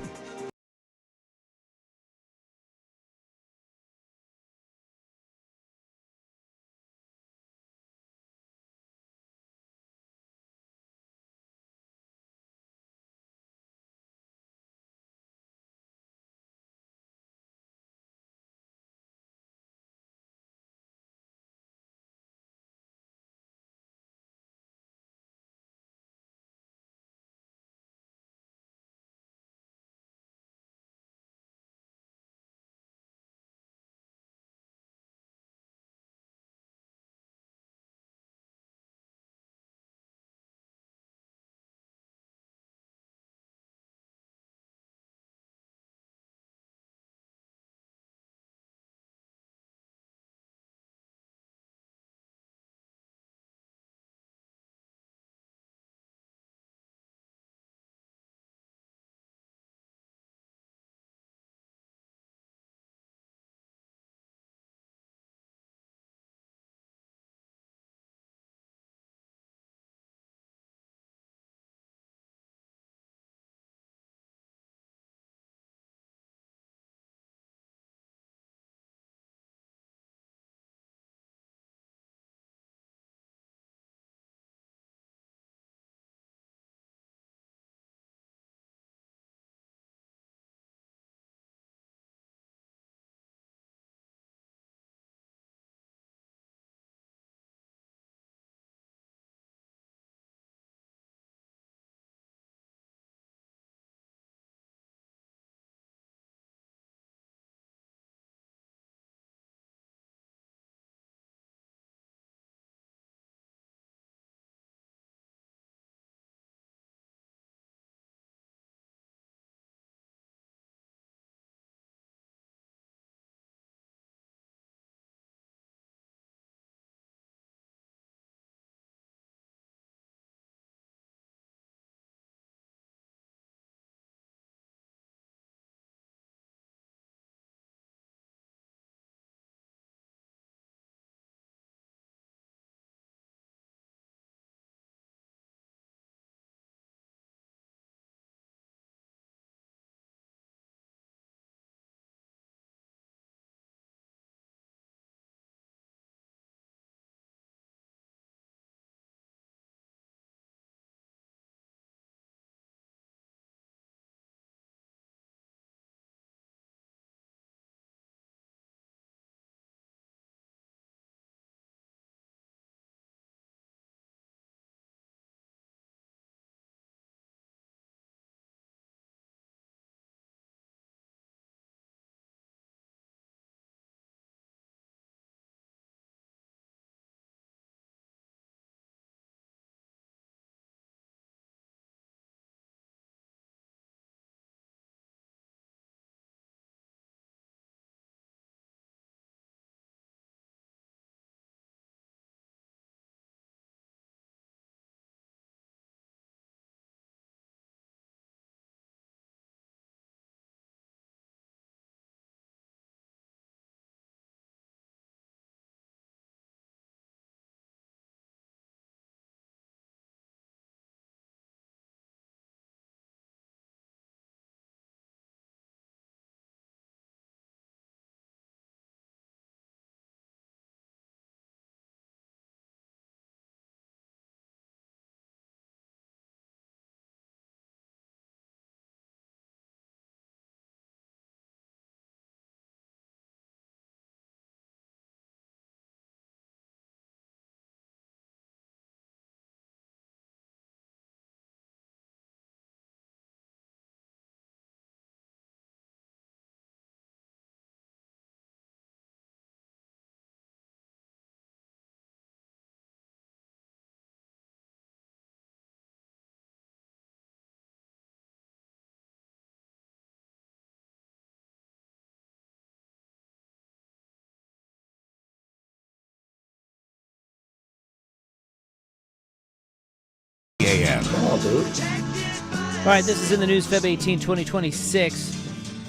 S3: a.m.
S7: Come on, dude.
S1: All right, this is in the news, Feb 18, 2026.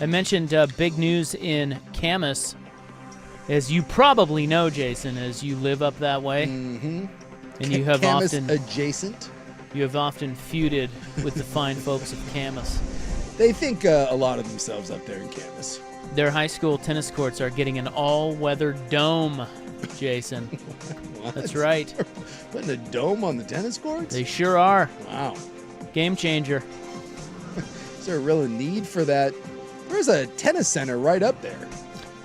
S1: I mentioned big news in Camas. As you probably know, Jason, as you live up that way, and you have
S2: Camas
S1: often
S2: adjacent.
S1: You have often feuded with the fine folks of Camas.
S2: They think a lot of themselves up there in Camas.
S1: Their high school tennis courts are getting an all-weather dome, Jason. That's right.
S2: Putting a dome on the tennis courts?
S1: They sure are.
S2: Wow.
S1: Game changer.
S2: Is there a real need for that? There's a tennis center right up there,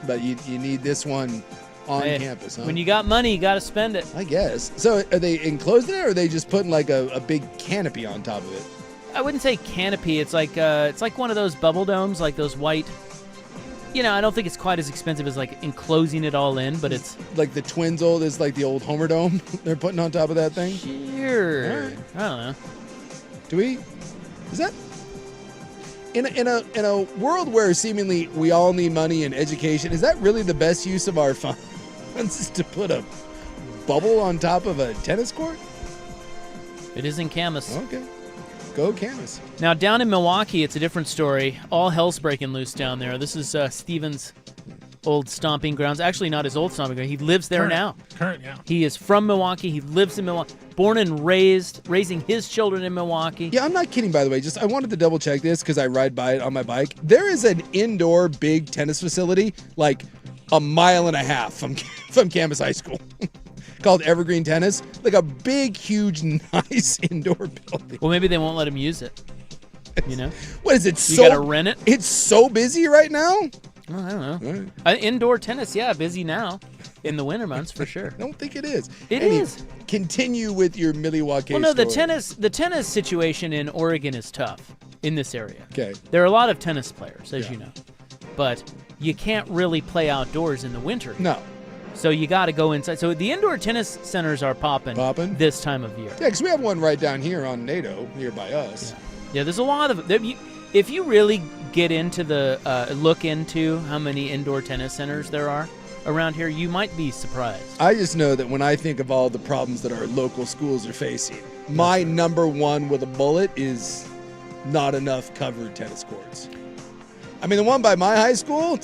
S2: but you need this one on campus, huh?
S1: When you got money, you got to spend it.
S2: I guess. So are they enclosing it, or are they just putting like a big canopy on top of it?
S1: I wouldn't say canopy. It's like one of those bubble domes, like those white. I don't think it's quite as expensive as like enclosing it all in, but it's
S2: like the Twins is like the old Homer Dome they're putting on top of that thing.
S1: Sure.
S2: Right.
S1: I don't know.
S2: Is that in a world where seemingly we all need money and education? Is that really the best use of our funds? Is to put a bubble on top of a tennis court?
S1: It is in Camas.
S2: Okay. Go Camas.
S1: Now, down in Milwaukee, it's a different story. All hell's breaking loose down there. This is Steven's old stomping grounds. Actually, not his old stomping ground. He lives there now.
S4: Current, yeah.
S1: He is from Milwaukee. He lives in Milwaukee. Born and raising his children in Milwaukee.
S2: Yeah, I'm not kidding, by the way. I wanted to double check this because I ride by it on my bike. There is an indoor big tennis facility like a mile and a half from Camas High School. Called Evergreen Tennis, like a big, huge, nice indoor building.
S1: Well, maybe they won't let him use it.
S2: What is it?
S1: You gotta rent it.
S2: It's so busy right now.
S1: Well, I don't know. Indoor tennis, yeah, busy now. In the winter months, for sure.
S2: I don't think it is.
S1: It is.
S2: Continue with your Milwaukee.
S1: Well, no,
S2: story.
S1: the tennis situation in Oregon is tough in this area.
S2: Okay.
S1: There are a lot of tennis players, as you know, but you can't really play outdoors in the winter.
S2: No.
S1: So you got to go inside. So the indoor tennis centers are popping this time of year.
S2: Yeah, because we have one right down here on NATO, nearby us.
S1: Yeah, there's a lot of them. If you really get into look into how many indoor tennis centers there are around here, you might be surprised.
S2: I just know that when I think of all the problems that our local schools are facing, my number one with a bullet is not enough covered tennis courts. I mean, the one by my high school,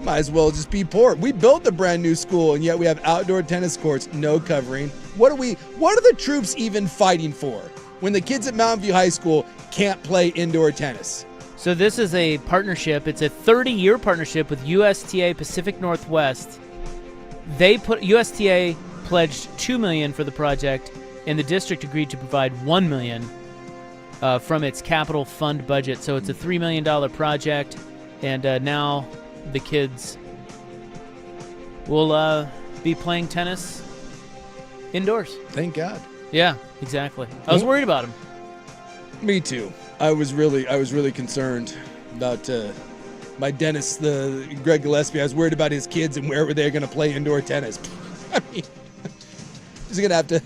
S2: might as well just be poor. We built a brand new school, and yet we have outdoor tennis courts, no covering. What are the troops even fighting for when the kids at Mountain View High School can't play indoor tennis?
S1: So this is a partnership. It's a 30-year partnership with USTA Pacific Northwest. USTA pledged $2 million for the project, and the district agreed to provide $1 million from its capital fund budget. So it's a $3 million project, and now the kids will be playing tennis indoors.
S2: Thank God.
S1: Yeah, exactly. I was worried about him.
S2: Me too. I was really concerned about my dentist, Greg Gillespie. I was worried about his kids and where were they going to play indoor tennis. I mean, is he going to have to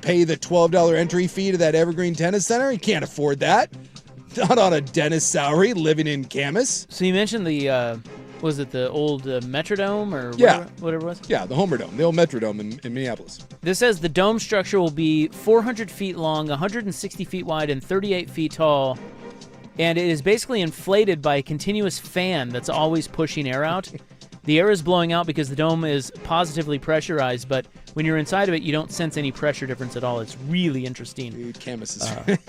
S2: pay the $12 entry fee to that Evergreen Tennis Center? He can't afford that. Not on a dentist salary, living in Camas.
S1: So you mentioned was it the old Metrodome or whatever it was?
S2: Yeah, the Homer Dome, the old Metrodome in Minneapolis.
S1: This says the dome structure will be 400 feet long, 160 feet wide, and 38 feet tall. And it is basically inflated by a continuous fan that's always pushing air out. The air is blowing out because the dome is positively pressurized, but when you're inside of it, you don't sense any pressure difference at all. It's really interesting.
S2: Dude, Camas is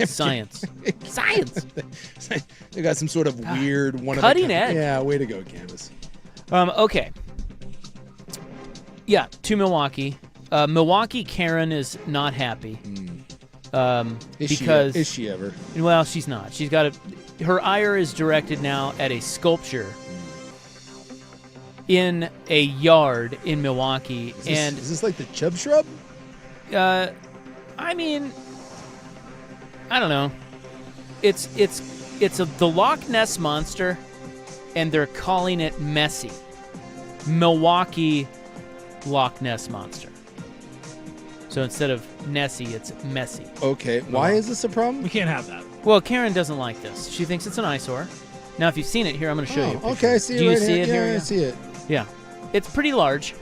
S1: science. Science.
S2: They got some sort of weird one
S1: cutting edge.
S2: Yeah, way to go, Camas.
S1: Okay. Yeah, to Milwaukee. Milwaukee Karen is not happy.
S2: Is she ever?
S1: Well, she's not. She's got her ire is directed now at a sculpture in a yard in Milwaukee.
S2: Is this like the Chubb Shrub?
S1: I mean, I don't know. It's the Loch Ness Monster, and they're calling it messy. Milwaukee Loch Ness Monster. So instead of Nessie, it's messy.
S2: Okay, why is this a problem?
S4: We can't have that.
S1: Well, Karen doesn't like this. She thinks it's an eyesore. Now, if you've seen it, here, I'm going to show you.
S2: Okay, I see it.
S1: Do you
S2: right
S1: see it here?
S2: Yeah, I see it.
S1: Yeah. It's pretty large.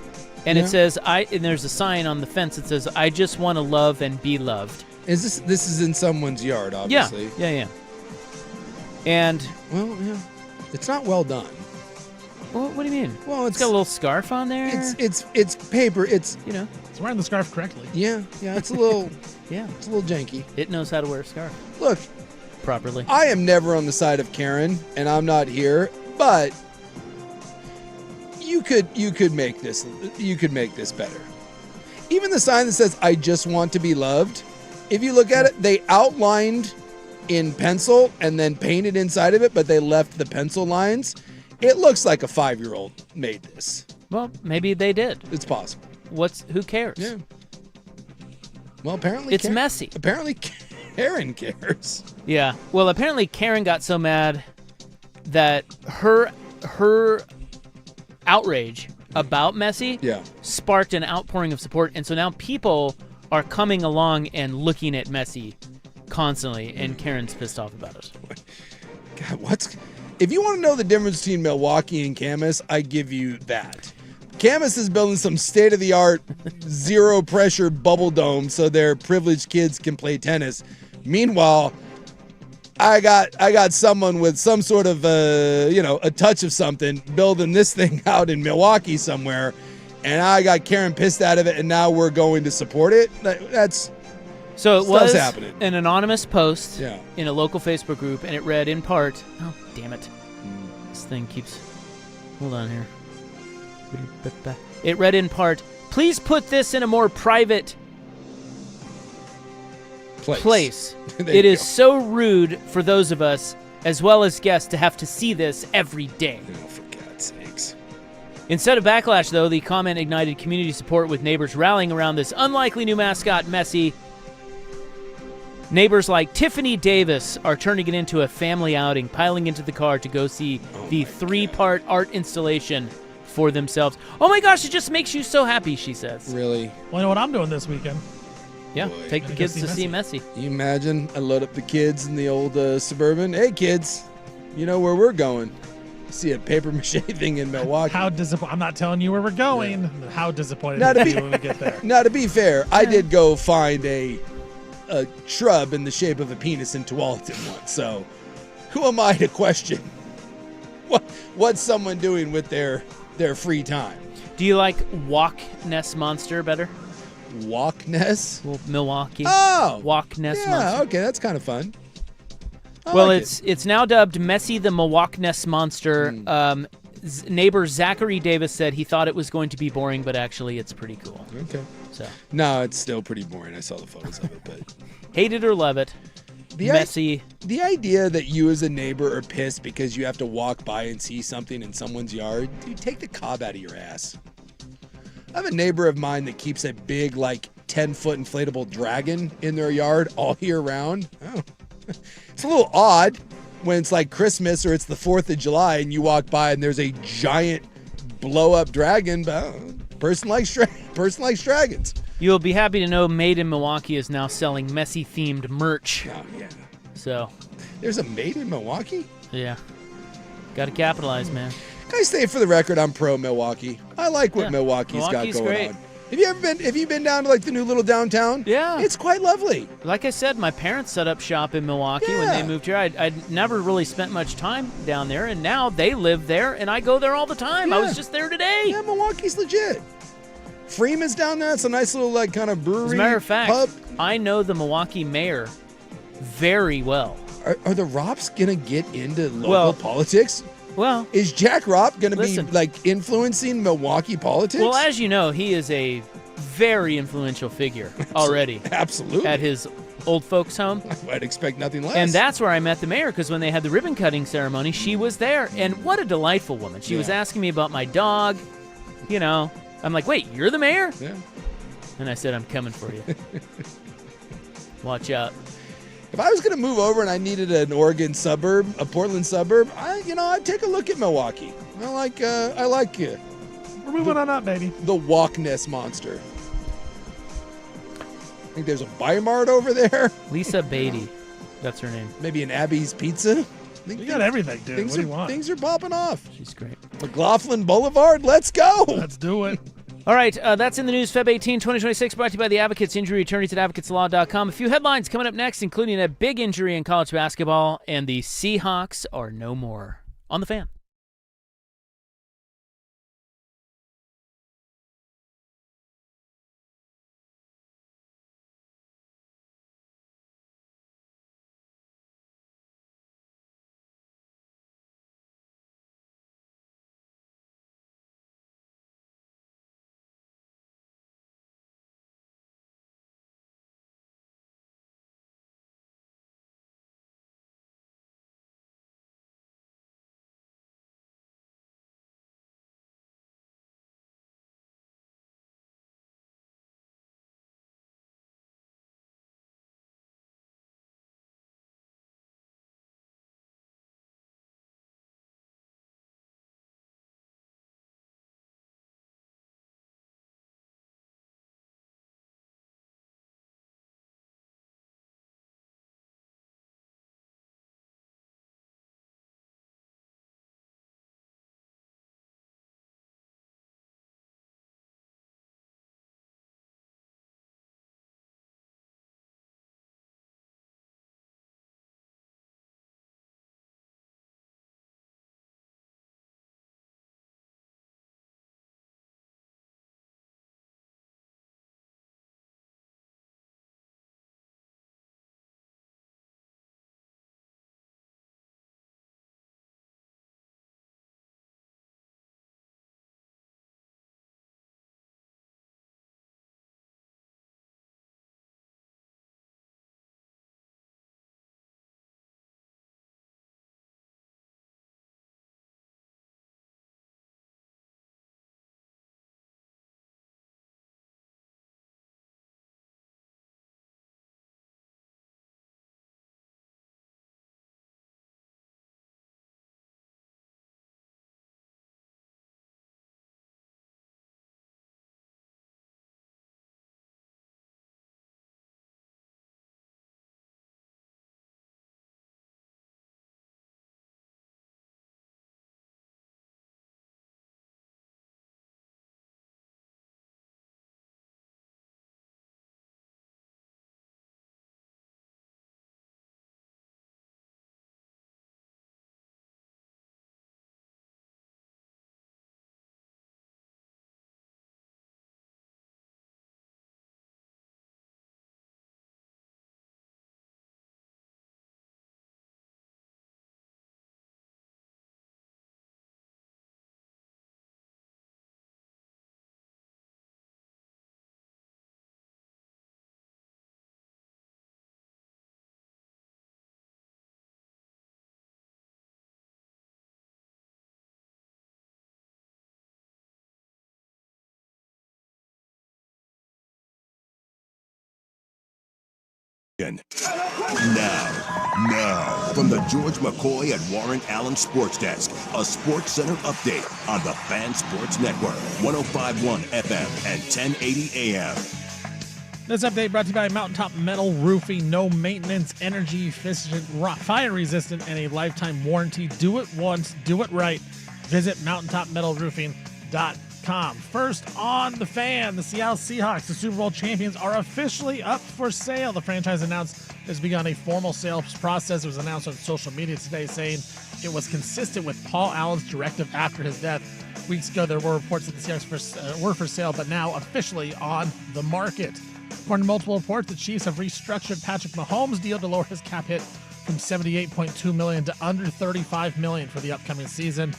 S1: And it says, and there's a sign on the fence that says, I just want to love and be loved.
S2: This is in someone's yard, obviously.
S1: Yeah. And
S2: well, yeah, it's not well done.
S1: Well, what do you mean?
S2: Well,
S1: it's got a little scarf on there.
S2: It's paper. It's
S4: it's wearing the scarf correctly.
S2: Yeah. It's a little it's a little janky.
S1: It knows how to wear a scarf.
S2: Look,
S1: properly.
S2: I am never on the side of Karen, and I'm not here, but you could make this better. Even the sign that says "I just want to be loved," if you look at it, they outlined in pencil and then painted inside of it, but they left the pencil lines. It looks like a 5-year-old made this.
S1: Well, maybe they did.
S2: It's possible.
S1: Who cares?
S2: Yeah. Well, apparently
S1: it's messy.
S2: Apparently Karen cares.
S1: Yeah. Well, apparently Karen got so mad that her outrage about messy sparked an outpouring of support, and so now people are coming along and looking at messy constantly, and Karen's pissed off about it.
S2: God, if you want to know the difference between Milwaukee and Camas, I give you that. Camas is building some state-of-the-art zero-pressure bubble dome so their privileged kids can play tennis. Meanwhile, I got someone with some sort of a touch of something building this thing out in Milwaukee somewhere, and I got Karen pissed out of it, and now we're going to support it.
S1: So it was
S2: happening.
S1: An anonymous post in a local Facebook group, and it read in part, oh, damn it. This thing keeps, hold on here. It read in part, please put this in a more private place. It is so rude for those of us, as well as guests, to have to see this every day.
S2: Oh, for God's sakes.
S1: Instead of backlash, though, the comment ignited community support with neighbors rallying around this unlikely new mascot, Messi. Neighbors like Tiffany Davis are turning it into a family outing, piling into the car to go see the 3-part art installation for themselves. Oh my gosh, it just makes you so happy, she says.
S2: Really?
S4: Well, you know what I'm doing this weekend?
S1: Yeah, take the kids to see Messi.
S2: You imagine I load up the kids in the old Suburban. Hey, kids, you know where we're going. See a paper mache thing in Milwaukee.
S4: How disappointed. I'm not telling you where we're going. Yeah. How disappointed are you when we get there?
S2: Now, to be fair, I did go find a shrub in the shape of a penis in Tualatin once, so who am I to question what's someone doing with their free time?
S1: Do you like Walk Ness Monster better?
S2: Walk Ness?
S1: Well, Milwaukee.
S2: Oh!
S1: Walk Ness Monster.
S2: Yeah, okay, that's kind of fun.
S1: Well, it's now dubbed Messi the Milwaukee Ness Monster. Neighbor Zachary Davis said he thought it was going to be boring, but actually it's pretty cool.
S2: Okay.
S1: So.
S2: No, it's still pretty boring. I saw the photos of it, but
S1: hate it or love it. Messi.
S2: The idea that you as a neighbor are pissed because you have to walk by and see something in someone's yard, dude, take the cob out of your ass. I have a neighbor of mine that keeps a big, 10-foot inflatable dragon in their yard all year round. Oh. It's a little odd when it's like Christmas or it's the 4th of July and you walk by and there's a giant blow-up dragon, but person likes dragons.
S1: You'll be happy to know Made in Milwaukee is now selling Messi-themed merch.
S2: Oh, yeah.
S1: So.
S2: There's a Made in Milwaukee?
S1: Yeah. Got to capitalize, man.
S2: Can I say for the record, I'm pro Milwaukee. I like what Milwaukee's got going
S1: great.
S2: on. Have you been down to the new little downtown?
S1: Yeah.
S2: It's quite lovely.
S1: Like I said, my parents set up shop in Milwaukee when they moved here. I'd never really spent much time down there, and now they live there, and I go there all the time.
S2: Yeah.
S1: I was just there today.
S2: Yeah, Milwaukee's legit. Freeman's down there. It's a nice little kind of brewery.
S1: As a matter of fact,
S2: pub.
S1: I know the Milwaukee mayor very well.
S2: Are the Rops going to get into local politics?
S1: Well,
S2: is Jack Ropp going to be influencing Milwaukee politics?
S1: Well, as you know, he is a very influential figure already.
S2: Absolutely.
S1: At his old folks' home.
S2: I'd expect nothing less.
S1: And that's where I met the mayor, because when they had the ribbon cutting ceremony, she was there. And what a delightful woman. She was asking me about my dog. I'm like, wait, you're the mayor?
S2: Yeah.
S1: And I said, I'm coming for you. Watch out.
S2: If I was going to move over and I needed an Oregon suburb, a Portland suburb, I'd take a look at Milwaukee. I like it.
S4: We're moving on up, baby.
S2: The Walk Ness Monster. I think there's a Bi-Mart over there.
S1: Lisa Beatty. That's her name.
S2: Maybe an Abby's Pizza.
S4: You got everything, dude. What do you want?
S2: Things are popping off.
S1: She's great.
S2: McLaughlin Boulevard, let's go.
S4: Let's do it.
S1: All right, that's in the news. Feb 18, 2026, brought to you by the Advocates, injury attorneys at advocateslaw.com. A few headlines coming up next, including a big injury in college basketball, and the Seahawks are no more. On the Fan.
S3: Now, from the George McCoy and Warren Allen Sports Desk, a Sports Center update on the Fan Sports Network, 105.1 FM and 1080 AM.
S4: This update brought to you by Mountaintop Metal Roofing. No maintenance, energy efficient, fire resistant, and a lifetime warranty. Do it once, do it right. Visit mountaintopmetalroofing.com. First on the Fan, the Seattle Seahawks, the Super Bowl champions, are officially up for sale. The franchise announced has begun a formal sales process. It was announced on social media today, saying it was consistent with Paul Allen's directive after his death. Weeks ago, there were reports that the Seahawks were for sale, but now officially on the market. According to multiple reports, the Chiefs have restructured Patrick Mahomes' deal to lower his cap hit from $78.2 million to under $35 million for the upcoming season.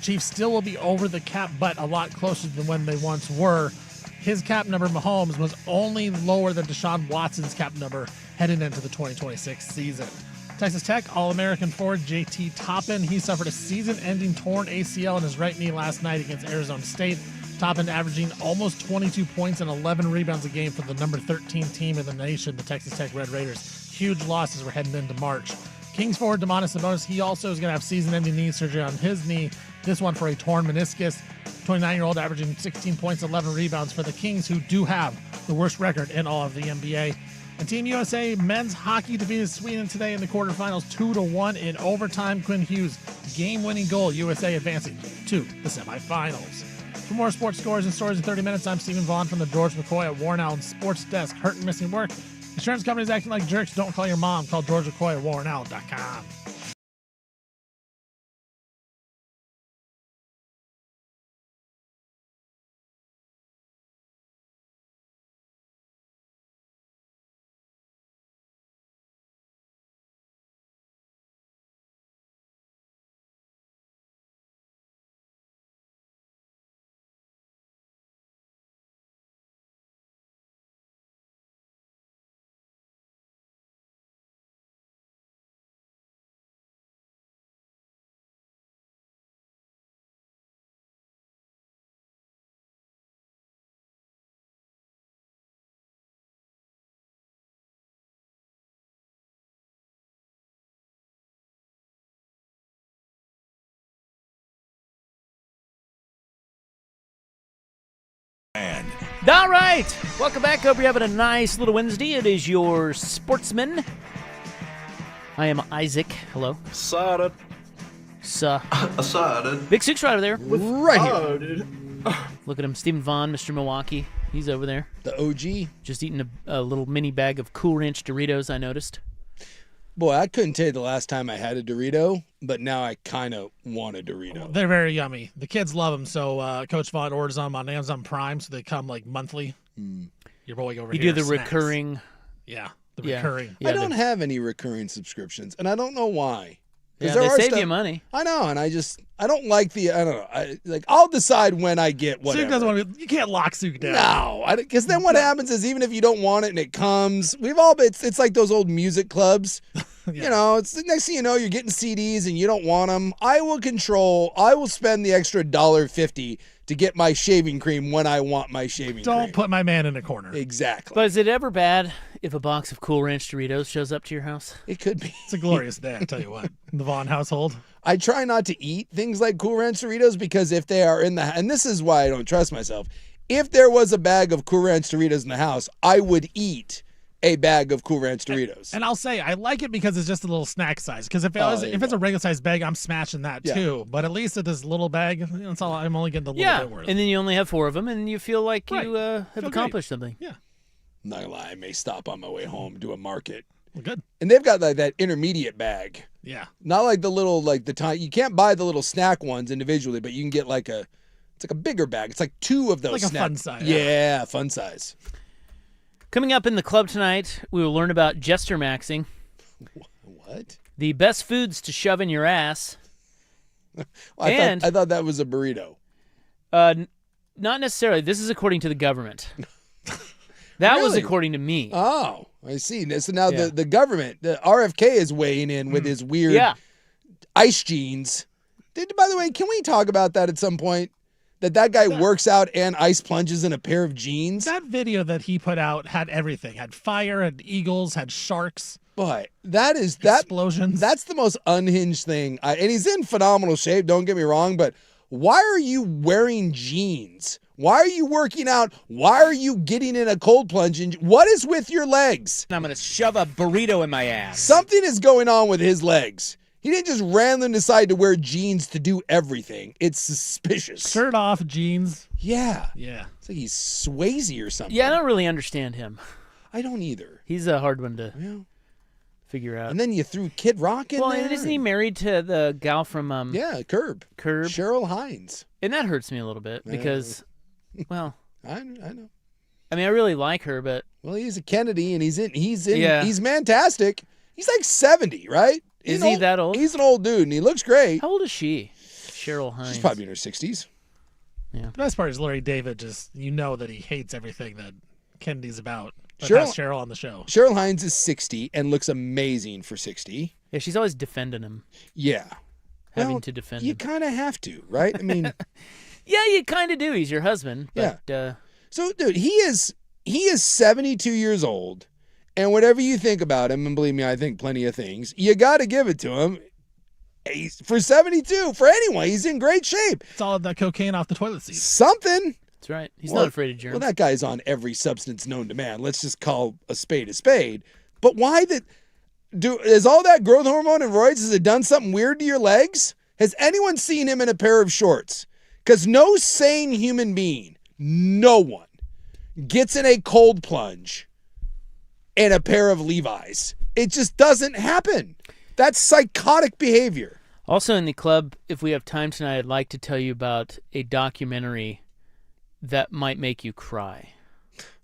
S4: Chiefs still will be over the cap, but a lot closer than when they once were. His cap number, Mahomes, was only lower than Deshaun Watson's cap number heading into the 2026 season. Texas Tech All-American forward JT Toppin, he suffered a season-ending torn ACL in his right knee last night against Arizona State. Toppin averaging almost 22 points and 11 rebounds a game for the number 13 team in the nation, the Texas Tech Red Raiders. Huge losses we're heading into March. Kings forward Domantas Sabonis, he also is going to have season-ending knee surgery on his knee, this one for a torn meniscus. 29-year-old averaging 16 points, 11 rebounds for the Kings, who do have the worst record in all of the NBA. And Team USA men's hockey defeated Sweden today in the quarterfinals 2-1 in overtime. Quinn Hughes' game-winning goal, USA advancing to the semifinals. For more sports scores and stories in 30 minutes, I'm Stephen Vaughn from the George McCoy at Warren Allen Sports Desk. Hurt and missing work? Insurance companies acting like jerks. Don't call your mom. Call George McCoy at warrenallen.com.
S1: All right. Welcome back. Hope you're having a nice little Wednesday. It is your Sportsman. I am Isaac. Hello.
S5: Excited.
S1: Big Six right over there.
S2: Right here.
S8: Oh, dude.
S1: Look at him. Stephen Vaughn, Mr. Milwaukee. He's over there.
S2: The OG.
S1: Just eating a little mini bag of Cool Ranch Doritos, I noticed.
S2: Boy, I couldn't tell you the last time I had a Dorito, but now I kind of want a Dorito.
S4: They're very yummy. The kids love them, so Coach Vaughn orders them on Amazon Prime, so they come like monthly. Your boy over
S1: You
S4: here.
S1: do the
S4: snacks.
S1: recurring.
S4: Yeah, the
S1: Yeah.
S4: recurring.
S1: Yeah,
S2: I don't have any recurring subscriptions, and I don't know why. 'Cause
S1: Yeah,
S2: there
S1: they
S2: are
S1: save
S2: stuff-
S1: you money.
S2: I know, and I don't like the, I don't know. I'll decide when I get whatever.
S4: Suk doesn't want to. You can't lock Suk down.
S2: No, because then what happens is even if you don't want it and it comes, we've all been, it's like those old music clubs.
S4: Yeah.
S2: You know, it's the next thing you know, you're getting CDs and you don't want them. I will spend the extra $1.50 to get my shaving cream when I want my shaving cream.
S4: Don't put my man in a corner.
S2: Exactly.
S1: But is it ever bad if a box of Cool Ranch Doritos shows up to your house?
S2: It could be.
S4: It's a glorious day, I tell you what. In the Vaughn household.
S2: I try not to eat things like Cool Ranch Doritos because if they are in the, and this is why I don't trust myself, if there was a bag of Cool Ranch Doritos in the house, I would eat a bag of Cool Ranch Doritos.
S4: And I'll say I like it because it's just a little snack size. Because if it's a regular size bag, I'm smashing that too. But at least at this little bag, that's all. I'm only getting the little bit worth.
S1: And then you only have 4 of them, and you feel like
S4: Right.
S1: you have
S4: Feel
S1: accomplished something.
S4: Yeah,
S2: I'm not gonna lie, I may stop on my way home, do a market.
S4: well, good.
S2: And they've got like that intermediate bag.
S4: Yeah,
S2: Not like the little, like the time, you can't buy the little snack ones individually, but you can get like it's like a bigger bag. It's like 2 of those
S4: Like a
S2: snack.
S4: fun size.
S2: Yeah, fun size.
S1: Coming up in the club tonight, we will learn about Jester Maxing,
S2: What?
S1: the best foods to shove in your ass.
S2: I thought that was a burrito.
S1: Not necessarily. This is according to the government. That was
S2: Really?
S1: according to me.
S2: Oh, I see. So now
S1: Yeah.
S2: the government, the RFK is weighing in with his weird
S1: Yeah.
S2: ice jeans. By the way, can we talk about that at some point? That guy works out and ice plunges in a pair of jeans?
S4: that video that he put out had everything. Had fire, had eagles, had sharks,
S2: But that
S4: explosions.
S2: that's the most unhinged thing. And he's in phenomenal shape, don't get me wrong, but why are you wearing jeans? Why are you working out? Why are you getting in a cold plunge? What is with your legs?
S5: I'm going to shove a burrito in my ass.
S2: Something is going on with his legs. He didn't just randomly decide to wear jeans to do everything. It's suspicious.
S4: shirt off, jeans.
S2: Yeah.
S4: Yeah,
S2: It's like he's Swayze or something.
S1: Yeah, I don't really understand him.
S2: I don't either.
S1: He's a hard one to
S2: Yeah.
S1: figure out.
S2: And then you threw Kid Rock in
S1: Well,
S2: there.
S1: and isn't he married to the gal from
S2: Yeah, Curb.
S1: Curb?
S2: Cheryl Hines.
S1: And that hurts me a little bit because, well,
S2: I know.
S1: I mean, I really like her, but
S2: Well, he's a Kennedy, and he's
S1: Yeah.
S2: he's fantastic. He's like 70, right?
S1: Is he that old?
S2: He's an old dude, and he looks great.
S1: how old is she? Cheryl Hines.
S2: She's probably in her 60s.
S4: the best part is Larry David. Just that he hates everything that Kennedy's about. But
S2: Cheryl-
S4: has Cheryl on the show.
S2: Cheryl Hines is 60 and looks amazing for 60.
S1: Yeah, she's always defending him,
S2: Yeah.
S1: having
S2: Well,
S1: to defend
S2: You
S1: him.
S2: kind of have to, right? I mean,
S1: Yeah, you kind of do. He's your husband, but
S2: so dude, he is 72 years old, and whatever you think about him, and believe me, I think plenty of things, you got to give it to him. For 72, for anyone, he's in great shape.
S4: It's all that cocaine off the toilet seat.
S2: Something.
S1: that's right. He's
S2: Well,
S1: not afraid of germs.
S2: Well, that guy's on every substance known to man. Let's just call a spade a spade. But why is all that growth hormone and roids, has it done something weird to your legs? Has anyone seen him in a pair of shorts? Because no sane human being, no one, gets in a cold plunge in a pair of Levi's. It just doesn't happen. That's psychotic behavior.
S1: Also in the club, if we have time tonight, I'd like to tell you about a documentary that might make you cry.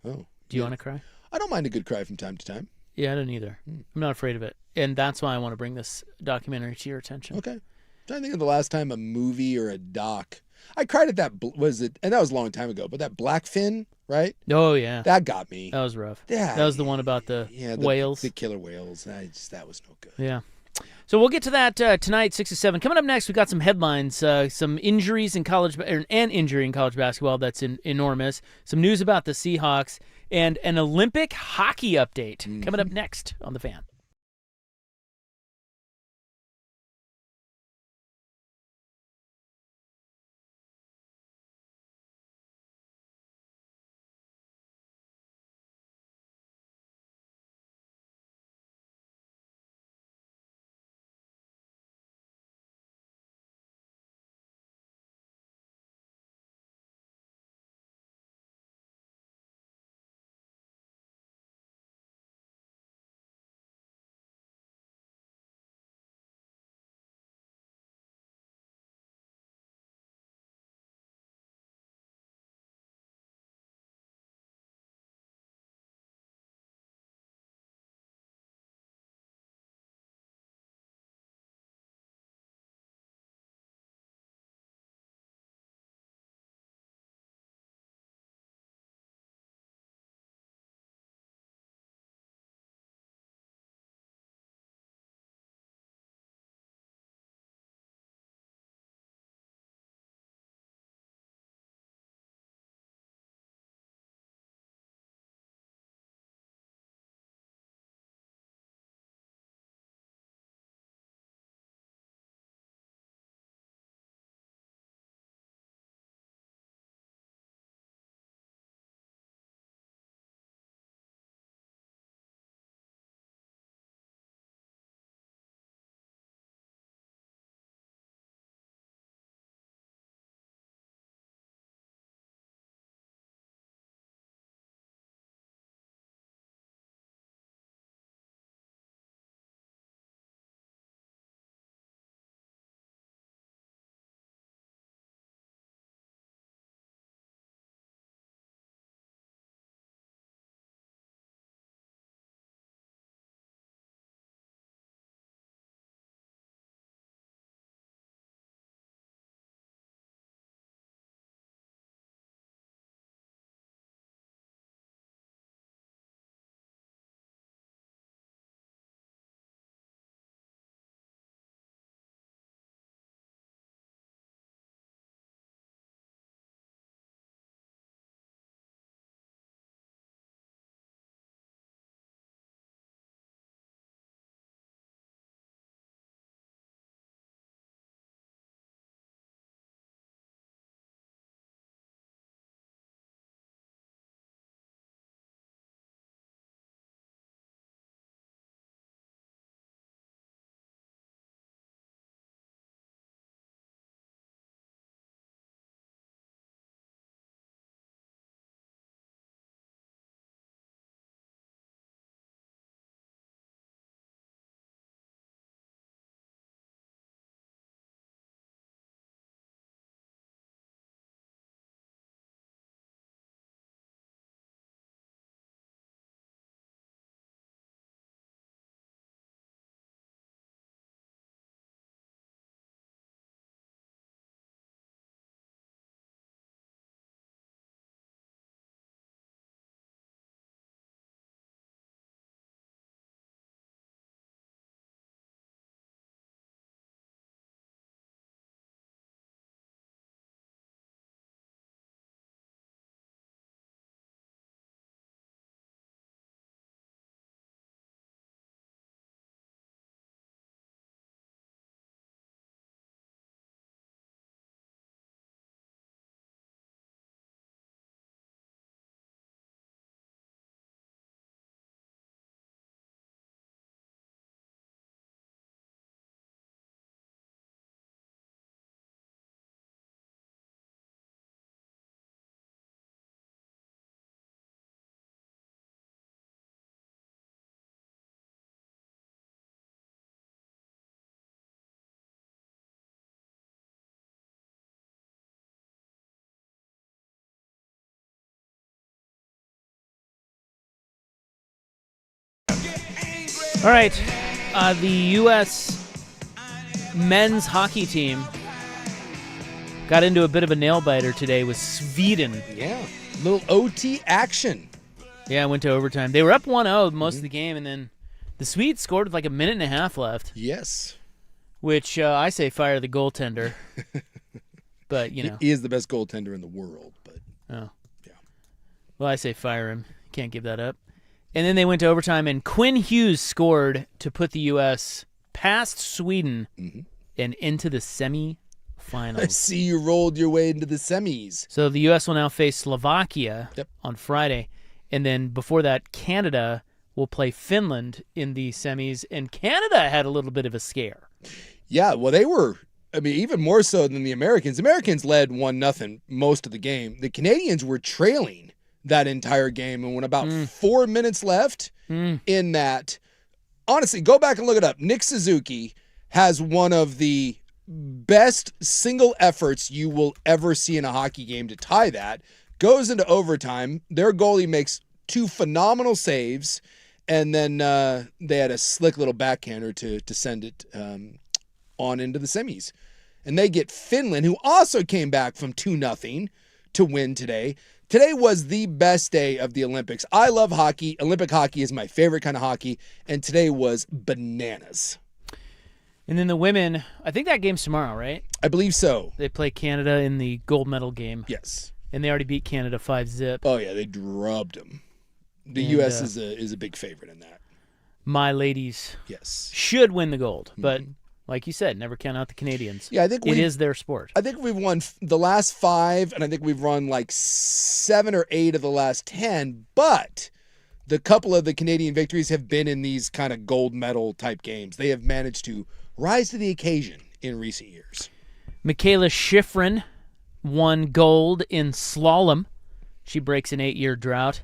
S2: Oh.
S1: Do you want to cry?
S2: I don't mind a good cry from time to time.
S1: Yeah, I don't either. I'm not afraid of it. And that's why I want to bring this documentary to your attention.
S2: Okay. I'm trying to think of the last time a movie or a doc. I cried at that, and that was a long time ago, but that Blackfin, right?
S1: Oh, yeah.
S2: That got me.
S1: That was rough.
S2: Yeah.
S1: That was the one about the whales.
S2: The killer whales. That was no good.
S1: Yeah. So we'll get to that tonight, 6 to 7. Coming up next, we got some headlines, some injuries in college, an injury in college basketball that's enormous, some news about the Seahawks, and an Olympic hockey update coming up next on The Fan. All right. The U.S. men's hockey team got into a bit of a nail-biter today with Sweden.
S2: Yeah. Little OT action.
S1: Yeah, went to overtime. They were up 1-0 most of the game, and then the Swedes scored with like a minute and a half left.
S2: Yes.
S1: Which I say fire the goaltender. But, you know.
S2: He is the best goaltender in the world. But
S1: Oh.
S2: Yeah.
S1: Well, I say fire him. Can't give that up. And then they went to overtime, and Quinn Hughes scored to put the U.S. past Sweden and into the semifinals.
S2: I see you rolled your way into the semis.
S1: So the U.S. will now face Slovakia on Friday. And then before that, Canada will play Finland in the semis. And Canada had a little bit of a scare.
S2: Yeah, well, they were, I mean, even more so than the Americans. The Americans led 1-0 most of the game. The Canadians were trailing that entire game. And when about 4 minutes left in that, honestly, go back and look it up. Nick Suzuki has one of the best single efforts you will ever see in a hockey game to tie that. Goes into overtime. Their goalie makes 2 phenomenal saves, and then they had a slick little backhander to send it on into the semis. And they get Finland, who also came back from 2-0 to win today. Today was the best day of the Olympics. I love hockey. Olympic hockey is my favorite kind of hockey, and today was bananas.
S1: And then the women, I think that game's tomorrow, right?
S2: I believe so.
S1: They play Canada in the gold medal game.
S2: Yes.
S1: And they already beat Canada 5-0.
S2: Oh, yeah, they drubbed them. The U.S. is a big favorite in that.
S1: My ladies
S2: should
S1: win the gold, but like you said, never count out the Canadians.
S2: Yeah, I think
S1: it is their sport.
S2: I think we've won the last 5, and I think we've run like 7 or 8 of the last 10, but the couple of the Canadian victories have been in these kind of gold medal type games. They have managed to rise to the occasion in recent years.
S1: Michaela Schifrin won gold in slalom. She breaks an 8-year drought.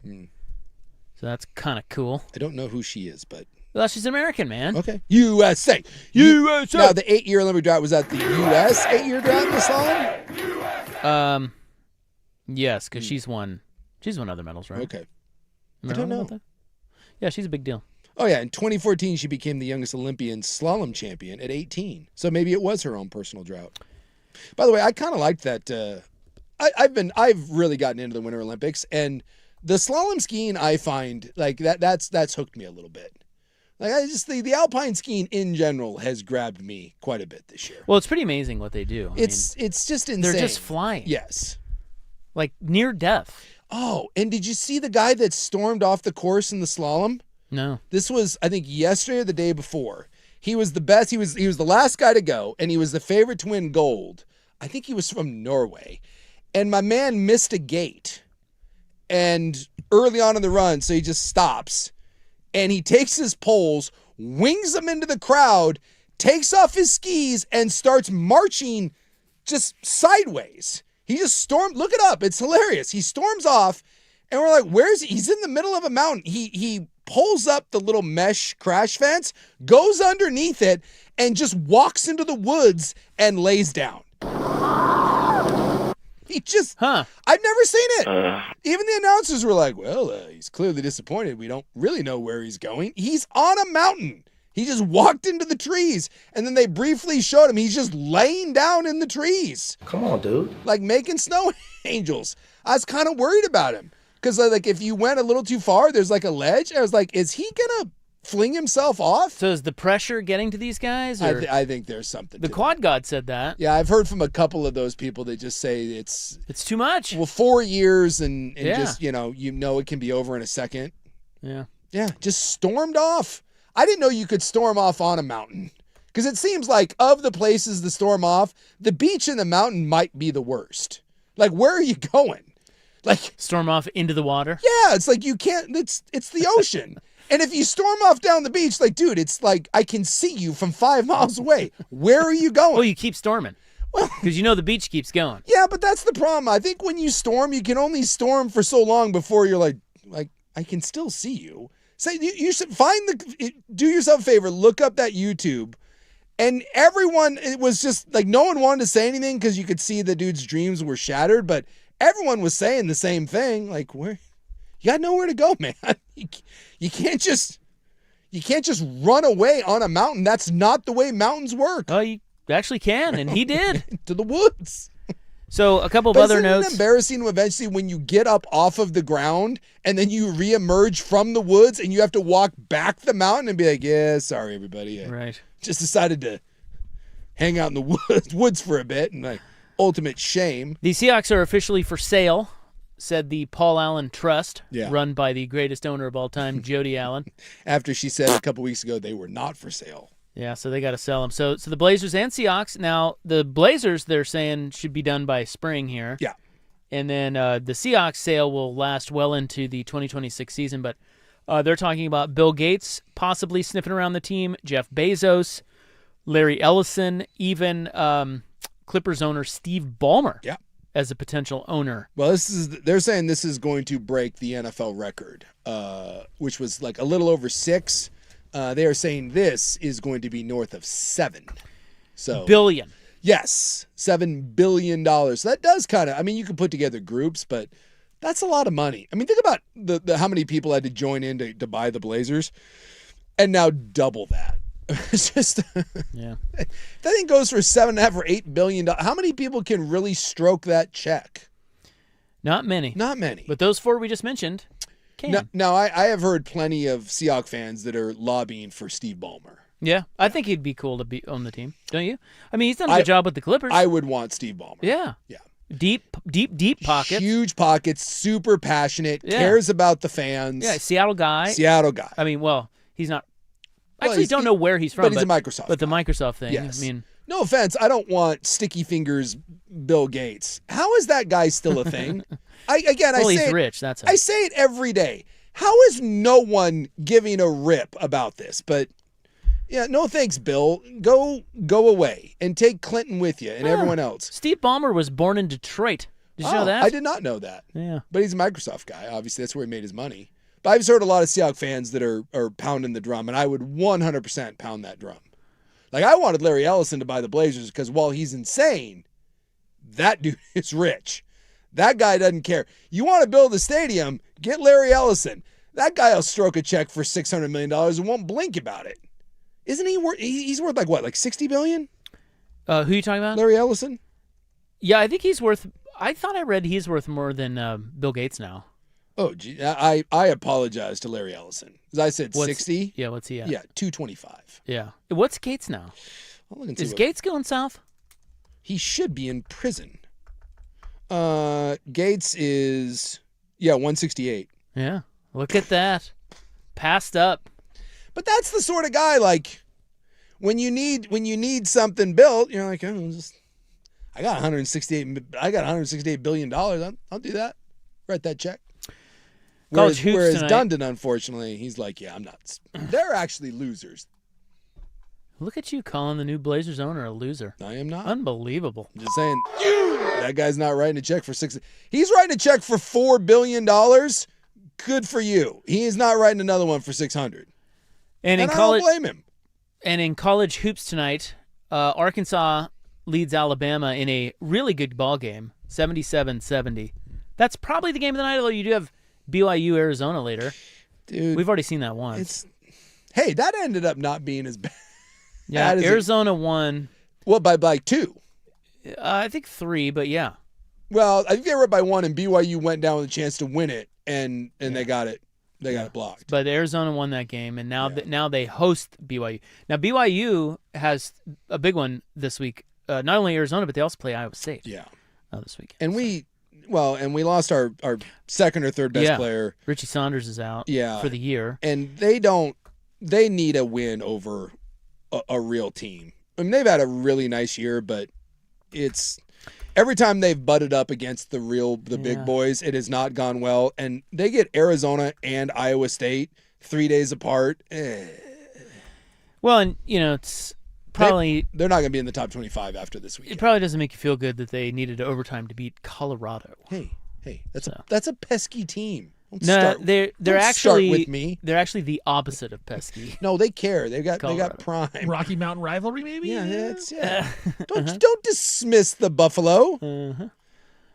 S1: So that's kind of cool.
S2: I don't know who she is, but...
S1: Well, she's American, man.
S2: Okay. USA! USA! Now, the 8-year Olympic drought, was that the U.S. 8-year drought in the slalom?
S1: Yes, because she's won other medals, right?
S2: Okay.
S1: Am I
S2: don't
S1: wrong
S2: know.
S1: about that? Yeah, she's a big deal.
S2: Oh, yeah. In 2014, she became the youngest Olympian slalom champion at 18. So maybe it was her own personal drought. By the way, I kind of liked that. I've really gotten into the Winter Olympics, and the slalom skiing, I find like that's hooked me a little bit. Like the alpine skiing in general has grabbed me quite a bit this year.
S1: Well, it's pretty amazing what they do.
S2: It's just insane.
S1: They're just flying.
S2: Yes.
S1: Like near death.
S2: Oh, and did you see the guy that stormed off the course in the slalom?
S1: No.
S2: This was, I think, yesterday or the day before. He was the best. He was the last guy to go, and he was the favorite to win gold. I think he was from Norway. And my man missed a gate. And early on in the run, so he just stops. And he takes his poles, wings them into the crowd, takes off his skis, and starts marching just sideways. He just stormed. Look it up. It's hilarious. He storms off, and we're like, where's he? He's in the middle of a mountain. He pulls up the little mesh crash fence, goes underneath it, and just walks into the woods and lays down. He just, I've never seen it. Even the announcers were like, well, he's clearly disappointed. We don't really know where he's going. He's on a mountain. He just walked into the trees, and then they briefly showed him. He's just laying down in the trees.
S7: Come on, dude.
S2: Like making snow angels. I was kind of worried about him. Because like if you went a little too far, there's like a ledge. I was like, is he going to fling himself off?
S1: So is the pressure getting to these guys? Or?
S2: I think there's something.
S1: The quad god said that.
S2: Yeah, I've heard from a couple of those people that just say it's
S1: too much.
S2: Well, 4 years and just, you know it can be over in a second.
S1: Yeah.
S2: Yeah, just stormed off. I didn't know you could storm off on a mountain. Because it seems like of the places to storm off, the beach and the mountain might be the worst. Like, where are you going? Like
S1: storm off into the water?
S2: Yeah, it's like you can't, it's the ocean. And if you storm off down the beach, like, dude, it's like I can see you from 5 miles away. Where are you going?
S1: Well, you keep storming. Well, because you know the beach keeps going.
S2: Yeah, but that's the problem. I think when you storm, you can only storm for so long before you're like I can still see you. Say you should do yourself a favor, look up that YouTube. And everyone, it was just like no one wanted to say anything because you could see the dude's dreams were shattered, but everyone was saying the same thing. Like, where you got nowhere to go, man. You can't just You can't just run away on a mountain. That's not the way mountains work.
S1: Oh, you actually can, and he did.
S2: To the woods.
S1: So a couple of
S2: But
S1: other
S2: isn't it
S1: notes.
S2: embarrassing eventually when you get up off of the ground and then you reemerge from the woods and you have to walk back the mountain and be like, yeah, sorry, everybody. I
S1: Right.
S2: just decided to hang out in the woods for a bit, and like ultimate shame.
S1: The Seahawks are officially for sale, said the Paul Allen Trust,
S2: Yeah.
S1: run by the greatest owner of all time, Jody Allen.
S2: After she said a couple weeks ago they were not for sale.
S1: Yeah, so they got to sell them. So the Blazers and Seahawks. Now, the Blazers, they're saying, should be done by spring here.
S2: Yeah.
S1: And then the Seahawks sale will last well into the 2026 season. But they're talking about Bill Gates possibly sniffing around the team, Jeff Bezos, Larry Ellison, even Clippers owner Steve Ballmer as a potential owner.
S2: Well, they're saying this is going to break the NFL record, which was like a little over 6. They are saying this is going to be north of 7. So
S1: Billion.
S2: Yes, $7 billion. So that does kind of, I mean, you can put together groups, but that's a lot of money. I mean, think about the how many people had to join in to buy the Blazers, and now double that. It's just,
S1: yeah.
S2: That thing goes for $7.5 or $8 billion. How many people can really stroke that check?
S1: Not many.
S2: Not many.
S1: But those 4 we just mentioned can.
S2: Now I have heard plenty of Seahawks fans that are lobbying for Steve Ballmer.
S1: Yeah, I think he'd be cool to be on the team, don't you? I mean, he's done a good job with the Clippers.
S2: I would want Steve Ballmer.
S1: Yeah.
S2: Yeah.
S1: Deep pockets.
S2: Huge pockets, super passionate,
S1: Yeah.
S2: cares about the fans.
S1: Yeah, Seattle guy.
S2: Seattle guy.
S1: I mean, well, he's not.
S2: Well,
S1: Actually, don't know where he's from.
S2: but he's a Microsoft
S1: But the
S2: guy.
S1: Microsoft thing.
S2: Yes.
S1: I mean,
S2: no offense, I don't want sticky fingers Bill Gates. How is that guy still a thing? I
S1: well,
S2: say
S1: he's
S2: it,
S1: rich. That's how.
S2: I say it every day. How is no one giving a rip about this? But yeah, no thanks, Bill. Go away and take Clinton with you and everyone else.
S1: Steve Ballmer was born in Detroit. Did you know that?
S2: I did not know that.
S1: Yeah.
S2: But he's a Microsoft guy. Obviously, that's where he made his money. But I've heard a lot of Seahawks fans that are pounding the drum, and I would 100% pound that drum. Like, I wanted Larry Ellison to buy the Blazers because while he's insane, that dude is rich. That guy doesn't care. You want to build a stadium, get Larry Ellison. That guy will stroke a check for $600 million and won't blink about it. Isn't he worth, he's worth like what, like $60 billion?
S1: Who are you talking about?
S2: Larry Ellison?
S1: Yeah, I think he's worth, I thought I read he's worth more than Bill Gates now.
S2: Oh, gee, I apologize to Larry Ellison. As I said, 60?
S1: Yeah, what's he at?
S2: Yeah, 225.
S1: Yeah. What's Gates now?
S2: I'll look and see
S1: Is
S2: what-
S1: Gates going south?
S2: He should be in prison. Gates is 168.
S1: Yeah. Look at that. Passed up.
S2: But that's the sort of guy, like, when you need something built, you're like, oh, I got $168 billion. I'll do that. Write that check.
S1: College hoops
S2: Whereas
S1: tonight.
S2: Dundon, unfortunately, he's like, yeah, I'm not. They're actually losers.
S1: Look at you calling the new Blazers owner a loser.
S2: I am not.
S1: Unbelievable.
S2: I'm just saying, that guy's not writing a check for $6. He's writing a check for $4 billion. Good for you. He is not writing another one for $600.
S1: And in
S2: I
S1: college,
S2: don't blame him.
S1: And in college hoops tonight, Arkansas leads Alabama in a really good ball game, 77-70. That's probably the game of the night, although you do have BYU Arizona later.
S2: Dude,
S1: We've already seen that once.
S2: Hey, that ended up not being as bad.
S1: Yeah,
S2: That is
S1: Arizona won.
S2: Well, by like 2.
S1: I think 3, but yeah.
S2: Well, I think they were up by 1, and BYU went down with a chance to win it, and they got it. They got it blocked.
S1: But Arizona won that game, and now they host BYU. Now BYU has a big one this week. Not only Arizona, but they also play Iowa State.
S2: Yeah,
S1: this weekend.
S2: And we lost our second or third best player.
S1: Richie Saunders is out.
S2: Yeah.
S1: For the year.
S2: And they need a win over a real team. I mean, they've had a really nice year, but it's every time they've butted up against the big boys, it has not gone well. And they get Arizona and Iowa State 3 days apart.
S1: Well, and it's probably
S2: they're not going to be in the top 25 after this week.
S1: It probably doesn't make you feel good that they needed overtime to beat Colorado.
S2: Hey, that's a pesky team.
S1: They're
S2: Don't start with me.
S1: They're actually the opposite of pesky.
S2: No, they care. They got
S1: Colorado.
S2: prime.
S4: Rocky Mountain rivalry, maybe.
S2: Yeah, don't dismiss the Buffalo.
S1: Uh-huh.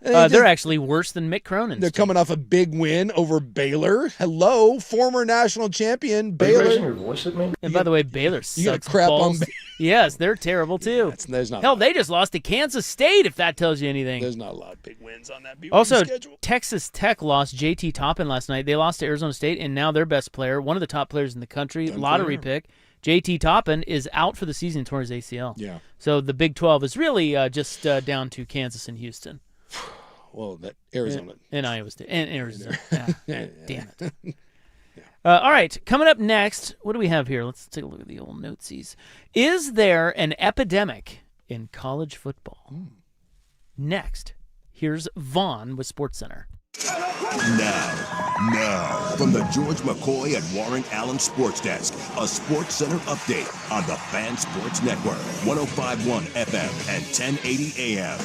S1: They're actually worse than Mick Cronin.
S2: They're coming off a big win over Baylor. Hello, former national champion
S7: Are you
S2: Baylor.
S7: raising your voice at me?
S1: And by the way, Baylor
S2: You gotta
S1: sucks
S2: crap
S1: balls.
S2: on
S1: Yes, they're terrible too.
S2: There's not.
S1: Hell, they just lost to Kansas State. If that tells you anything.
S2: There's not a lot of big wins on that BYU
S1: Also,
S2: schedule.
S1: Texas Tech lost J.T. Toppin last night. They lost to Arizona State, and now their best player, one of the top players in the country, lottery pick, J.T. Toppin, is out for the season toward his ACL.
S2: Yeah.
S1: So the Big 12 is really just down to Kansas and Houston.
S2: Well, that Arizona.
S1: And Iowa State. And Arizona. Damn it. All right, coming up next, what do we have here? Let's take a look at the old notesies. Is there an epidemic in college football? Next, here's Vaughn with SportsCenter.
S3: Now, from the George McCoy and Warren Allen Sports Desk, a Sports Center update on the Fan Sports Network, 105.1 FM and 1080 AM.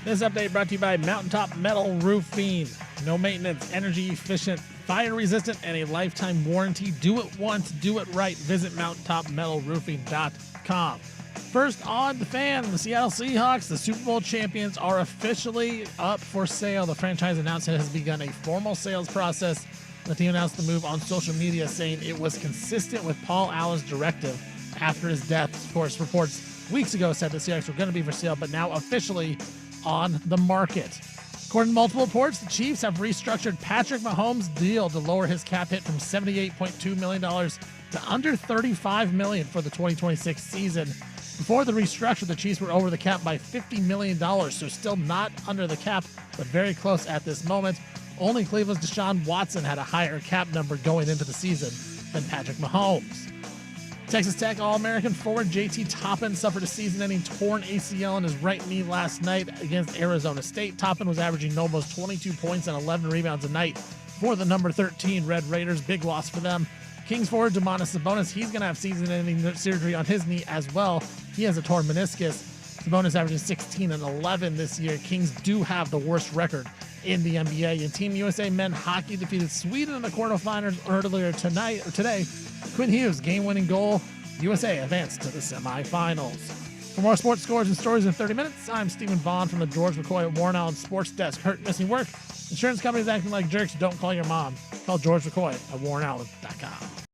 S4: This update brought to you by Mountaintop Metal Roofing. No maintenance, energy efficient, fire resistant, and a lifetime warranty. Do it once, do it right. Visit mountaintopmetalroofing.com. First on the Fan, the Seattle Seahawks, the Super Bowl champions, are officially up for sale. The franchise announced it has begun a formal sales process. The team announced the move on social media, saying it was consistent with Paul Allen's directive after his death. Of course, reports weeks ago said the Seahawks were going to be for sale, but now officially on the market. According to multiple reports, the Chiefs have restructured Patrick Mahomes' deal to lower his cap hit from $78.2 million to under $35 million for the 2026 season. Before the restructure, the Chiefs were over the cap by $50 million, so still not under the cap, but very close at this moment. Only Cleveland's Deshaun Watson had a higher cap number going into the season than Patrick Mahomes. Texas Tech All-American forward J.T. Toppin suffered a season-ending torn ACL in his right knee last night against Arizona State. Toppin was averaging almost 22 points and 11 rebounds a night for the number 13 Red Raiders. Big loss for them. Kings forward Domantas Sabonis, he's going to have season-ending surgery on his knee as well. He has a torn meniscus. Sabonis averaging 16 and 11 this year. Kings do have the worst record in the NBA. And Team USA men hockey defeated Sweden in the quarterfinals earlier today. Quinn Hughes, game-winning goal. USA advanced to the semifinals. For more sports scores and stories in 30 minutes, I'm Stephen Vaughn from the George McCoy at Warren Allen Sports Desk. Hurt, missing work? Insurance companies acting like jerks? Don't call your mom. Call George McCoy at warrenallen.com.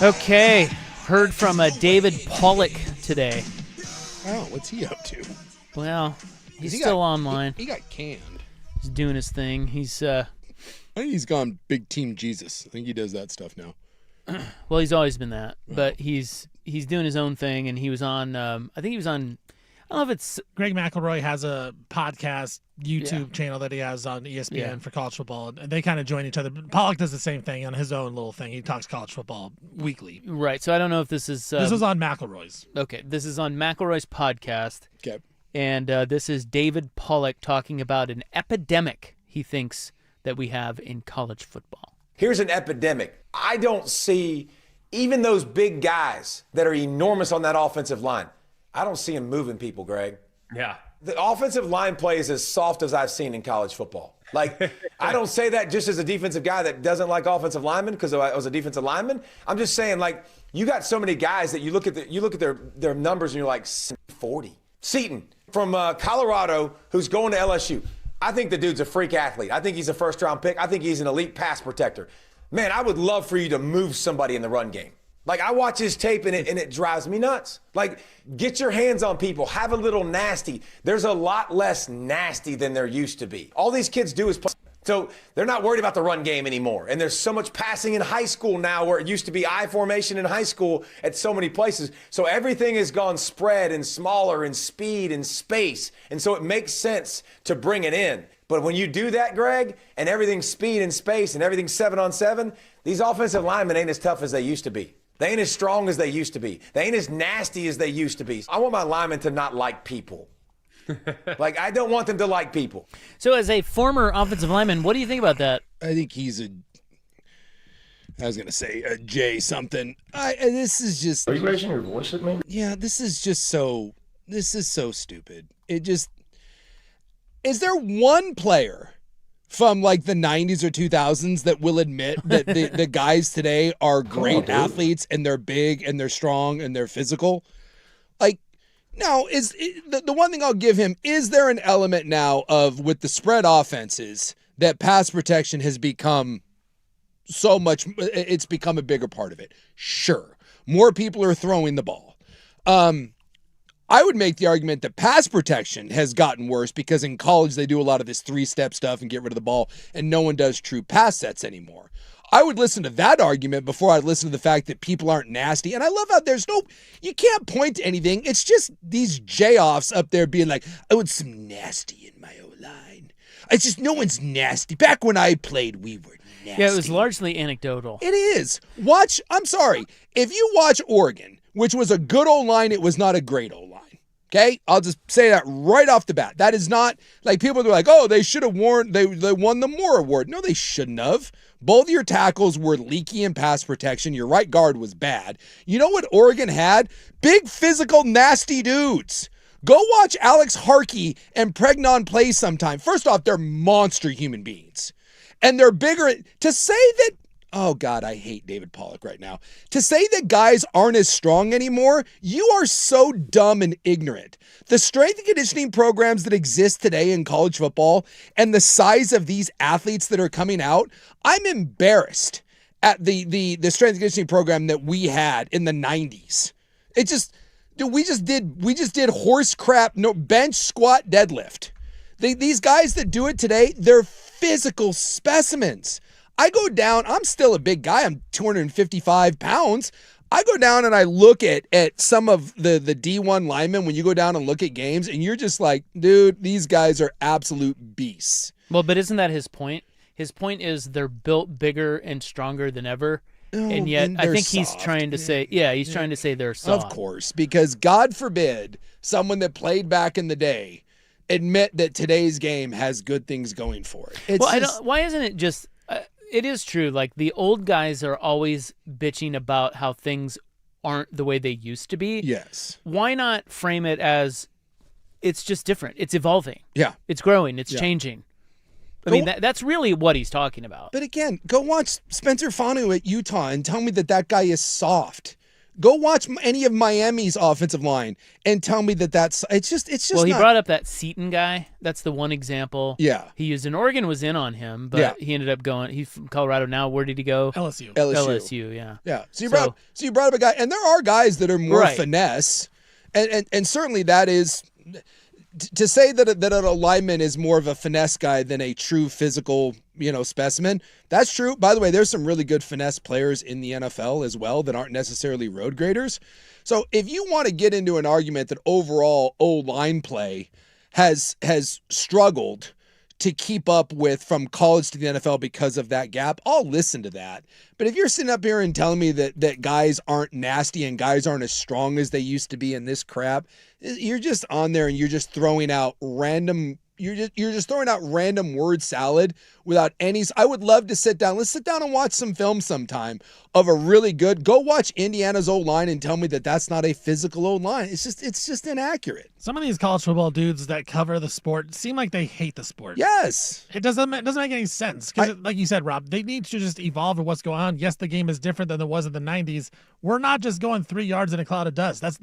S1: Okay, heard from David Pollock today.
S2: Oh, what's he up to?
S1: Well, he's still online.
S2: He got canned.
S1: He's doing his thing. He's
S2: I think he's gone big team Jesus. I think he does that stuff now.
S1: well, he's always been that, but he's doing his own thing, and he was on. I think he was on. I don't know if it's
S4: Greg McElroy has a podcast YouTube channel that he has on ESPN for college football, and they kind of join each other. Pollock does the same thing on his own little thing. He talks college football weekly.
S1: Right. So I don't know if this is.
S4: This was on McElroy's.
S1: Okay, this is on McElroy's podcast.
S2: Okay.
S1: And this is David Pollock talking about an epidemic he thinks that we have in college football.
S10: Here's an epidemic. I don't see even those big guys that are enormous on that offensive line. I don't see them moving people, Greg.
S6: Yeah.
S10: The offensive line play is as soft as I've seen in college football. Like, I don't say that just as a defensive guy that doesn't like offensive linemen because I was a defensive lineman. I'm just saying, like, you got so many guys that you look at their numbers and you're like 40. Seton from Colorado, who's going to LSU. I think the dude's a freak athlete. I think he's a first-round pick. I think he's an elite pass protector. Man, I would love for you to move somebody in the run game. Like, I watch his tape and it drives me nuts. Like, get your hands on people. Have a little nasty. There's a lot less nasty than there used to be. All these kids do is play. So they're not worried about the run game anymore. And there's so much passing in high school now where it used to be I formation in high school at so many places. So everything has gone spread and smaller and speed and space. And so it makes sense to bring it in. But when you do that, Greg, and everything's speed and space and everything's 7-on-7, these offensive linemen ain't as tough as they used to be. They ain't as strong as they used to be. They ain't as nasty as they used to be. I want my linemen to not like people. Like, I don't want them to like people.
S1: So as a former offensive lineman, what do you think about that?
S2: I think he's a J something. This is just.
S7: Are you raising your voice at me?
S2: Yeah, this is so stupid. Is there one player from like the 90s or 2000s that will admit that the guys today are great athletes and they're big and they're strong and they're physical? Like, now, the one thing I'll give him, is there an element now of, with the spread offenses, that pass protection has become so much, it's become a bigger part of it? Sure. More people are throwing the ball. I would make the argument that pass protection has gotten worse because in college they do a lot of this 3-step stuff and get rid of the ball, and no one does true pass sets anymore. I would listen to that argument before I'd listen to the fact that people aren't nasty. And I love how you can't point to anything. It's just these J-offs up there being like, I want some nasty in my O-line. It's just, no one's nasty. Back when I played, we were nasty.
S1: Yeah, it was largely anecdotal.
S2: It is. I'm sorry. If you watch Oregon, which was a good O-line, it was not a great O-line. Okay, I'll just say that right off the bat. That is not like people are like, oh, they should have they won the Moore Award. No, they shouldn't have. Both your tackles were leaky in pass protection. Your right guard was bad. You know what Oregon had? Big, physical, nasty dudes. Go watch Alex Harkey and Pregnon play sometime. First off, they're monster human beings, and they're bigger. To say that. Oh, God, I hate David Pollock right now. To say that guys aren't as strong anymore, you are so dumb and ignorant. The strength and conditioning programs that exist today in college football and the size of these athletes that are coming out, I'm embarrassed at the strength and conditioning program that we had in the 90s. It just, dude, we just did horse crap, no bench, squat, deadlift. These guys that do it today, they're physical specimens. I go down, I'm still a big guy, I'm 255 pounds. I go down and I look at some of the D1 linemen when you go down and look at games, and you're just like, dude, these guys are absolute beasts.
S1: Well, but isn't that his point? His point is they're built bigger and stronger than ever. And yet I think he's trying to say, he's trying to say they're soft.
S2: Of course, because God forbid someone that played back in the day admit that today's game has good things going for it.
S1: Why isn't it just... it is true. Like, the old guys are always bitching about how things aren't the way they used to be.
S2: Yes.
S1: Why not frame it as it's just different? It's evolving.
S2: Yeah.
S1: It's growing. It's changing. I mean, that's really what he's talking about.
S2: But again, go watch Spencer Fanu at Utah and tell me that guy is soft. Go watch any of Miami's offensive line and tell me that's it's just
S1: Well, he
S2: not,
S1: brought up that Seton guy. That's the one example.
S2: Yeah.
S1: He used, and Oregon was in on him, but he ended up going. He's from Colorado now. Where did he go?
S4: LSU.
S1: LSU. Yeah.
S2: Yeah. So you brought up a guy, and there are guys that are more
S1: Right.
S2: finesse, and certainly that is to say that an alignment is more of a finesse guy than a true physical, specimen. That's true. By the way, there's some really good finesse players in the NFL as well that aren't necessarily road graders. So if you want to get into an argument that overall O-line play has struggled to keep up with from college to the NFL because of that gap, I'll listen to that. But if you're sitting up here and telling me that guys aren't nasty and guys aren't as strong as they used to be in this crap, you're just on there and you're just throwing out random word salad without any. I would love to sit down. Let's sit down and watch some film sometime of a really good. Go watch Indiana's O-line and tell me that that's not a physical O-line. It's just inaccurate.
S4: Some of these college football dudes that cover the sport seem like they hate the sport.
S2: Yes.
S4: It doesn't make any sense. Because, like you said, Rob, they need to just evolve to what's going on. Yes, the game is different than it was in the 90s. We're not just going 3 yards in a cloud of dust. That's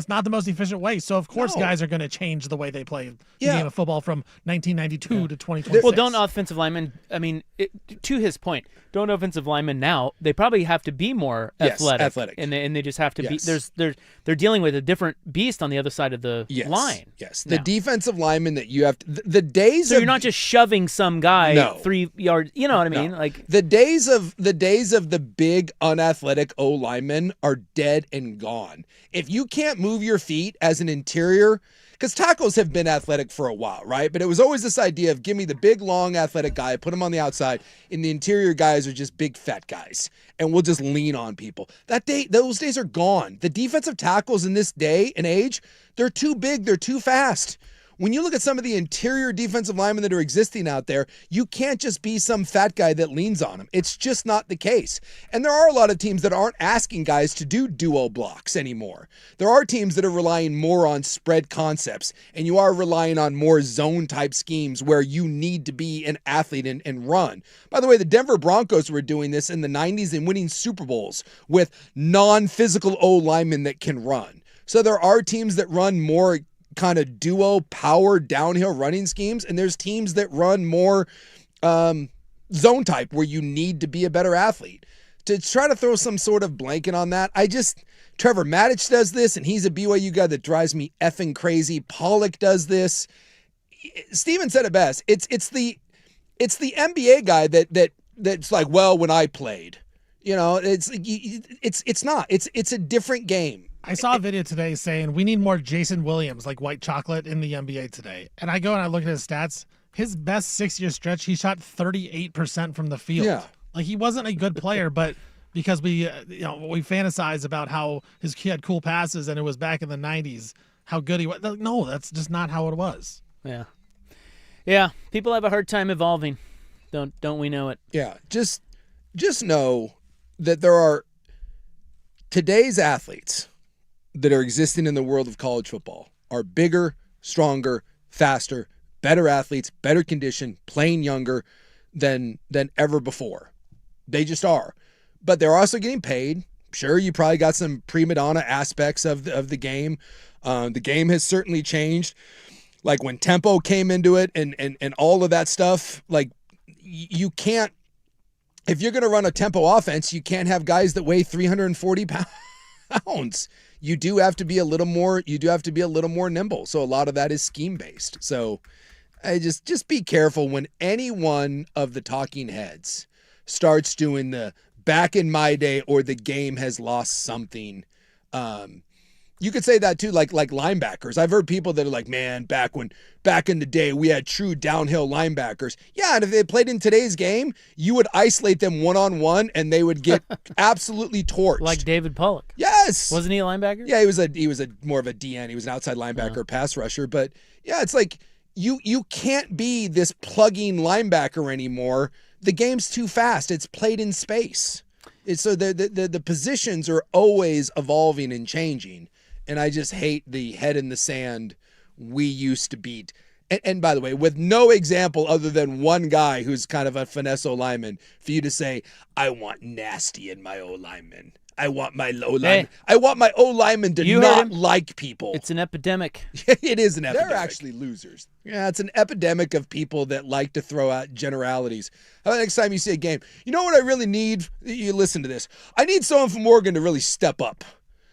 S4: not the most efficient way. So, of course, guys are going to change the way they play the game of football from 1992 to 2026.
S1: Well, don't offensive linemen, to his point, don't offensive linemen now, they probably have to be more athletic. And they just have to be, they're dealing with a different beast on the other side of the line.
S2: Yes. The defensive lineman that you have to, the days
S1: so
S2: of.
S1: You're not just shoving some guy 3 yards, you know what I mean?
S2: No.
S1: Like
S2: the days of the big unathletic O linemen are dead and gone. If you can't move your feet as an interior, because tackles have been athletic for a while, right? But it was always this idea of give me the big, long, athletic guy, put him on the outside, and the interior guys are just big, fat guys, and we'll just lean on people. Those days are gone. The defensive tackles in this day and age, they're too big, they're too fast. When you look at some of the interior defensive linemen that are existing out there, you can't just be some fat guy that leans on them. It's just not the case. And there are a lot of teams that aren't asking guys to do duo blocks anymore. There are teams that are relying more on spread concepts, and you are relying on more zone type schemes where you need to be an athlete and run. By the way, the Denver Broncos were doing this in the 90s and winning Super Bowls with non-physical O linemen that can run. So there are teams that run more kind of duo power downhill running schemes, and there's teams that run more zone type where you need to be a better athlete. To try to throw some sort of blanket on that, Trevor Maddich does this, and he's a BYU guy that drives me effing crazy. Pollock does this. Steven said it best. It's the NBA guy that's like, well, when I played, it's not. It's a different game.
S4: I saw a video today saying we need more Jason Williams, like white chocolate, in the NBA today. And I go and I look at his stats. His best 6-year stretch, he shot 38% from the field. Yeah. Like, he wasn't a good player, but because we fantasize about how he had cool passes and it was back in the 90s, how good he was. No, that's just not how it was.
S1: Yeah. Yeah, people have a hard time evolving. Don't we know it?
S2: Yeah, just know that there are today's athletes that are existing in the world of college football are bigger, stronger, faster, better athletes, better conditioned, playing younger than ever before. They just are. But they're also getting paid. Sure, you probably got some prima donna aspects of the game. The game has certainly changed. Like when tempo came into it and all of that stuff, like you can't, if you're going to run a tempo offense, you can't have guys that weigh 340 pounds. You do have to be a little more nimble. So a lot of that is scheme based. So I just be careful when any one of the talking heads starts doing the back in my day or the game has lost something. You could say that too, like linebackers. I've heard people that are like, man, back in the day, we had true downhill linebackers. Yeah, and if they played in today's game, you would isolate them one-on-one, and they would get absolutely torched.
S1: Like David Pollock.
S2: Yes.
S1: Wasn't he a linebacker?
S2: Yeah, he was a more of a DN. He was an outside linebacker, pass rusher. But yeah, it's like you can't be this plugging linebacker anymore. The game's too fast. It's played in space. So the positions are always evolving and changing. And I just hate the head in the sand we used to beat. And by the way, with no example other than one guy who's kind of a finesse O-lineman, for you to say, I want nasty in my O-lineman. I want my I want my O lineman to not like people.
S1: It's an epidemic.
S2: It is an epidemic. They're actually losers. Yeah, it's an epidemic of people that like to throw out generalities. How about next time you see a game? You know what I really need? You listen to this. I need someone from Oregon to really step up.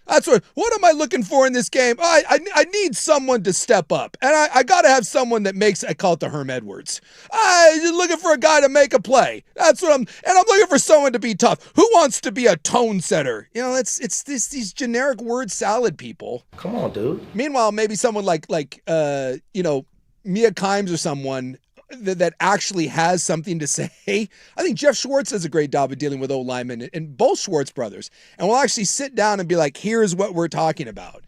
S2: That's what am I looking for in this game? I need someone to step up. And I got to have someone that makes, I call it the Herm Edwards. I'm looking for a guy to make a play. That's what I'm looking for someone to be tough. Who wants to be a tone setter? You know, it's these generic word salad people.
S7: Come on, dude.
S2: Meanwhile, maybe someone like Mia Kimes or someone that actually has something to say. I think Jeff Schwartz does a great job of dealing with O-linemen and both Schwartz brothers. And we'll actually sit down and be like, here's what we're talking about.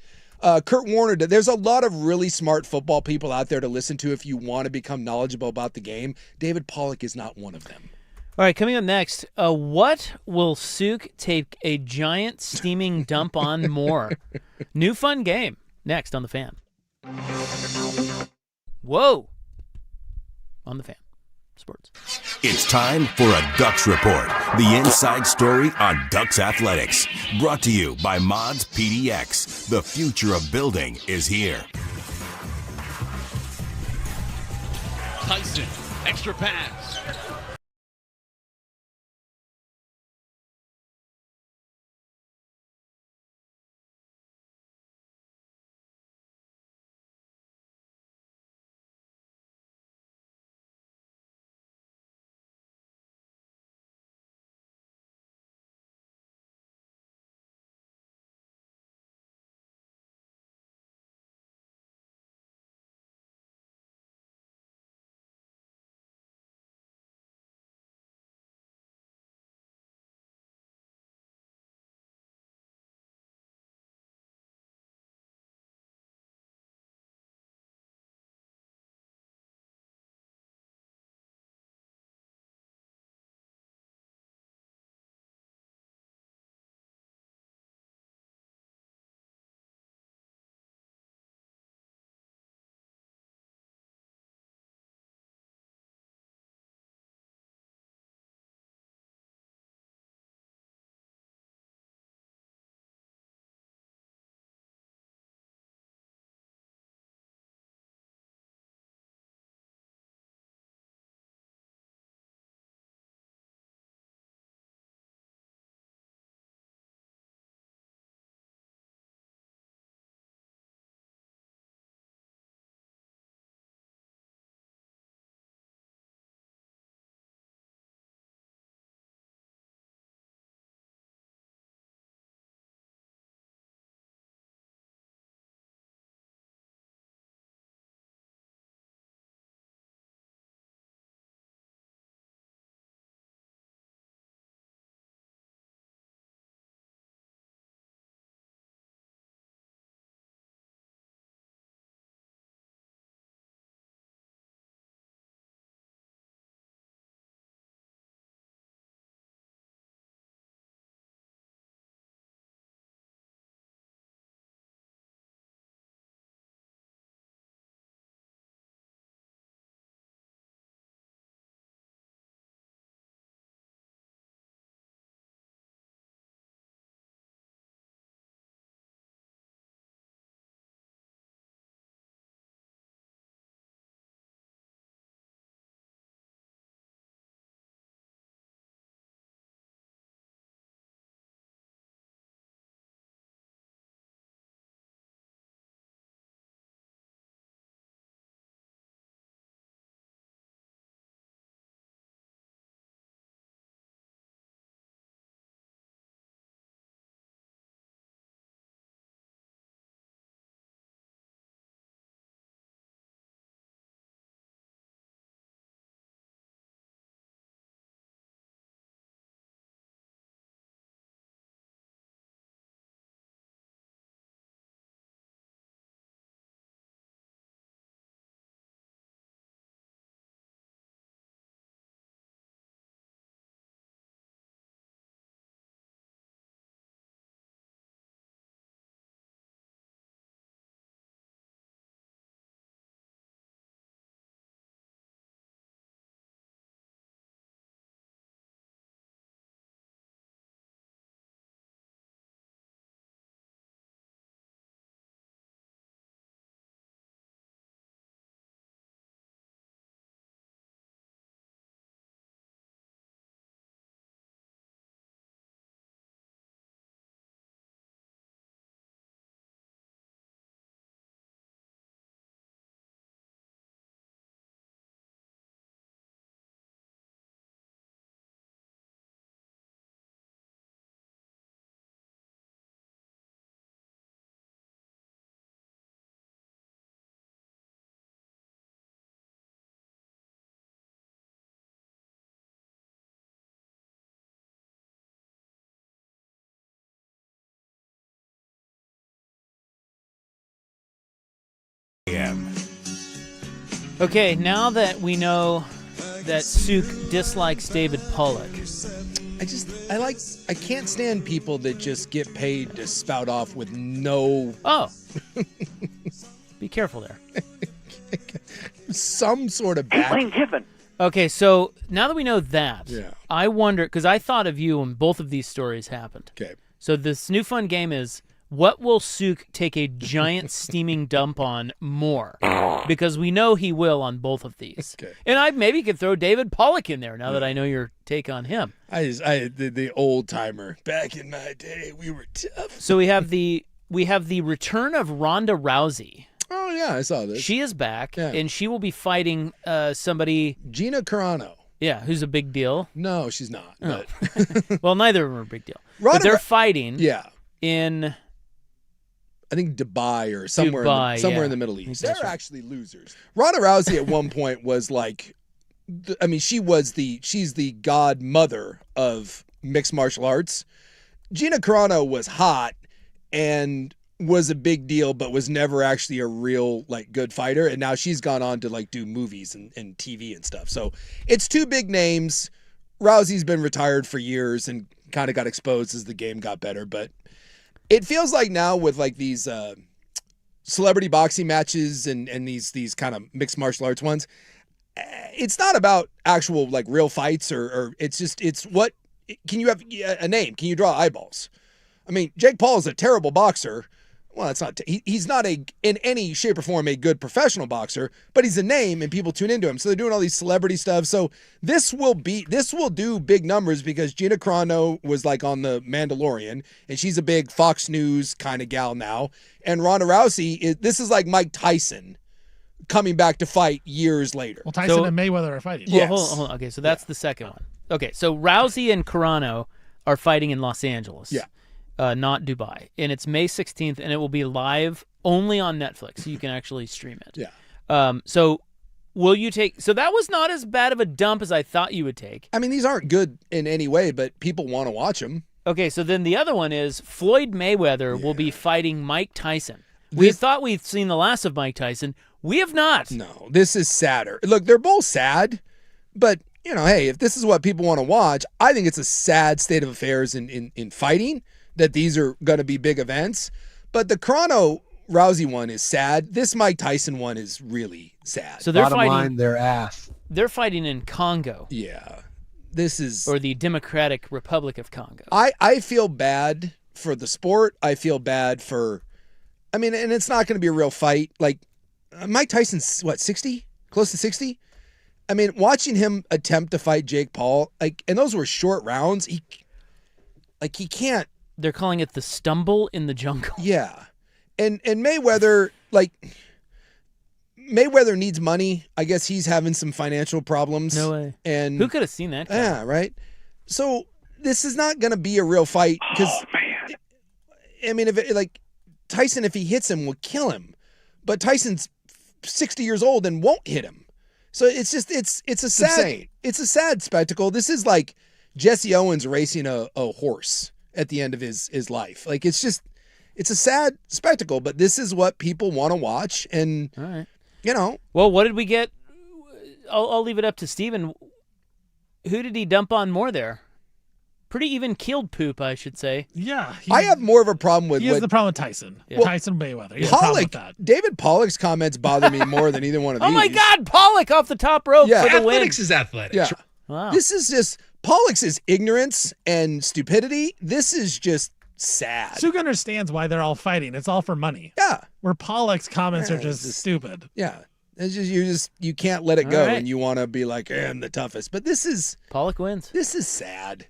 S2: Kurt Warner, there's a lot of really smart football people out there to listen to if you want to become knowledgeable about the game. David Pollock is not one of them.
S1: All right, coming up next, what will Suk take a giant steaming dump on more? New fun game. Next on The Fan. Whoa. On The Fan Sports.
S3: It's time for a Ducks Report, the inside story on Ducks athletics. Brought to you by Mods PDX. The future of building is here.
S11: Tyson, extra pass.
S1: Okay, now that we know that Suk dislikes David Pollock.
S2: I can't stand people that just get paid to spout off with no...
S1: Oh. Be careful there.
S2: Some sort of back...
S12: Lane Kiffin.
S1: Okay, so now that we know that,
S2: Yeah.
S1: I wonder, because I thought of you when both of these stories happened.
S2: Okay.
S1: So this new fun game is, what will Suk take a giant steaming dump on more? Because we know he will on both of these.
S2: Okay.
S1: And I maybe could throw David Pollock in there now that I know your take on him.
S2: The old timer. Back in my day, we were tough.
S1: So we have the return of Ronda Rousey.
S2: Oh yeah, I saw this.
S1: She is back,
S2: Yeah.
S1: and she will be fighting somebody.
S2: Gina Carano.
S1: Yeah, who's a big deal.
S2: No, she's not.
S1: Oh.
S2: But
S1: Well, neither of them are a big deal.
S2: Ronda
S1: But they're
S2: Rou-
S1: fighting.
S2: yeah,
S1: In
S2: I think Dubai or somewhere
S1: Dubai,
S2: somewhere
S1: yeah.
S2: in the Middle
S1: I think
S2: East.
S1: that's
S2: They're
S1: right.
S2: actually losers. Ronda Rousey at one point was like, she's the godmother of mixed martial arts. Gina Carano was hot and was a big deal, but was never actually a real like good fighter. And now she's gone on to like do movies and TV and stuff. So it's two big names. Rousey's been retired for years and kind of got exposed as the game got better. But it feels like now with like these celebrity boxing matches and these kind of mixed martial arts ones, it's not about actual like real fights or it's what can you have a name? Can you draw eyeballs? I mean, Jake Paul is a terrible boxer. Well, that's not. He's not in any shape or form a good professional boxer, but he's a name and people tune into him. So they're doing all these celebrity stuff. So this will do big numbers because Gina Carano was like on the Mandalorian, and she's a big Fox News kind of gal now. And Ronda Rousey this is like Mike Tyson coming back to fight years later.
S4: Well, Tyson and Mayweather are fighting.
S1: Well,
S2: Yes.
S1: hold on. Okay, so that's the second one. Okay, so Rousey and Carano are fighting in Los Angeles.
S2: Yeah.
S1: Not Dubai. And it's May 16th, and it will be live only on Netflix, so you can actually stream it.
S2: Yeah.
S1: So will you take... So that was not as bad of a dump as I thought you would take.
S2: I mean, these aren't good in any way, but people want to watch them.
S1: Okay, so then the other one is Floyd Mayweather will be fighting Mike Tyson. We thought we'd seen the last of Mike Tyson. We have not.
S2: No, this is sadder. Look, they're both sad, but, you know, hey, if this is what people want to watch, I think it's a sad state of affairs in fighting that these are going to be big events. But the Carano Rousey one is sad. This Mike Tyson one is really sad.
S1: So they're
S13: Bottom
S1: fighting
S13: line, their ass.
S1: They're fighting in Congo.
S2: Yeah. This is...
S1: Or the Democratic Republic of Congo.
S2: I feel bad for the sport. I feel bad for... I mean, and it's not going to be a real fight. Like, Mike Tyson's, what, 60? Close to 60? I mean, watching him attempt to fight Jake Paul, like, and those were short rounds, he can't...
S1: They're calling it the stumble in the jungle.
S2: Yeah. And Mayweather, like, Mayweather needs money. I guess he's having some financial problems.
S1: No way.
S2: And
S1: who could have seen that?
S2: Yeah, right. So this is not going to be a real fight because, I mean, Tyson, if he hits him, will kill him. But Tyson's 60 years old and won't hit him. So it's just it's a sad spectacle. This is like Jesse Owens racing a horse at the end of his life. Like, it's a sad spectacle, but this is what people want to watch. And,
S1: all right.
S2: You know.
S1: Well, what did we get? I'll leave it up to Steven. Who did he dump on more there? Pretty even keeled poop, I should say.
S4: Yeah.
S2: I have more of a problem with...
S4: He has the problem with Tyson.
S1: Yeah.
S4: Tyson Mayweather. He has a problem with that.
S2: David Pollock's comments bother me more than either one of these.
S1: Oh, my God. Pollock off the top rope for the win.
S13: Athletics is athletic.
S2: Yeah.
S1: Wow.
S2: This is just... Pollock's is ignorance and stupidity. This is just sad.
S4: Suk understands why they're all fighting. It's all for money.
S2: Yeah.
S4: Where Pollock's comments
S2: Yeah,
S4: are just stupid.
S2: Yeah. It's just you can't let it go,
S1: All right.
S2: and you want to be like, I'm the toughest. But this is...
S1: Pollock wins.
S2: This is sad.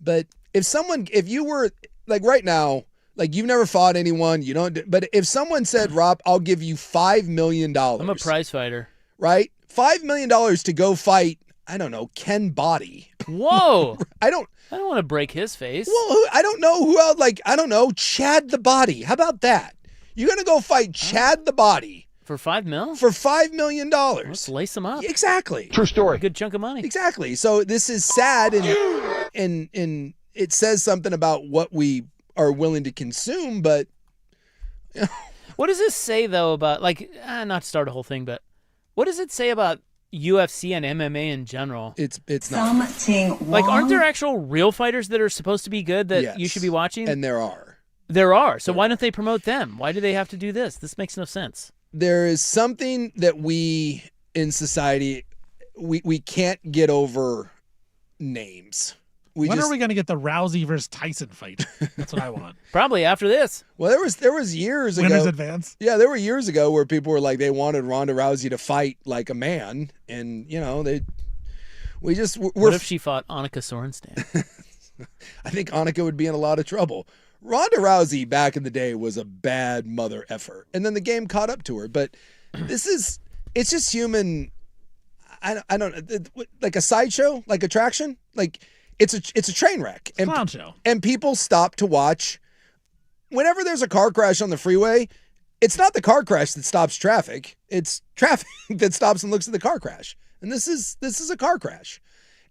S2: But if you were, like right now, like you've never fought anyone, you don't... But if someone said, Rob, I'll give you $5 million.
S1: I'm a prize fighter.
S2: Right? $5 million to go fight, I don't know, Ken Body.
S1: Whoa.
S2: I don't
S1: want to break his face.
S2: Well, I don't know who else, like, I don't know, Chad the Body. How about that? You're going to go fight Chad the Body.
S1: For $5 million?
S2: For $5 million.
S1: Let's lace him up.
S2: Exactly.
S13: True story.
S1: Good chunk of money.
S2: Exactly. So this is sad, and it says something about what we are willing to consume, but...
S1: What does this say, though, about, like, not to start a whole thing, but What does it say about UFC and MMA in general?
S2: It's not.
S1: Like, aren't there actual real fighters that are supposed to be good that you should be watching?
S2: And there are.
S1: There are. So why don't they promote them? Why do they have to do this? This makes no sense.
S2: There is something that we in society, we can't get over names.
S4: When are we going to get the Rousey versus Tyson fight? That's what I want.
S1: Probably after this.
S2: Well, there was years ago.
S4: Winners advance.
S2: Yeah, there were years ago where people were like they wanted Ronda Rousey to fight like a man, and we're
S1: What if she fought Annika Sorenstam?
S2: I think Annika would be in a lot of trouble. Ronda Rousey back in the day was a bad mother effer, and then the game caught up to her. But it's just human. I don't like a sideshow, like attraction, like. It's a train wreck.
S4: And clown show.
S2: And people stop to watch. Whenever there's a car crash on the freeway, it's not the car crash that stops traffic. It's traffic that stops and looks at the car crash. And this is a car crash.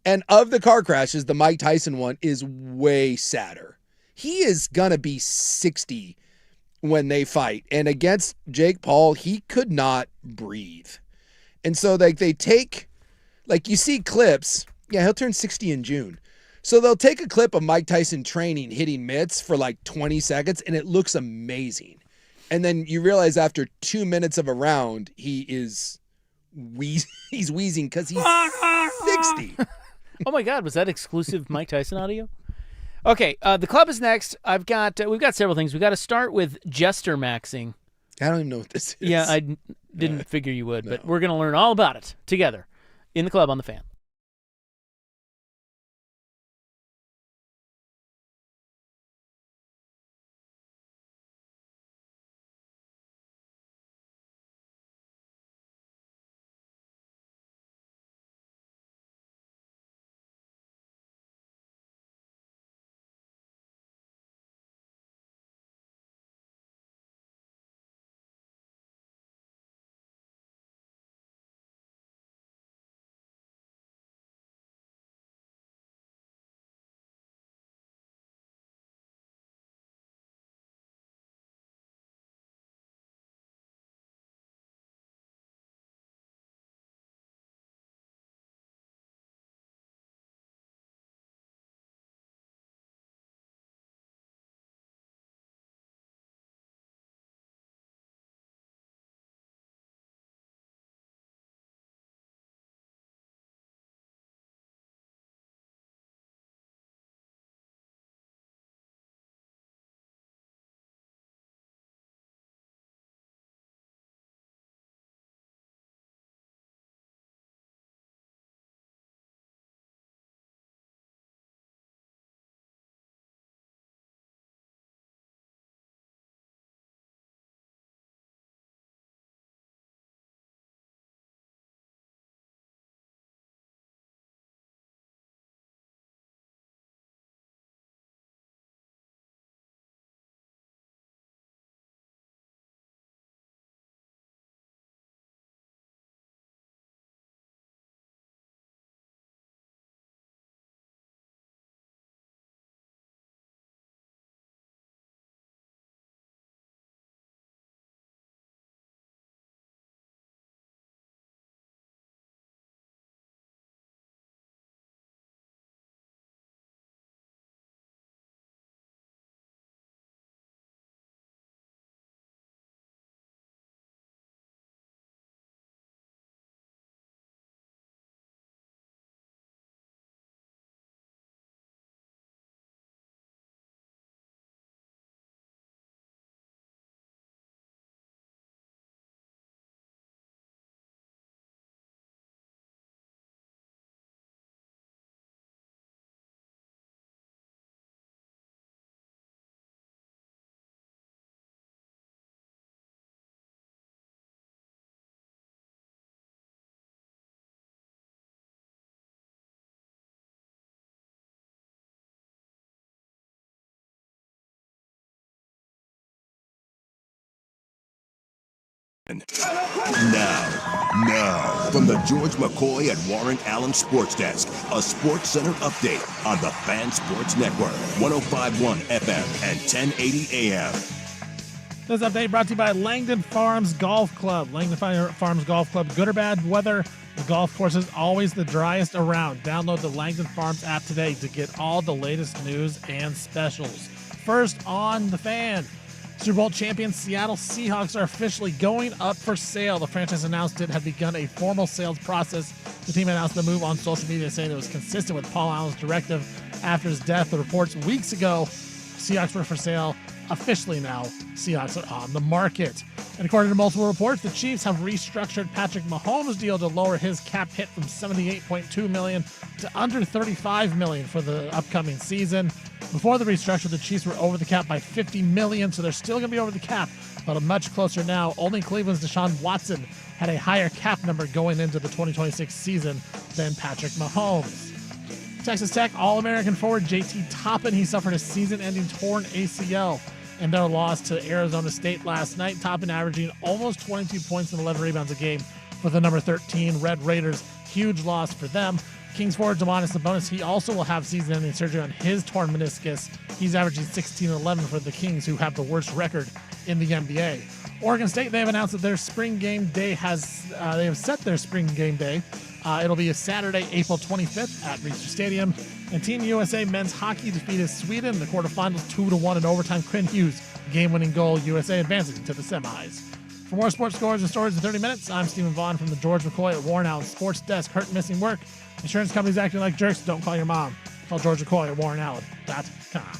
S2: And of the car crashes, the Mike Tyson one is way sadder. He is going to be 60 when they fight. And against Jake Paul, he could not breathe. And so they take, you see clips. Yeah, he'll turn 60 in June. So they'll take a clip of Mike Tyson training, hitting mitts for 20 seconds, and it looks amazing. And then you realize after 2 minutes of a round, he's wheezing because he's 60.
S1: Oh my God, was that exclusive Mike Tyson audio? Okay, the club is next. We've got several things. We've got to start with Jester Maxing.
S2: I don't even know what this is.
S1: Yeah, I didn't figure you would, but we're going to learn all about it together in the club on the Fan.
S3: Now, from the George McCoy and Warren Allen Sports Desk, a Sports Center update on the Fan Sports Network, 105.1 FM and 1080 AM.
S4: This update brought to you by Langdon Farms Golf Club. Langdon Farms Golf Club, good or bad weather, the golf course is always the driest around. Download the Langdon Farms app today to get all the latest news and specials. First on the Fan. Super Bowl champion Seattle Seahawks are officially going up for sale. The franchise announced it had begun a formal sales process. The team announced the move on social media, saying it was consistent with Paul Allen's directive after his death. The reports weeks ago, Seahawks were for sale. Officially now, Seahawks are on the market. And according to multiple reports, the Chiefs have restructured Patrick Mahomes' deal to lower his cap hit from $78.2 million to under $35 million for the upcoming season. Before the restructure, the Chiefs were over the cap by $50 million, so they're still going to be over the cap, but much closer now. Only Cleveland's Deshaun Watson had a higher cap number going into the 2026 season than Patrick Mahomes. Texas Tech All-American forward JT Toppin, he suffered a season-ending torn ACL in their loss to Arizona State last night. Toppin averaging almost 22 points and 11 rebounds a game for the number 13 Red Raiders. Huge loss for them. Kings forward Domantas Sabonis, he also will have season-ending surgery on his torn meniscus. He's averaging 16 and 11 for the Kings, who have the worst record in the NBA. Oregon State, they have announced that their spring game day they have set their spring game day. It'll be a Saturday, April 25th at Reser Stadium. And Team USA men's hockey defeated Sweden in the quarterfinals 2-1 in overtime. Quinn Hughes, game-winning goal. USA advancing to the semis. For more sports scores and stories in 30 minutes, I'm Stephen Vaughn from the George McCoy at Warren Allen Sports Desk. Hurt and missing work. Insurance companies acting like jerks. Don't call your mom. Call George McCoy at WarrenAllen.com.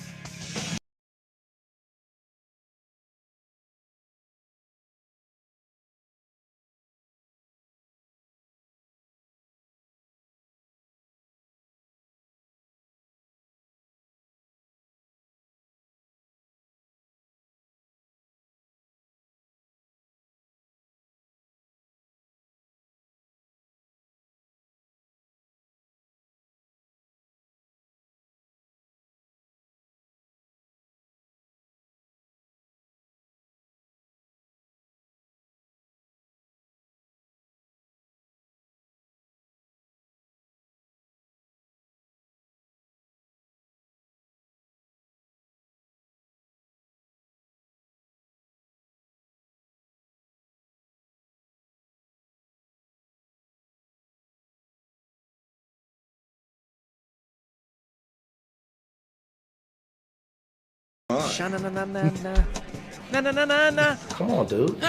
S7: Come on, dude.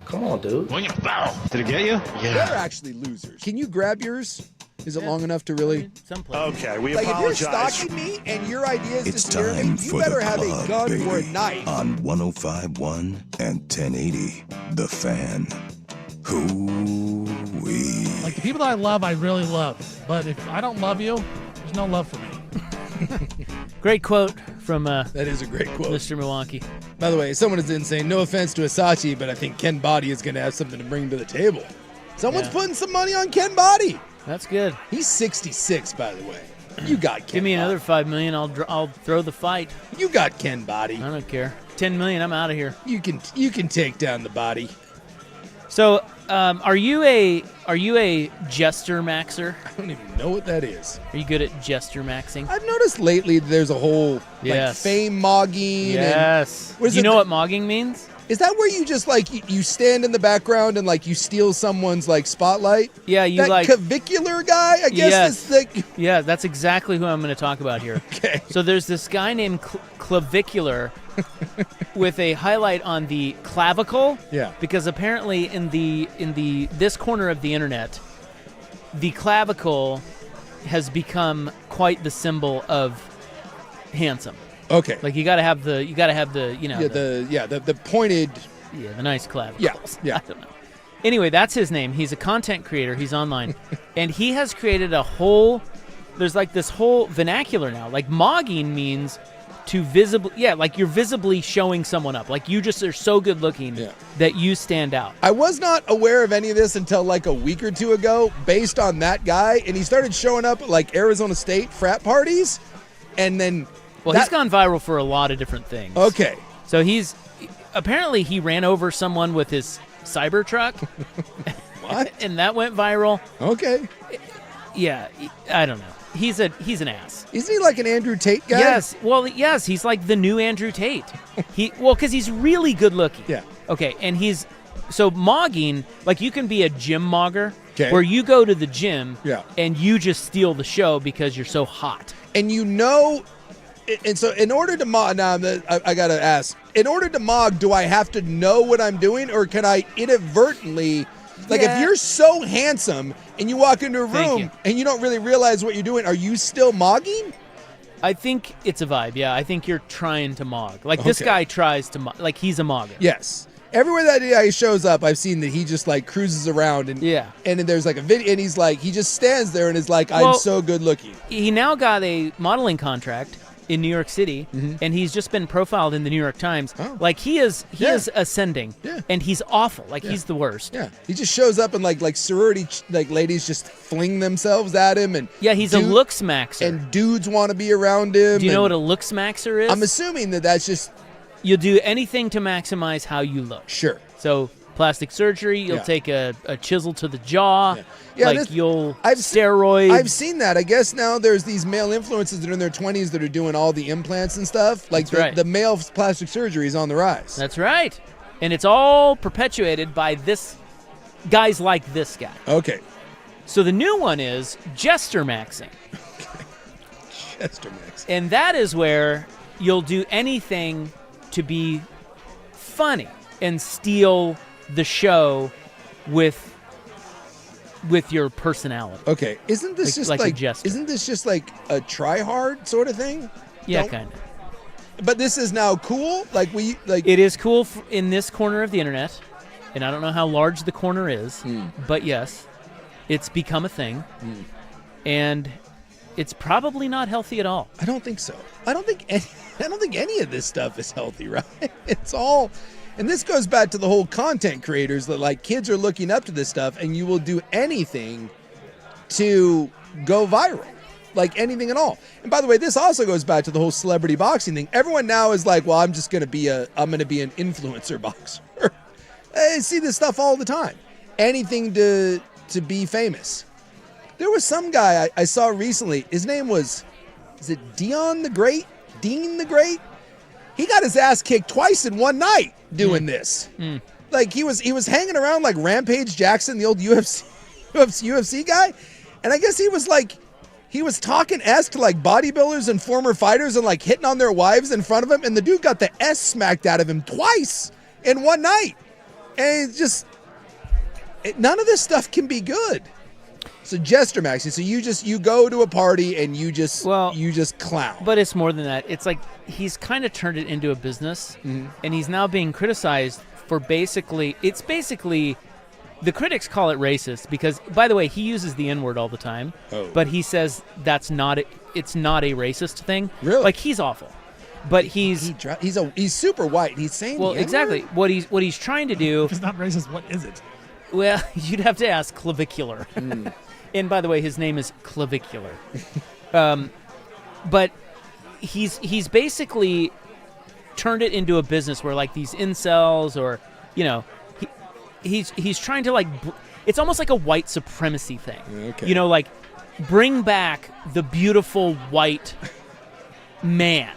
S7: Come on, dude.
S11: Did it get you?
S2: They're actually losers. Can you grab yours? Is it long enough to really?
S3: Okay, we
S2: Like, if you're
S3: apologize.
S2: stalking me and your idea is
S3: It's
S2: to scare me,
S3: time
S2: you
S3: for
S2: better
S3: the
S2: have a
S3: club,
S2: gun
S3: baby.
S2: or a knife.
S3: On 105.1 and 1080, The Fan. Hoo-wee.
S4: Like, the people that I love, I really love. But if I don't love you, there's no love for me.
S1: Great quote from
S2: That is a great quote.
S1: Mr. Milwaukee.
S2: By the way, someone is in saying, no offense to Asachi, but I think Ken Body is going to have something to bring to the table. Someone's
S1: Yeah.
S2: putting some money on Ken Body.
S1: That's good.
S2: He's 66, by the way. You got Ken
S1: Give me
S2: Body.
S1: another $5 million. I'll throw the fight.
S2: You got Ken Body.
S1: I don't care. $10 million. I'm out of here.
S2: You can take down the body.
S1: So, are you a jester maxer?
S2: I don't even know what that is.
S1: Are you good at jester maxing?
S2: I've noticed lately there's a whole
S1: Yes.
S2: like fame mogging.
S1: Yes.
S2: And,
S1: Do you know what mogging means?
S2: Is that where you just like you stand in the background and like you steal someone's like spotlight?
S1: Yeah, you
S2: that
S1: like
S2: clavicular guy. I guess
S1: Yes.
S2: is like
S1: Yeah, that's exactly who I'm going to talk about here.
S2: okay.
S1: So there's this guy named Clavicular with a highlight on the clavicle.
S2: Yeah.
S1: Because apparently in this corner of the internet, the clavicle has become quite the symbol of handsome.
S2: Okay.
S1: Like you got to have the
S2: the pointed.
S1: Yeah, the nice clavicles.
S2: Yeah.
S1: I don't know. Anyway, that's his name. He's a content creator. He's online. And he has created there's like this whole vernacular now. Like mogging means to visibly, like you're visibly showing someone up. Like you just are so good looking that you stand out.
S2: I was not aware of any of this until like a week or two ago based on that guy. And he started showing up at like Arizona State frat parties. And then.
S1: Well, he's gone viral for a lot of different things.
S2: Okay.
S1: So apparently he ran over someone with his Cybertruck.
S2: What?
S1: And that went viral.
S2: Okay.
S1: Yeah, I don't know. he's an ass.
S2: Isn't he like an Andrew Tate guy?
S1: Yes. Well, yes, he's like the new Andrew Tate. Because he's really good looking.
S2: Yeah.
S1: Okay, and so mogging, like you can be a gym mogger,
S2: okay,
S1: where you go to the gym,
S2: yeah,
S1: and you just steal the show because you're so hot.
S2: And and so in order to mog, now I gotta ask, in order to mog, do I have to know what I'm doing, or can I inadvertently, like if you're so handsome and you walk into a room and you don't really realize what you're doing, are you still mogging?
S1: I think it's a vibe, yeah. I think you're trying to mog. Like this guy tries to mog, like he's a mogger.
S2: Yes. Everywhere that guy shows up, I've seen that he just like cruises around and and then there's like a video and he's like, he just stands there and is like, I'm so good looking.
S1: He now got a modeling contract in New York City, and he's just been profiled in the New York Times. Like he is ascending, and he's awful. Like he's the worst.
S2: Yeah, he just shows up and like sorority ladies just fling themselves at him, and
S1: he's a looks maxer,
S2: and dudes want to be around him.
S1: Do you know what a looks maxer is?
S2: I'm assuming that's just
S1: you'll do anything to maximize how you look.
S2: Sure.
S1: So plastic surgery, you'll take a chisel to the jaw.
S2: Yeah,
S1: like steroids.
S2: I've seen that. I guess now there's these male influencers that are in their 20s that are doing all the implants and stuff. Like the male plastic surgery is on the rise.
S1: That's right. And it's all perpetuated by guys like this guy.
S2: Okay.
S1: So the new one is jester maxing.
S2: Jester maxing.
S1: And that is where you'll do anything to be funny and steal the show with your personality.
S2: Okay, isn't this just like
S1: a jester?
S2: Isn't this just like a try hard sort of thing?
S1: Yeah, kind of.
S2: But this is now cool.
S1: It is cool in this corner of the internet, and I don't know how large the corner is, but yes, it's become a thing, and it's probably not healthy at all.
S2: I don't think so. I don't think any of this stuff is healthy, right? It's all. And this goes back to the whole content creators that like kids are looking up to this stuff, and you will do anything to go viral, like anything at all. And by the way, this also goes back to the whole celebrity boxing thing. Everyone now is like, well, I'm going to be an influencer boxer. I see this stuff all the time. Anything to be famous. There was some guy I saw recently. His name is it Dean the Great? He got his ass kicked twice in one night doing this. Like he was hanging around like Rampage Jackson, the old UFC guy, and I guess he was talking to like bodybuilders and former fighters and like hitting on their wives in front of him, and the dude got the S smacked out of him twice in one night, and none of this stuff can be good. So jester maxing. So you go to a party and you just clown.
S1: But it's more than that. It's like he's kind of turned it into a business, and he's now being criticized for basically the critics call it racist because, by the way, he uses the N-word all the time. But he says it's not a racist thing.
S2: Really?
S1: Like he's awful. But he's
S2: super white. He's saying
S1: exactly what he's trying to do.
S4: If it's not racist, what is it?
S1: Well, you'd have to ask Clavicular. And by the way, his name is Clavicular. But he's basically turned it into a business where like these incels or, he's trying to like, it's almost like a white supremacy thing.
S2: Okay.
S1: Like bring back the beautiful white man,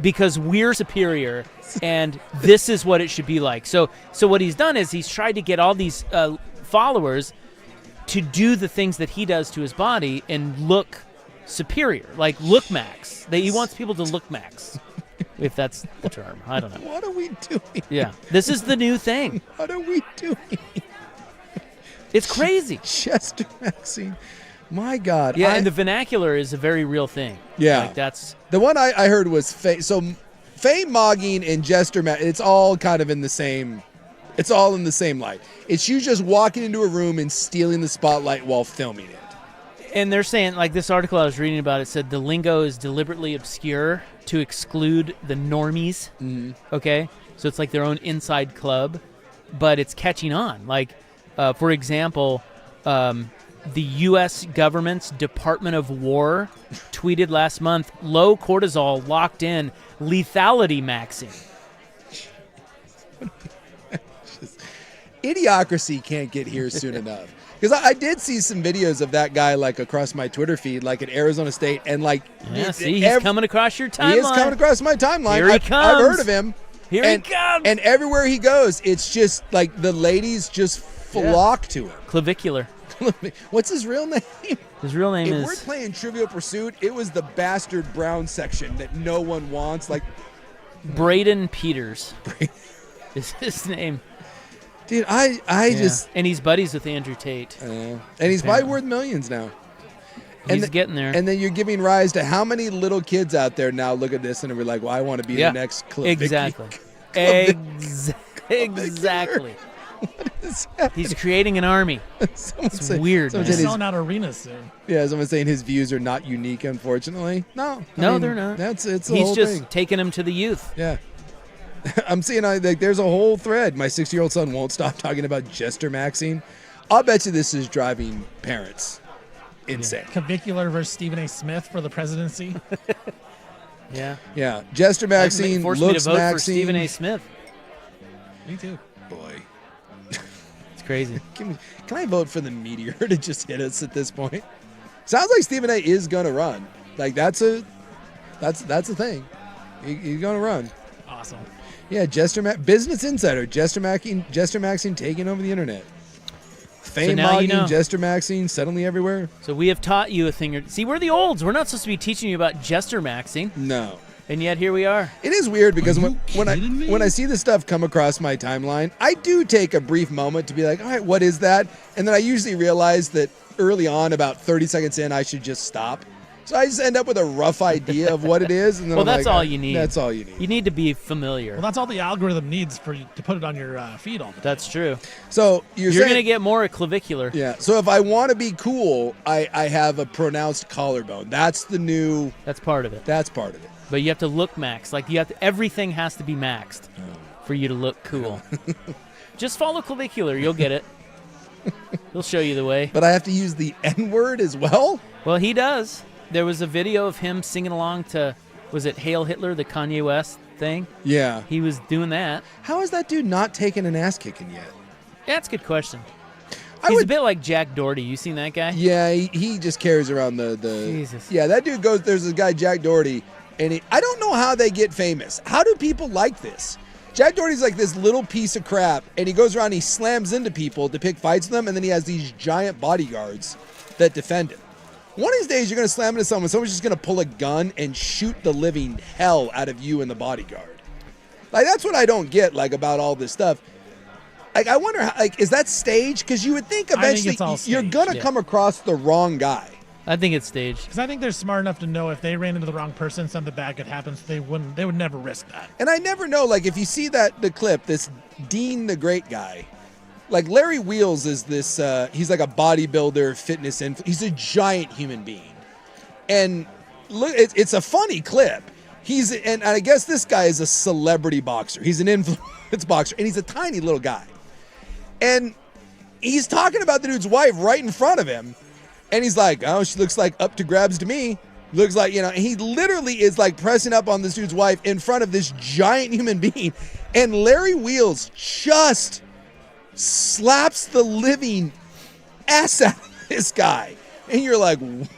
S1: because we're superior and this is what it should be like. So what he's done is he's tried to get all these followers to do the things that he does to his body and look superior, like look max. He wants people to look max, if that's the term. I don't know.
S2: What are we doing?
S1: Yeah, this is the new thing.
S2: What are we doing?
S1: It's crazy.
S2: Jester maxing. My God.
S1: Yeah, and the vernacular is a very real thing.
S2: Yeah.
S1: Like that's
S2: the one I heard was fame mogging and jester maxing. It's all kind of in the same. It's all in the same light. It's you just walking into a room and stealing the spotlight while filming it.
S1: And they're saying, like this article I was reading about, it said the lingo is deliberately obscure to exclude the normies. Okay? So it's like their own inside club, but it's catching on. Like, for example, the U.S. government's Department of War tweeted last month, low cortisol locked in, lethality maxing.
S2: Idiocracy can't get here soon enough. Because I did see some videos of that guy like across my Twitter feed, like at Arizona State, and like
S1: he's coming across your timeline.
S2: He is coming across my timeline.
S1: Here he comes.
S2: I've heard of him.
S1: Here he comes.
S2: And everywhere he goes, it's just like the ladies just flock to him.
S1: Clavicular.
S2: What's his real name?
S1: His real name
S2: if
S1: is.
S2: we're playing Trivial Pursuit, it was the bastard Brown section that no one wants. Like
S1: Braden Peters is his name.
S2: Dude, I just...
S1: And he's buddies with Andrew Tate.
S2: And he's probably worth millions now.
S1: He's getting there.
S2: And then you're giving rise to how many little kids out there now look at this and are like, well, I want to be the next Cliff.
S1: Exactly. Exactly.
S2: What is happening?
S1: He's creating an army. It's weird.
S4: He's selling out arenas soon.
S2: Yeah, someone's saying his views are not unique, unfortunately. No,
S1: they're not.
S2: It's the
S1: He's
S2: whole
S1: just
S2: thing.
S1: taking them to the youth.
S2: Yeah. I'm seeing like there's a whole thread. My 6-year-old son won't stop talking about jester maxing. I'll bet you this is driving parents insane.
S4: Clavicular versus Stephen A. Smith for the presidency.
S2: Yeah. Jester maxing,
S1: forced me to
S2: looks
S1: vote
S2: maxing.
S1: for Stephen A. Smith.
S4: Me too.
S2: Boy.
S1: It's crazy.
S2: Can I vote for the meteor to just hit us at this point? Sounds like Stephen A. is gonna run. Like that's a thing. He's gonna run.
S4: Awesome.
S2: Yeah, Business Insider, Jester maxing taking over the internet. Fame mogging, Jester maxing suddenly everywhere.
S1: So we have taught you a thing or see. We're the olds. We're not supposed to be teaching you about jester maxing.
S2: No.
S1: And yet here we are.
S2: It is weird because when I see this stuff come across my timeline, I do take a brief moment to be like, all right, what is that? And then I usually realize that early on, about 30 seconds in, I should just stop. So I just end up with a rough idea of what it is. And then
S1: that's all you need.
S2: That's all you need.
S1: You need to be familiar.
S4: Well, that's all the algorithm needs for you to put it on your feed all the time.
S1: That's true.
S2: So you're
S1: going to get more clavicular.
S2: Yeah. So if I want to be cool, I have a pronounced collarbone. That's part of it. That's part of it.
S1: But you have to look maxed. Like everything has to be maxed for you to look cool. Just follow clavicular. You'll get it. He'll show you the way.
S2: But I have to use the N-word as well?
S1: Well, he does. There was a video of him singing along to, was it Hail Hitler, the Kanye West thing?
S2: Yeah.
S1: He was doing that.
S2: How is that dude not taking an ass kicking yet?
S1: That's a good question. He's a bit like Jack Doherty. You seen that guy?
S2: Yeah, he just carries around the...
S1: Jesus.
S2: Yeah, that dude goes, there's a guy, Jack Doherty, and I don't know how they get famous. How do people like this? Jack Doherty's like this little piece of crap, and he goes around, he slams into people to pick fights with them, and then he has these giant bodyguards that defend him. One of these days, you're going to slam into someone's just going to pull a gun and shoot the living hell out of you and the bodyguard. Like, that's what I don't get, like, about all this stuff. Like, I wonder, is that staged? Because you would think eventually you're going to come across the wrong guy.
S1: I think it's staged.
S4: Because I think they're smart enough to know if they ran into the wrong person, something bad could happen, so they would never risk that.
S2: And I never know, like, if you see the clip, this Dean the Great guy, like Larry Wheels is this, he's like a bodybuilder, fitness he's a giant human being. And look, it's a funny clip. And I guess this guy is a celebrity boxer. He's an influence boxer, and he's a tiny little guy. And he's talking about the dude's wife right in front of him. And he's like, oh, she looks like up to grabs to me. Looks like, and he literally is like pressing up on this dude's wife in front of this giant human being. And Larry Wheels just slaps the living ass out of this guy. And you're like, and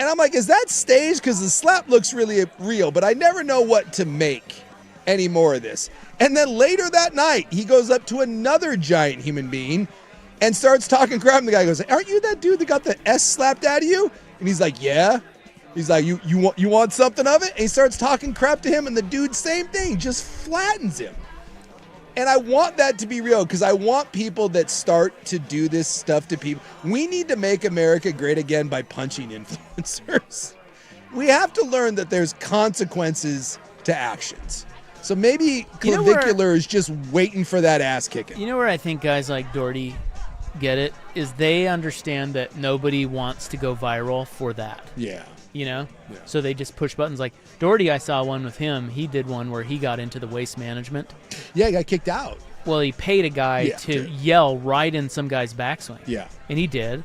S2: I'm like, is that staged? Because the slap looks really real, but I never know what to make any more of this. And then later that night, he goes up to another giant human being and starts talking crap. And the guy goes, aren't you that dude that got the S slapped out of you? And he's like, yeah. He's like, you want something of it? And he starts talking crap to him, and the dude, same thing, just flattens him. And I want that to be real, because I want people that start to do this stuff to people. We need to make America great again by punching influencers. We have to learn that there's consequences to actions. So maybe Clavicular is just waiting for that ass kicking.
S1: You know where I think guys like Doherty get it? Is they understand that nobody wants to go viral for that.
S2: Yeah.
S1: You know?
S2: Yeah.
S1: So they just push buttons. Like Doherty, I saw one with him. He did one where he got into the waste management.
S2: Yeah, he got kicked out.
S1: Well, he paid a guy to yell right in some guy's backswing.
S2: Yeah.
S1: And he did.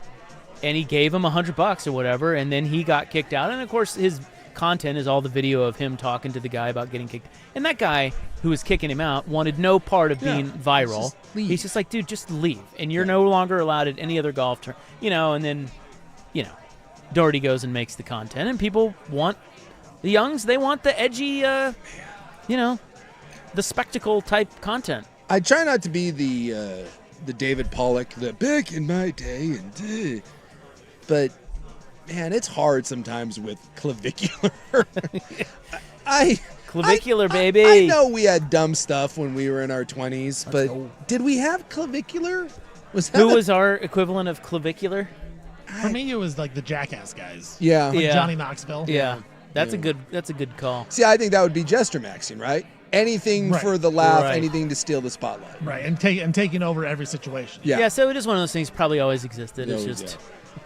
S1: And he gave him $100 or whatever, and then he got kicked out. And, of course, his content is all the video of him talking to the guy about getting kicked. And that guy who was kicking him out wanted no part of being viral. He's just like, dude, just leave. And you're no longer allowed at any other golf tournament. And then, Doherty goes and makes the content. And people want, the youngs, they want the edgy, the spectacle type content.
S2: I try not to be the David Pollock, the back in my day, but man, it's hard sometimes with clavicular.
S1: Clavicular, baby.
S2: I know we had dumb stuff when we were in our 20s, but did we have clavicular?
S1: Who was our equivalent of clavicular?
S4: For me, it was like the Jackass guys.
S2: Yeah.
S4: Like Johnny Knoxville.
S1: Yeah. That's a good call.
S2: See, I think that would be jester maxing, right? Anything for the laugh, anything to steal the spotlight.
S4: Right, and taking over every situation.
S1: Yeah, so it is one of those things probably always existed. It's just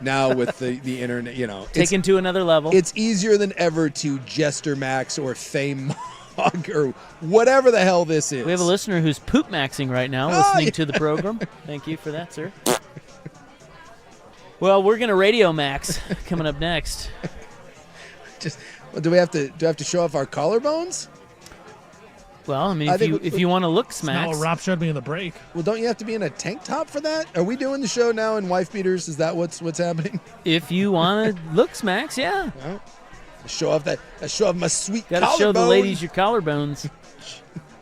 S2: now with the internet,
S1: taken to another level.
S2: It's easier than ever to jester max or fame mog or whatever the hell this is.
S1: We have a listener who's poop maxing right now listening to the program. Thank you for that, sir. Well, we're gonna radio max coming up next.
S2: Do I have to show off our collarbones?
S1: Well, I mean, if you want to look smack.
S4: That's what Rob showed me in the break.
S2: Well, don't you have to be in a tank top for that? Are we doing the show now in wife beaters? Is that what's happening?
S1: If you want to look smacks, yeah.
S2: Well, show off my sweet collarbone.
S1: Got to show the ladies your collarbones.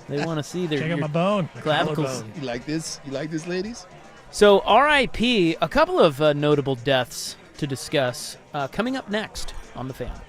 S1: They want to see their
S4: check out my bone.
S1: clavicles.
S2: You like this? You like this, ladies?
S1: So, R.I.P. A couple of notable deaths to discuss coming up next on The Fan.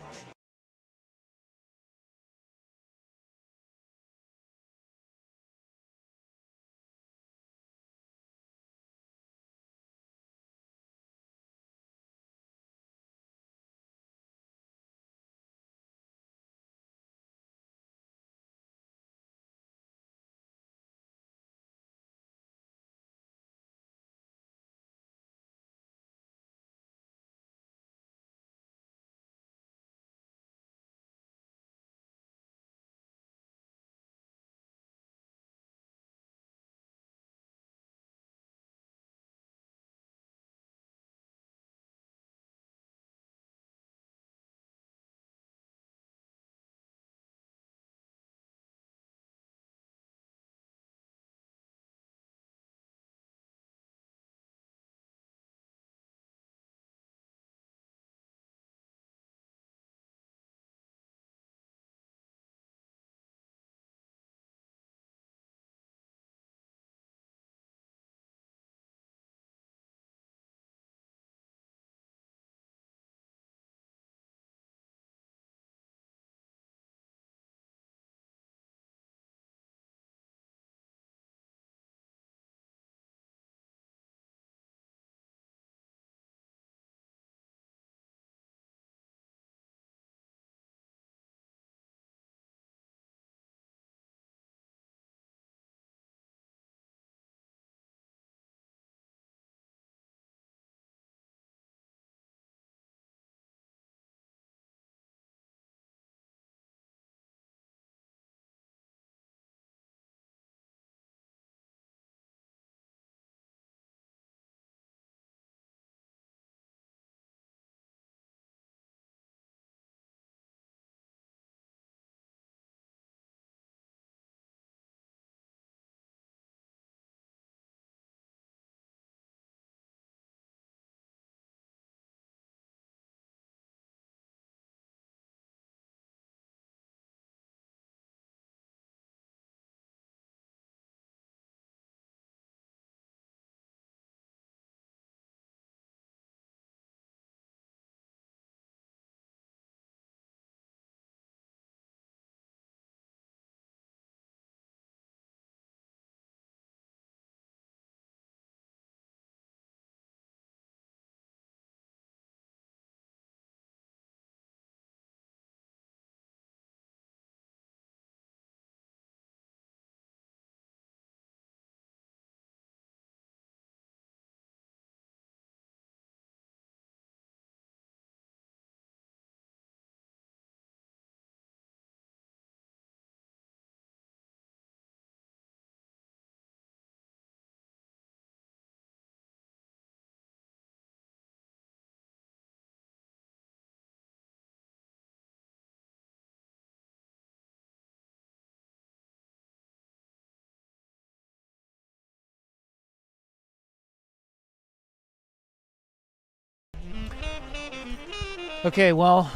S1: Okay, well,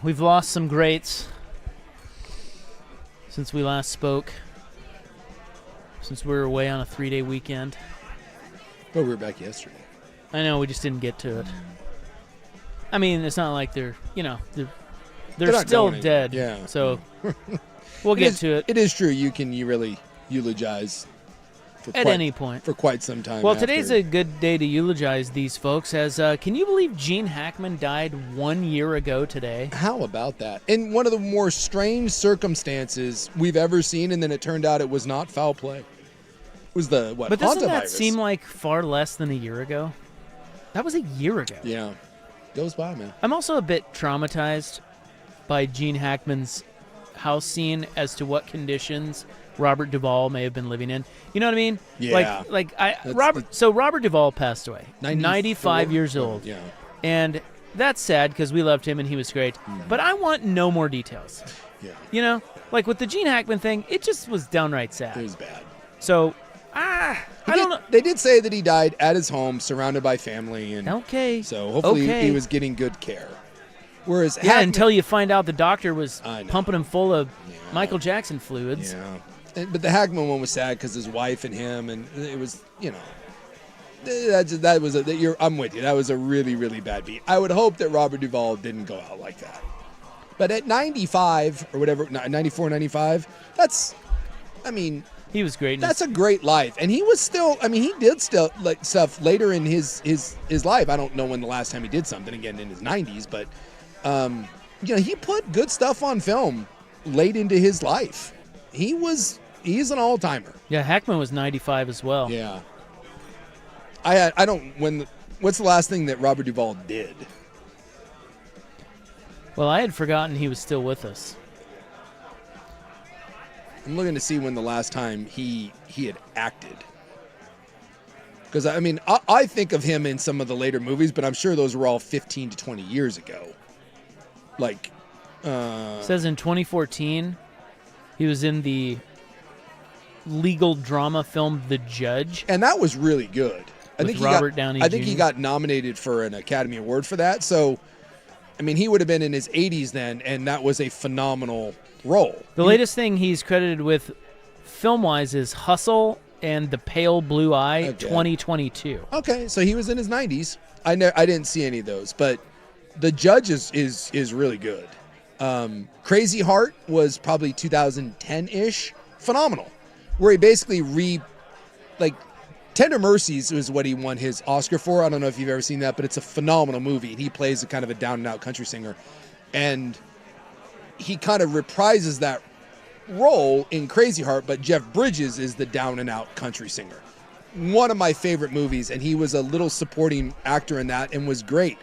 S1: we've lost some greats since we last spoke. Since we were away on a 3-day weekend.
S2: But we were back yesterday.
S1: I know, we just didn't get to it. I mean, it's not like they're they're still dead.
S2: Yeah.
S1: So we'll get to it.
S2: It is true. You really eulogize
S1: at any point
S2: for quite some time.
S1: Well, today's a good day to eulogize these folks. As can you believe Gene Hackman died 1 year ago today?
S2: How about that? In one of the more strange circumstances we've ever seen, and then it turned out it was not foul play. It was the
S1: But doesn't that
S2: hantavirus.
S1: seem like far less than a year ago? That was a year ago.
S2: Yeah, goes by, man.
S1: I'm also a bit traumatized by Gene Hackman's house scene as to what conditions Robert Duvall may have been living in. You know what I mean?
S2: Yeah.
S1: Robert Duvall passed away. 95 years
S2: Oh,
S1: old.
S2: yeah.
S1: And that's sad because we loved him and he was great. But I want no more details.
S2: Yeah.
S1: You know? Like with the Gene Hackman thing, it just was downright sad.
S2: It was bad.
S1: So, I don't know.
S2: They did say that he died at his home, surrounded by family, and
S1: Okay.
S2: so hopefully
S1: Okay.
S2: he was getting good care. Whereas
S1: Yeah,
S2: Hackman,
S1: until you find out the doctor was
S2: I know.
S1: pumping him full of Michael Jackson fluids.
S2: yeah, but the Hackman one was sad because his wife and him, and it was, that was I'm with you. That was a really, really bad beat. I would hope that Robert Duvall didn't go out like that. But at 95 or whatever, 94, 95,
S1: He was great.
S2: that's a great life. And he was still, he did still like stuff later in his life. I don't know when the last time he did something, again, in his 90s, but, he put good stuff on film late into his life. He's an all-timer.
S1: Yeah, Hackman was 95 as well.
S2: Yeah. What's the last thing that Robert Duvall did?
S1: Well, I had forgotten he was still with us.
S2: I'm looking to see when the last time he had acted. Because, I think of him in some of the later movies, but I'm sure those were all 15 to 20 years ago. Like,
S1: It says in 2014, he was in the legal drama film The Judge.
S2: and that was really good.
S1: With Robert Downey
S2: I think he
S1: Jr..
S2: got nominated for an Academy Award for that. So, he would have been in his 80s then, and that was a phenomenal role.
S1: The latest thing he's credited with film-wise is Hustle and The Pale Blue Eye,
S2: Okay.
S1: 2022.
S2: Okay, so he was in his 90s. I didn't see any of those, but The Judge is really good. Crazy Heart was probably 2010-ish. Phenomenal. Where he basically Tender Mercies is what he won his Oscar for. I don't know if you've ever seen that, but it's a phenomenal movie. And he plays a kind of a down-and-out country singer. And he kind of reprises that role in Crazy Heart, but Jeff Bridges is the down-and-out country singer. One of my favorite movies, and he was a little supporting actor in that and was great.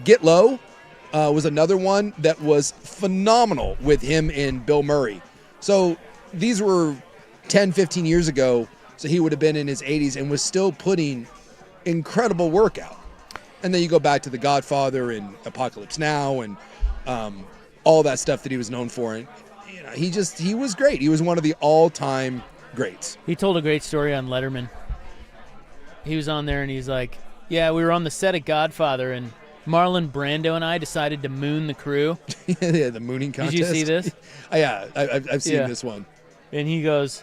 S2: Get Low was another one that was phenomenal with him and Bill Murray. So these were 10, 15 years ago, so he would have been in his 80s and was still putting incredible work out. And then you go back to The Godfather and Apocalypse Now and all that stuff that he was known for. And he was great. He was one of the all-time greats.
S1: He told a great story on Letterman. He was on there and he's like, yeah, we were on the set of Godfather and Marlon Brando and I decided to moon the crew.
S2: Yeah, the mooning contest.
S1: Did you see this?
S2: Yeah, I've seen this one.
S1: And he goes,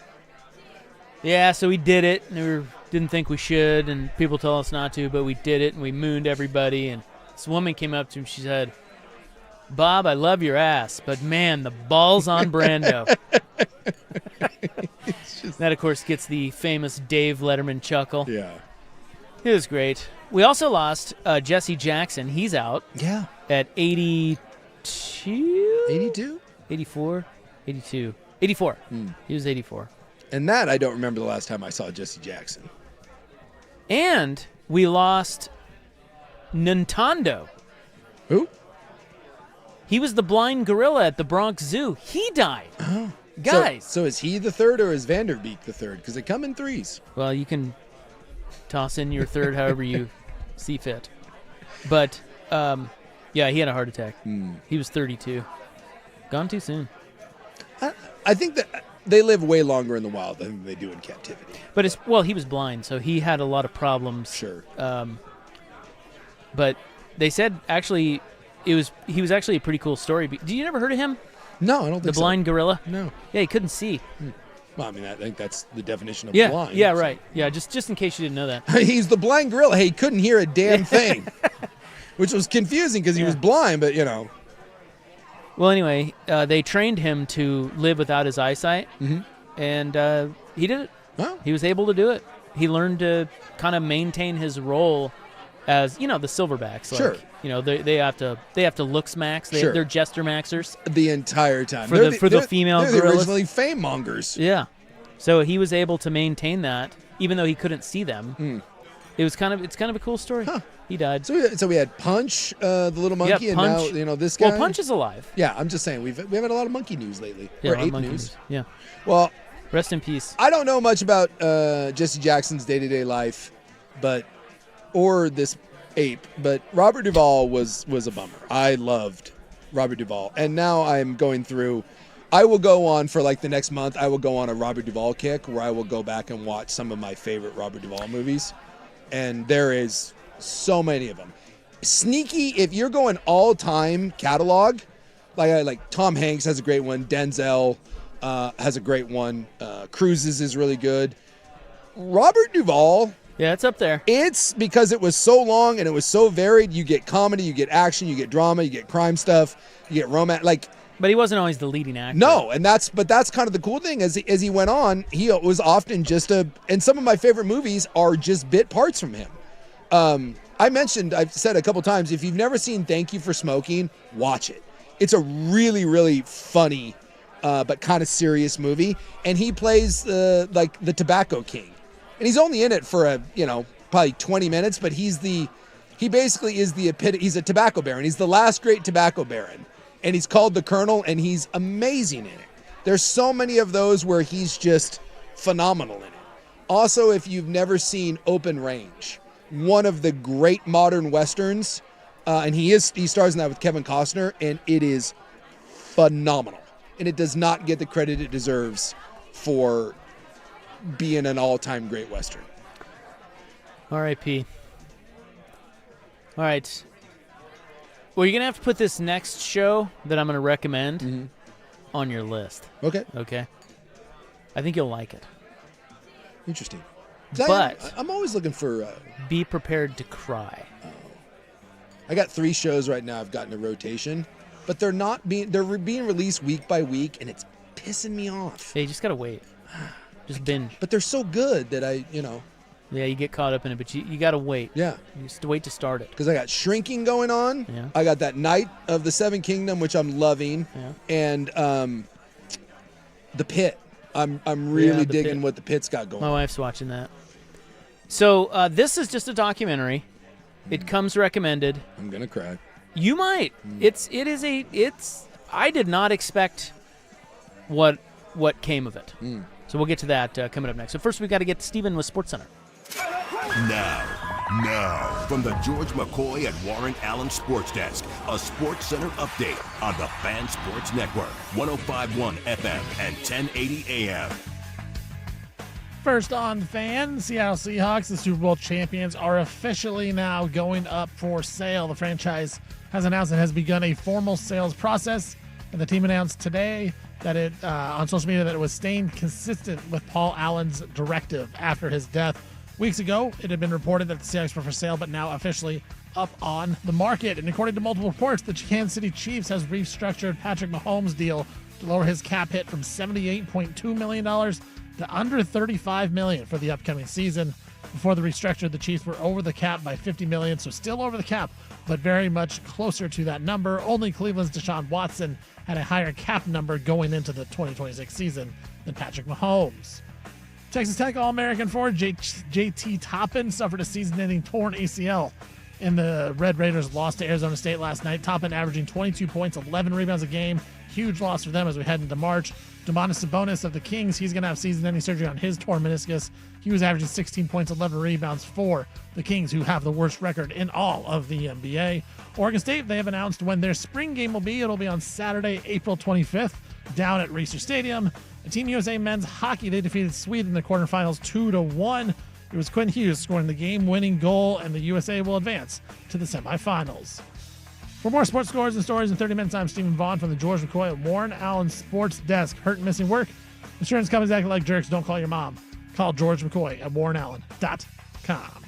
S1: yeah, so we did it, and we didn't think we should, and people told us not to, but we did it, and we mooned everybody. And this woman came up to him, she said, Bob, I love your ass, but man, the ball's on Brando. That, of course, gets the famous Dave Letterman chuckle.
S2: Yeah.
S1: It was great. We also lost Jesse Jackson. He's out.
S2: Yeah.
S1: At 82?
S2: 82?
S1: 84? 82. 84. He was 84.
S2: And that, I don't remember the last time I saw Jesse Jackson.
S1: And we lost Nintendo.
S2: Who?
S1: He was the blind gorilla at the Bronx Zoo. He died.
S2: Oh.
S1: Guys.
S2: So is he the third or is Vanderbeek the third? Because they come in threes.
S1: Well, you can toss in your third however you see fit. But, yeah, he had a heart attack. He was 32. Gone too soon.
S2: I think that they live way longer in the wild than they do in captivity.
S1: But he was blind, so he had a lot of problems.
S2: Sure.
S1: But they said, actually, he was actually a pretty cool story. Do you never heard of him?
S2: No, I don't think
S1: The blind gorilla?
S2: No.
S1: Yeah, he couldn't see.
S2: Well, I mean, I think that's the definition of
S1: Yeah,
S2: blind.
S1: yeah, right. Yeah, just in case you didn't know that.
S2: He's the blind gorilla. Hey, he couldn't hear a damn thing, which was confusing because he was blind, but,
S1: Well, anyway, they trained him to live without his eyesight, and he did it.
S2: Oh.
S1: He was able to do it. He learned to kind of maintain his role as, the silverbacks. Like,
S2: Sure.
S1: They have to looks max.
S2: Sure.
S1: They're jester maxers.
S2: the entire time.
S1: For the female
S2: they're
S1: gorillas.
S2: originally fame mongers.
S1: Yeah. So he was able to maintain that, even though he couldn't see them. It's kind of a cool story.
S2: Huh.
S1: He died.
S2: So we had Punch, the little monkey, and
S1: Punch.
S2: now this guy.
S1: Well, Punch is alive.
S2: Yeah, I'm just saying we haven't had a lot of monkey news lately,
S1: Yeah,
S2: or
S1: a lot of
S2: ape
S1: monkey
S2: news.
S1: Yeah.
S2: Well,
S1: Rest in peace.
S2: I don't know much about Jesse Jackson's day-to-day life, or this ape, but Robert Duvall was a bummer. I loved Robert Duvall, and now I'm going through. I will go on for like the next month. I will go on a Robert Duvall kick where I will go back and watch some of my favorite Robert Duvall movies, and there is so many of them. Sneaky, if you're going all-time catalog, like Tom Hanks has a great one, Denzel has a great one, Cruises is really good. Robert Duvall,
S1: Yeah, it's up there.
S2: it's because it was so long and it was so varied. You get comedy, you get action, you get drama, you get crime stuff, you get romance.
S1: But he wasn't always the leading actor.
S2: No, and that's kind of the cool thing. As he went on, he was often and some of my favorite movies are just bit parts from him. I've said a couple times, if you've never seen Thank You for Smoking, watch it. It's a really, really funny, but kind of serious movie. And he plays the tobacco king. And he's only in it for probably 20 minutes, but he basically is he's a tobacco baron. He's the last great tobacco baron. And he's called the Colonel, and he's amazing in it. There's so many of those where he's just phenomenal in it. Also, if you've never seen Open Range, one of the great modern Westerns, and he stars in that with Kevin Costner, and it is phenomenal. And it does not get the credit it deserves for being an all-time great Western.
S1: R.I.P. All right. Well, you're going to have to put this next show that I'm going to recommend on your list.
S2: Okay.
S1: Okay? I think you'll like it.
S2: Interesting.
S1: But
S2: I'm always looking for...
S1: be prepared to cry.
S2: I got 3 shows right now I've got in a rotation, but they're being released week by week, and it's pissing me off.
S1: Yeah, you just got to wait. Just binge.
S2: But they're so good that
S1: Yeah, you get caught up in it, but you got to wait.
S2: Yeah.
S1: You just wait to start it.
S2: Because I got Shrinking going on.
S1: Yeah.
S2: I got that Night of the Seven Kingdom, which I'm loving.
S1: Yeah.
S2: And The Pit. I'm really
S1: The
S2: digging
S1: Pit.
S2: what The Pit's got going
S1: My
S2: on.
S1: wife's watching that. So this is just a documentary. It comes recommended.
S2: I'm going to cry.
S1: You might. I did not expect what came of it. So we'll get to that coming up next. So first we got to get Steven with SportsCenter.
S3: Now, from the George McCoy and Warren Allen Sports Desk, a Sports Center update on the Fan Sports Network, 105.1 FM and 1080 AM.
S4: First on Fan, Seattle Seahawks, the Super Bowl champions, are officially now going up for sale. The franchise has announced it has begun a formal sales process, and the team announced today that it on social media that it was staying consistent with Paul Allen's directive after his death. Weeks ago, it had been reported that the Seahawks were for sale, but now officially up on the market. And according to multiple reports, the Kansas City Chiefs has restructured Patrick Mahomes' deal to lower his cap hit from $78.2 million to under $35 million for the upcoming season. Before the restructure, the Chiefs were over the cap by $50 million, so still over the cap, but very much closer to that number. Only Cleveland's Deshaun Watson had a higher cap number going into the 2026 season than Patrick Mahomes. Texas Tech All-American forward J.T. Toppin suffered a season-ending torn ACL in the Red Raiders' loss to Arizona State last night. Toppin averaging 22 points, 11 rebounds a game. Huge loss for them as we head into March. Domantas Sabonis of the Kings, he's going to have season-ending surgery on his torn meniscus. He was averaging 16 points, 11 rebounds for the Kings, who have the worst record in all of the NBA. Oregon State, they have announced when their spring game will be. It'll be on Saturday, April 25th, down at Reser Stadium. Team USA men's hockey, they defeated Sweden in the quarterfinals 2-1. It was Quinn Hughes scoring the game-winning goal, and the USA will advance to the semifinals. For more sports scores and stories in 30 minutes, I'm Stephen Vaughn from the George McCoy at Warren Allen Sports Desk. Hurt and missing work? Insurance companies acting like jerks. Don't call your mom. Call George McCoy at warrenallen.com.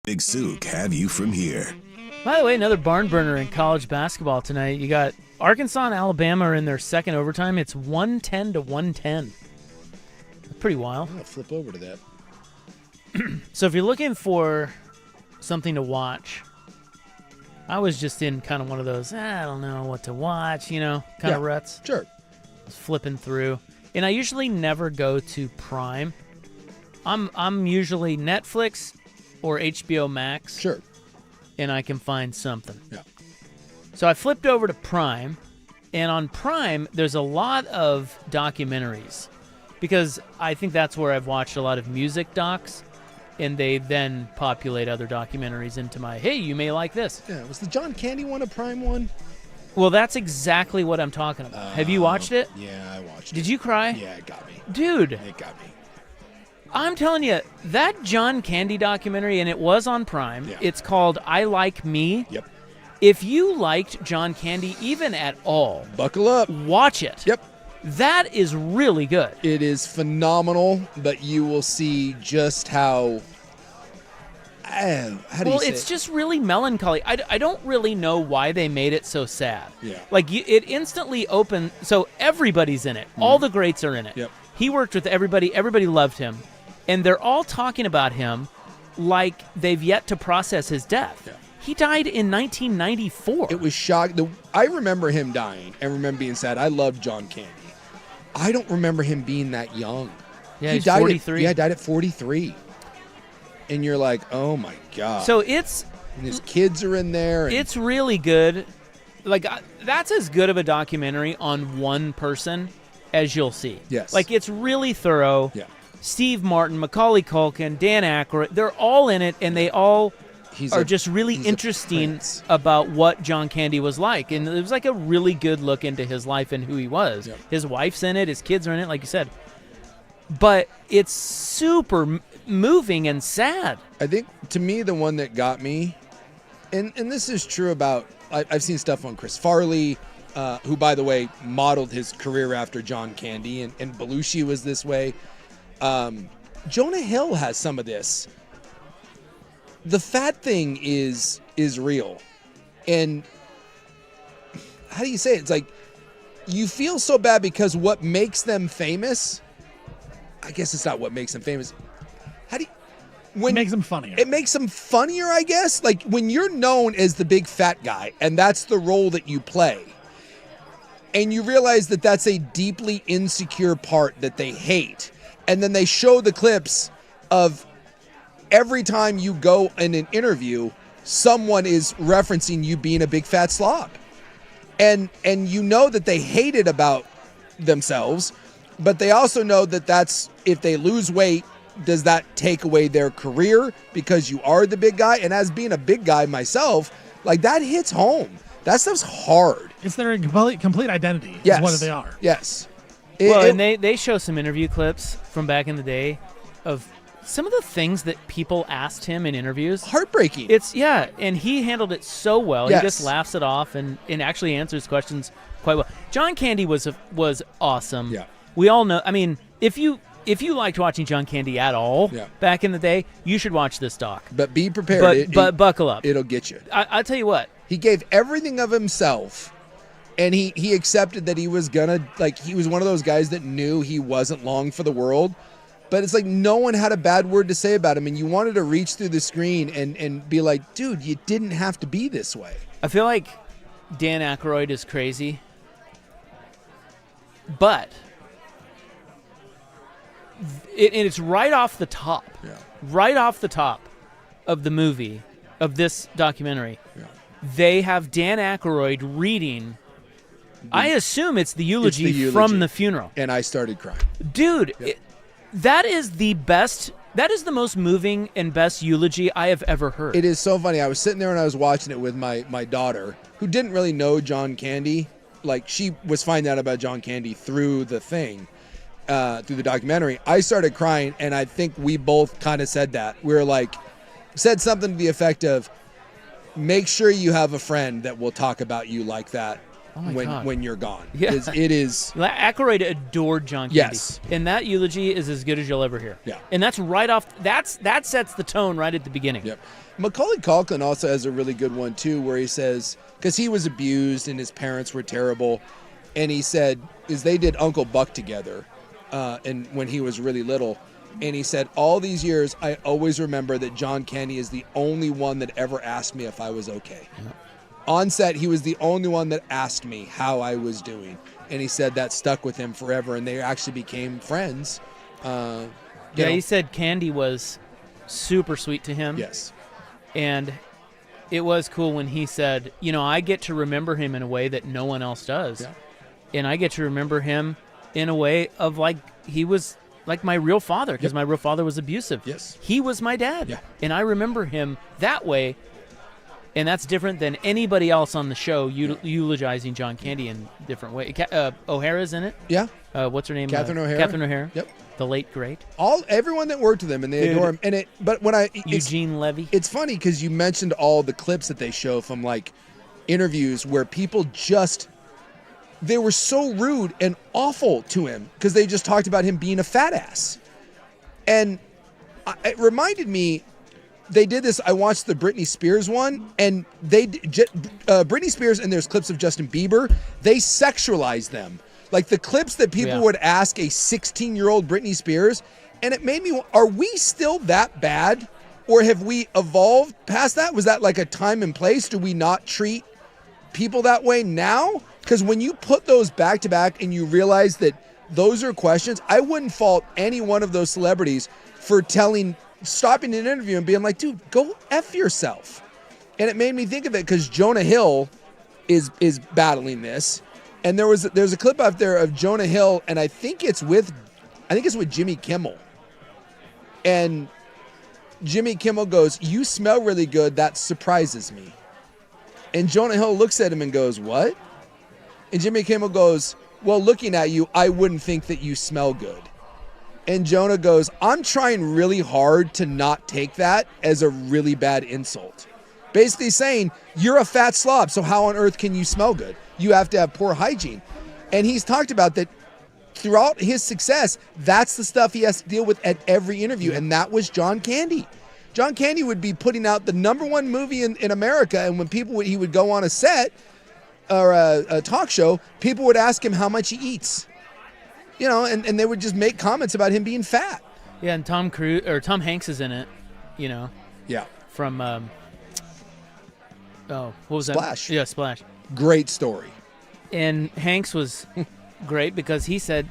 S3: Big Sook have you from here.
S1: By the way, another barn burner in college basketball tonight. You got Arkansas and Alabama are in their second overtime. It's 110 to 110. That's pretty wild.
S2: I'm going to flip over to that.
S1: So if you're looking for something to watch, I was just in kind of one of those, I don't know what to watch, kind of ruts.
S2: Sure.
S1: I was flipping through. And I usually never go to Prime. I'm usually Netflix or HBO Max.
S2: Sure.
S1: And I can find something.
S2: Yeah.
S1: So I flipped over to Prime, and on Prime, there's a lot of documentaries because I think that's where I've watched a lot of music docs, and they then populate other documentaries into my, hey, you may like this.
S2: Yeah, was the John Candy one a Prime one?
S1: Well, that's exactly what I'm talking about. Have you watched it?
S2: Yeah, I watched it.
S1: Did you cry?
S2: Yeah, it got me.
S1: Dude.
S2: It got me.
S1: I'm telling you, that John Candy documentary, and it was on Prime, it's called I Like Me.
S2: Yep.
S1: If you liked John Candy even at all,
S2: buckle up.
S1: Watch it.
S2: Yep.
S1: That is really good.
S2: It is phenomenal, but you will see just how do you say
S1: it's just really melancholy. I don't really know why they made it so sad.
S2: Yeah.
S1: Like, it instantly opened, so everybody's in it. All the greats are in it.
S2: Yep.
S1: He worked with everybody. Everybody loved him. And they're all talking about him like they've yet to process his death.
S2: Yeah.
S1: He died in 1994.
S2: It was shocking. I remember him dying and remember being sad. I loved John Candy. I don't remember him being that young.
S1: Yeah,
S2: he
S1: he's
S2: died
S1: 43.
S2: Died at 43. And you're like, oh my God.
S1: So
S2: and his kids are in there.
S1: It's really good. that's as good of a documentary on one person as you'll see.
S2: Yes.
S1: Like, it's really thorough.
S2: Yeah.
S1: Steve Martin, Macaulay Culkin, Dan Aykroyd, they're all in it, and they all are just really interesting about what John Candy was like. And it was like a really good look into his life and who he was. Yep. His wife's in it, his kids are in it, like you said. But it's super moving and sad.
S2: I think, to me, the one that got me, and this is true about, I've seen stuff on Chris Farley, who, by the way, modeled his career after John Candy, and Belushi was this way. Jonah Hill has some of this. The fat thing is real. And how do you say it? It's like, you feel so bad because what makes them famous, I guess it's not what makes them famous.
S4: It makes them funnier.
S2: It makes them funnier, I guess. Like, when you're known as the big fat guy, and that's the role that you play, and you realize that that's a deeply insecure part that they hate, and then they show the clips of every time you go in an interview, someone is referencing you being a big fat slob. And you know that they hate it about themselves, but they also know that that's, if they lose weight, does that take away their career because you are the big guy? And as being a big guy myself, like, that hits home. That stuff's hard.
S4: It's their complete identity.
S2: Yes.
S4: Is what they are.
S2: Yes.
S1: And they show some interview clips from back in the day of some of the things that people asked him in interviews.
S2: Heartbreaking.
S1: And he handled it so well.
S2: Yes.
S1: He just laughs it off and actually answers questions quite well. John Candy was awesome.
S2: Yeah.
S1: We all know. I mean, if you liked watching John Candy at all back in the day, you should watch this doc.
S2: But be prepared.
S1: But buckle up.
S2: It'll get you.
S1: I'll tell you what.
S2: He gave everything of himself, and he accepted that he was gonna, like, he was one of those guys that knew he wasn't long for the world. But it's like no one had a bad word to say about him, and you wanted to reach through the screen and be like, dude, you didn't have to be this way.
S1: I feel like Dan Aykroyd is crazy, but it's right off the top.
S2: Yeah.
S1: Right off the top of the movie, of this documentary, they have Dan Aykroyd reading. I assume it's the eulogy from the funeral.
S2: And I started crying.
S1: Dude, that is the best. That is the most moving and best eulogy I have ever heard.
S2: It is so funny. I was sitting there and I was watching it with my daughter, who didn't really know John Candy. Like, she was finding out about John Candy through the thing, through the documentary. I started crying, and I think we both kind of said that. We were like, said something to the effect of, make sure you have a friend that will talk about you like that when you're gone.
S1: Yeah.
S2: It is.
S1: Aykroyd adored John Candy.
S2: Yes.
S1: And that eulogy is as good as you'll ever hear.
S2: Yeah.
S1: And that's right off. That sets the tone right at the beginning.
S2: Yep. Macaulay Culkin also has a really good one, too, where he says, because he was abused and his parents were terrible, and he said, is they did Uncle Buck together and when he was really little. And he said, all these years, I always remember that John Candy is the only one that ever asked me if I was okay. Yeah. On set, he was the only one that asked me how I was doing. And he said that stuck with him forever, and they actually became friends.
S1: He said Candy was super sweet to him.
S2: Yes.
S1: And it was cool when he said, I get to remember him in a way that no one else does.
S2: Yeah.
S1: And I get to remember him in a way of like he was like my real father, because my real father was abusive.
S2: Yes.
S1: He was my dad.
S2: Yeah.
S1: And I remember him that way. And that's different than anybody else on the show eulogizing John Candy in a different way. O'Hara's in it.
S2: Yeah.
S1: What's her name?
S2: Catherine O'Hara.
S1: Catherine O'Hara.
S2: Yep.
S1: The late great.
S2: Everyone that worked with him, and they adore him. And
S1: Eugene Levy.
S2: It's funny because you mentioned all the clips that they show from like interviews where people they were so rude and awful to him because they just talked about him being a fat ass. And it reminded me, they did this. I watched the Britney Spears one, and Britney Spears, and there's clips of Justin Bieber. They sexualized them, like the clips that people would ask a 16-year-old Britney Spears, and it made me. Are we still that bad, or have we evolved past that? Was that like a time and place? Do we not treat people that way now? Because when you put those back to back, and you realize that those are questions, I wouldn't fault any one of those celebrities for stopping an interview and being like, dude, go F yourself. And it made me think of it because Jonah Hill is battling this. And there's a clip out there of Jonah Hill, and I think it's with Jimmy Kimmel. And Jimmy Kimmel goes, "You smell really good. That surprises me." And Jonah Hill looks at him and goes, "What?" And Jimmy Kimmel goes, "Well, looking at you, I wouldn't think that you smell good." And Jonah goes, "I'm trying really hard to not take that as a really bad insult." Basically saying, you're a fat slob, so how on earth can you smell good? You have to have poor hygiene. And he's talked about that throughout his success, that's the stuff he has to deal with at every interview, and that was John Candy. John Candy would be putting out the #1 movie in America, and when he would go on a set or a talk show, people would ask him how much he eats. And they would just make comments about him being fat.
S1: Yeah, and Tom Hanks is in it,
S2: Yeah.
S1: From what was
S2: Splash.
S1: that? Yeah, Splash.
S2: Great story.
S1: And Hanks was great because he said,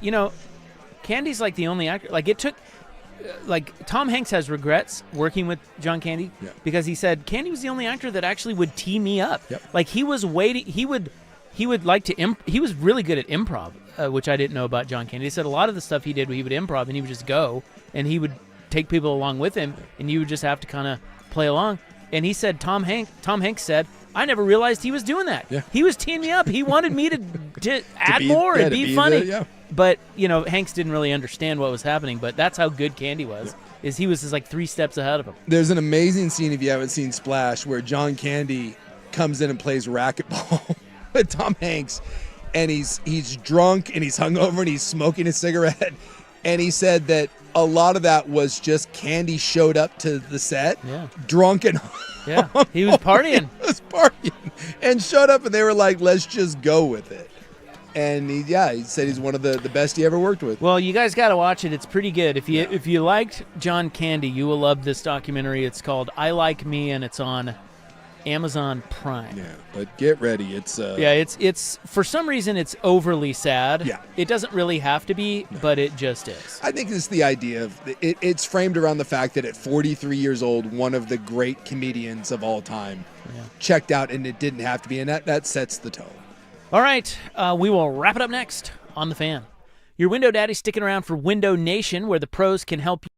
S1: Candy's like the only actor. Like, it took, Tom Hanks has regrets working with John Candy because he said Candy was the only actor that actually would tee me up.
S2: Yep.
S1: Like, he was waiting. He would like to. He was really good at improv, which I didn't know about John Candy. He said a lot of the stuff he did, he would improv and he would just go and he would take people along with him, and you would just have to kind of play along. And he said Tom Hanks said, "I never realized he was doing that.
S2: Yeah.
S1: He was teeing me up. He wanted me to add more and be funny." But Hanks didn't really understand what was happening. But that's how good Candy was. Is he was just like 3 steps ahead of him.
S2: There's an amazing scene, if you haven't seen Splash, where John Candy comes in and plays racquetball with Tom Hanks, and he's drunk and he's hungover and he's smoking a cigarette, and he said that a lot of that was just Candy showed up to the set, drunk and
S1: he was partying.
S2: He was partying and showed up, and they were like, "Let's just go with it." And he said he's one of the best he ever worked with.
S1: Well, you guys got to watch it. It's pretty good. If you liked John Candy, you will love this documentary. It's called I Like Me, and it's on Amazon Prime.
S2: Yeah, but get ready. It's
S1: it's for some reason it's overly sad.
S2: Yeah.
S1: It doesn't really have to be, but it just is.
S2: I think it's the idea of it's framed around the fact that at 43 years old, one of the great comedians of all time checked out, and it didn't have to be, and that sets the tone.
S1: All right, we will wrap it up next on The Fan. Your Window Daddy sticking around for Window Nation, where the pros can help you.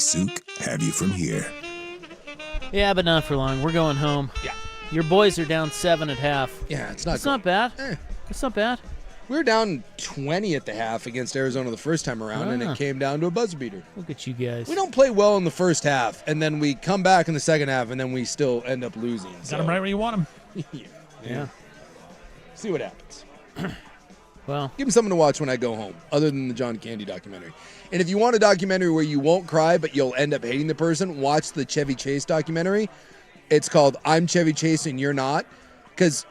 S3: Zook have you from here.
S1: Yeah, but not for long. We're going home.
S2: Yeah.
S1: Your boys are down 7 at half.
S2: Yeah, it's not.
S1: It's not bad. It's not bad.
S2: We were down 20 at the half against Arizona the first time around, and it came down to a buzzer beater.
S1: Look at you guys.
S2: We don't play well in the first half, and then we come back in the second half, and then we still end up losing.
S4: Got them right where you want them.
S2: Yeah. See what happens.
S1: Well,
S2: give me something to watch when I go home, other than the John Candy documentary. And if you want a documentary where you won't cry, but you'll end up hating the person, watch the Chevy Chase documentary. It's called I'm Chevy Chase and You're Not, because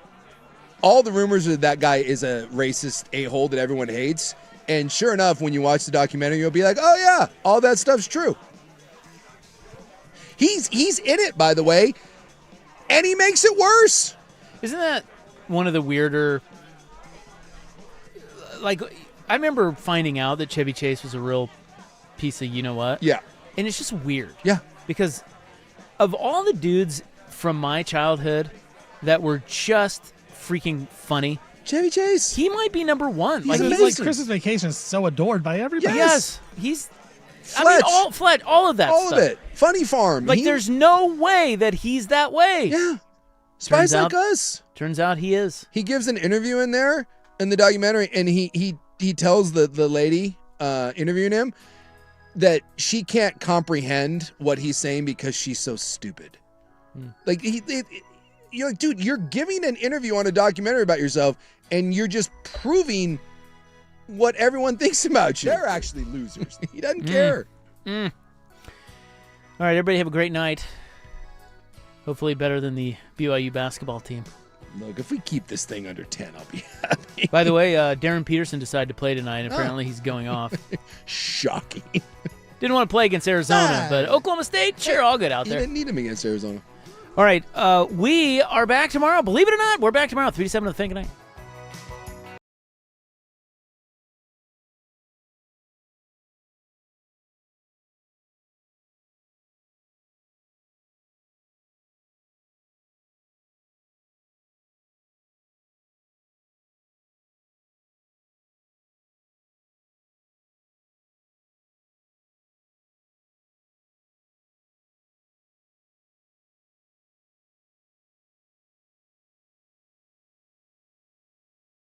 S2: all the rumors are that guy is a racist a-hole that everyone hates. And sure enough, when you watch the documentary, you'll be like, oh, yeah, all that stuff's true. He's in it, by the way, and he makes it worse.
S1: Isn't that one of the weirder... Like, I remember finding out that Chevy Chase was a real piece of you-know-what.
S2: Yeah.
S1: And it's just weird.
S2: Yeah.
S1: Because of all the dudes from my childhood that were just freaking funny,
S2: Chevy Chase,
S1: he might be number one.
S4: He's like Christmas Vacation is so adored by everybody.
S1: Yes. He's...
S2: Fletch.
S1: I mean, Fletch, all of that
S2: all
S1: stuff.
S2: of it. Funny Farm.
S1: Like, there's no way that he's that way.
S2: Yeah. Spies Like Us.
S1: Turns out he is.
S2: He gives an interview in there in the documentary, and he tells the lady interviewing him that she can't comprehend what he's saying because she's so stupid. Like, you're like, dude, you're giving an interview on a documentary about yourself, and you're just proving what everyone thinks about you. They're actually losers. He doesn't care.
S1: All right, everybody have a great night. Hopefully better than the BYU basketball team.
S2: Look, if we keep this thing under 10, I'll be happy.
S1: By the way, Darren Peterson decided to play tonight, and apparently he's going off.
S2: Shocking.
S1: Didn't want to play against Arizona, but Oklahoma State, sure, all good out there.
S2: You didn't need him against Arizona.
S1: All right, we are back tomorrow. Believe it or not, we're back tomorrow, 3 to 7 of the Fan. Good night.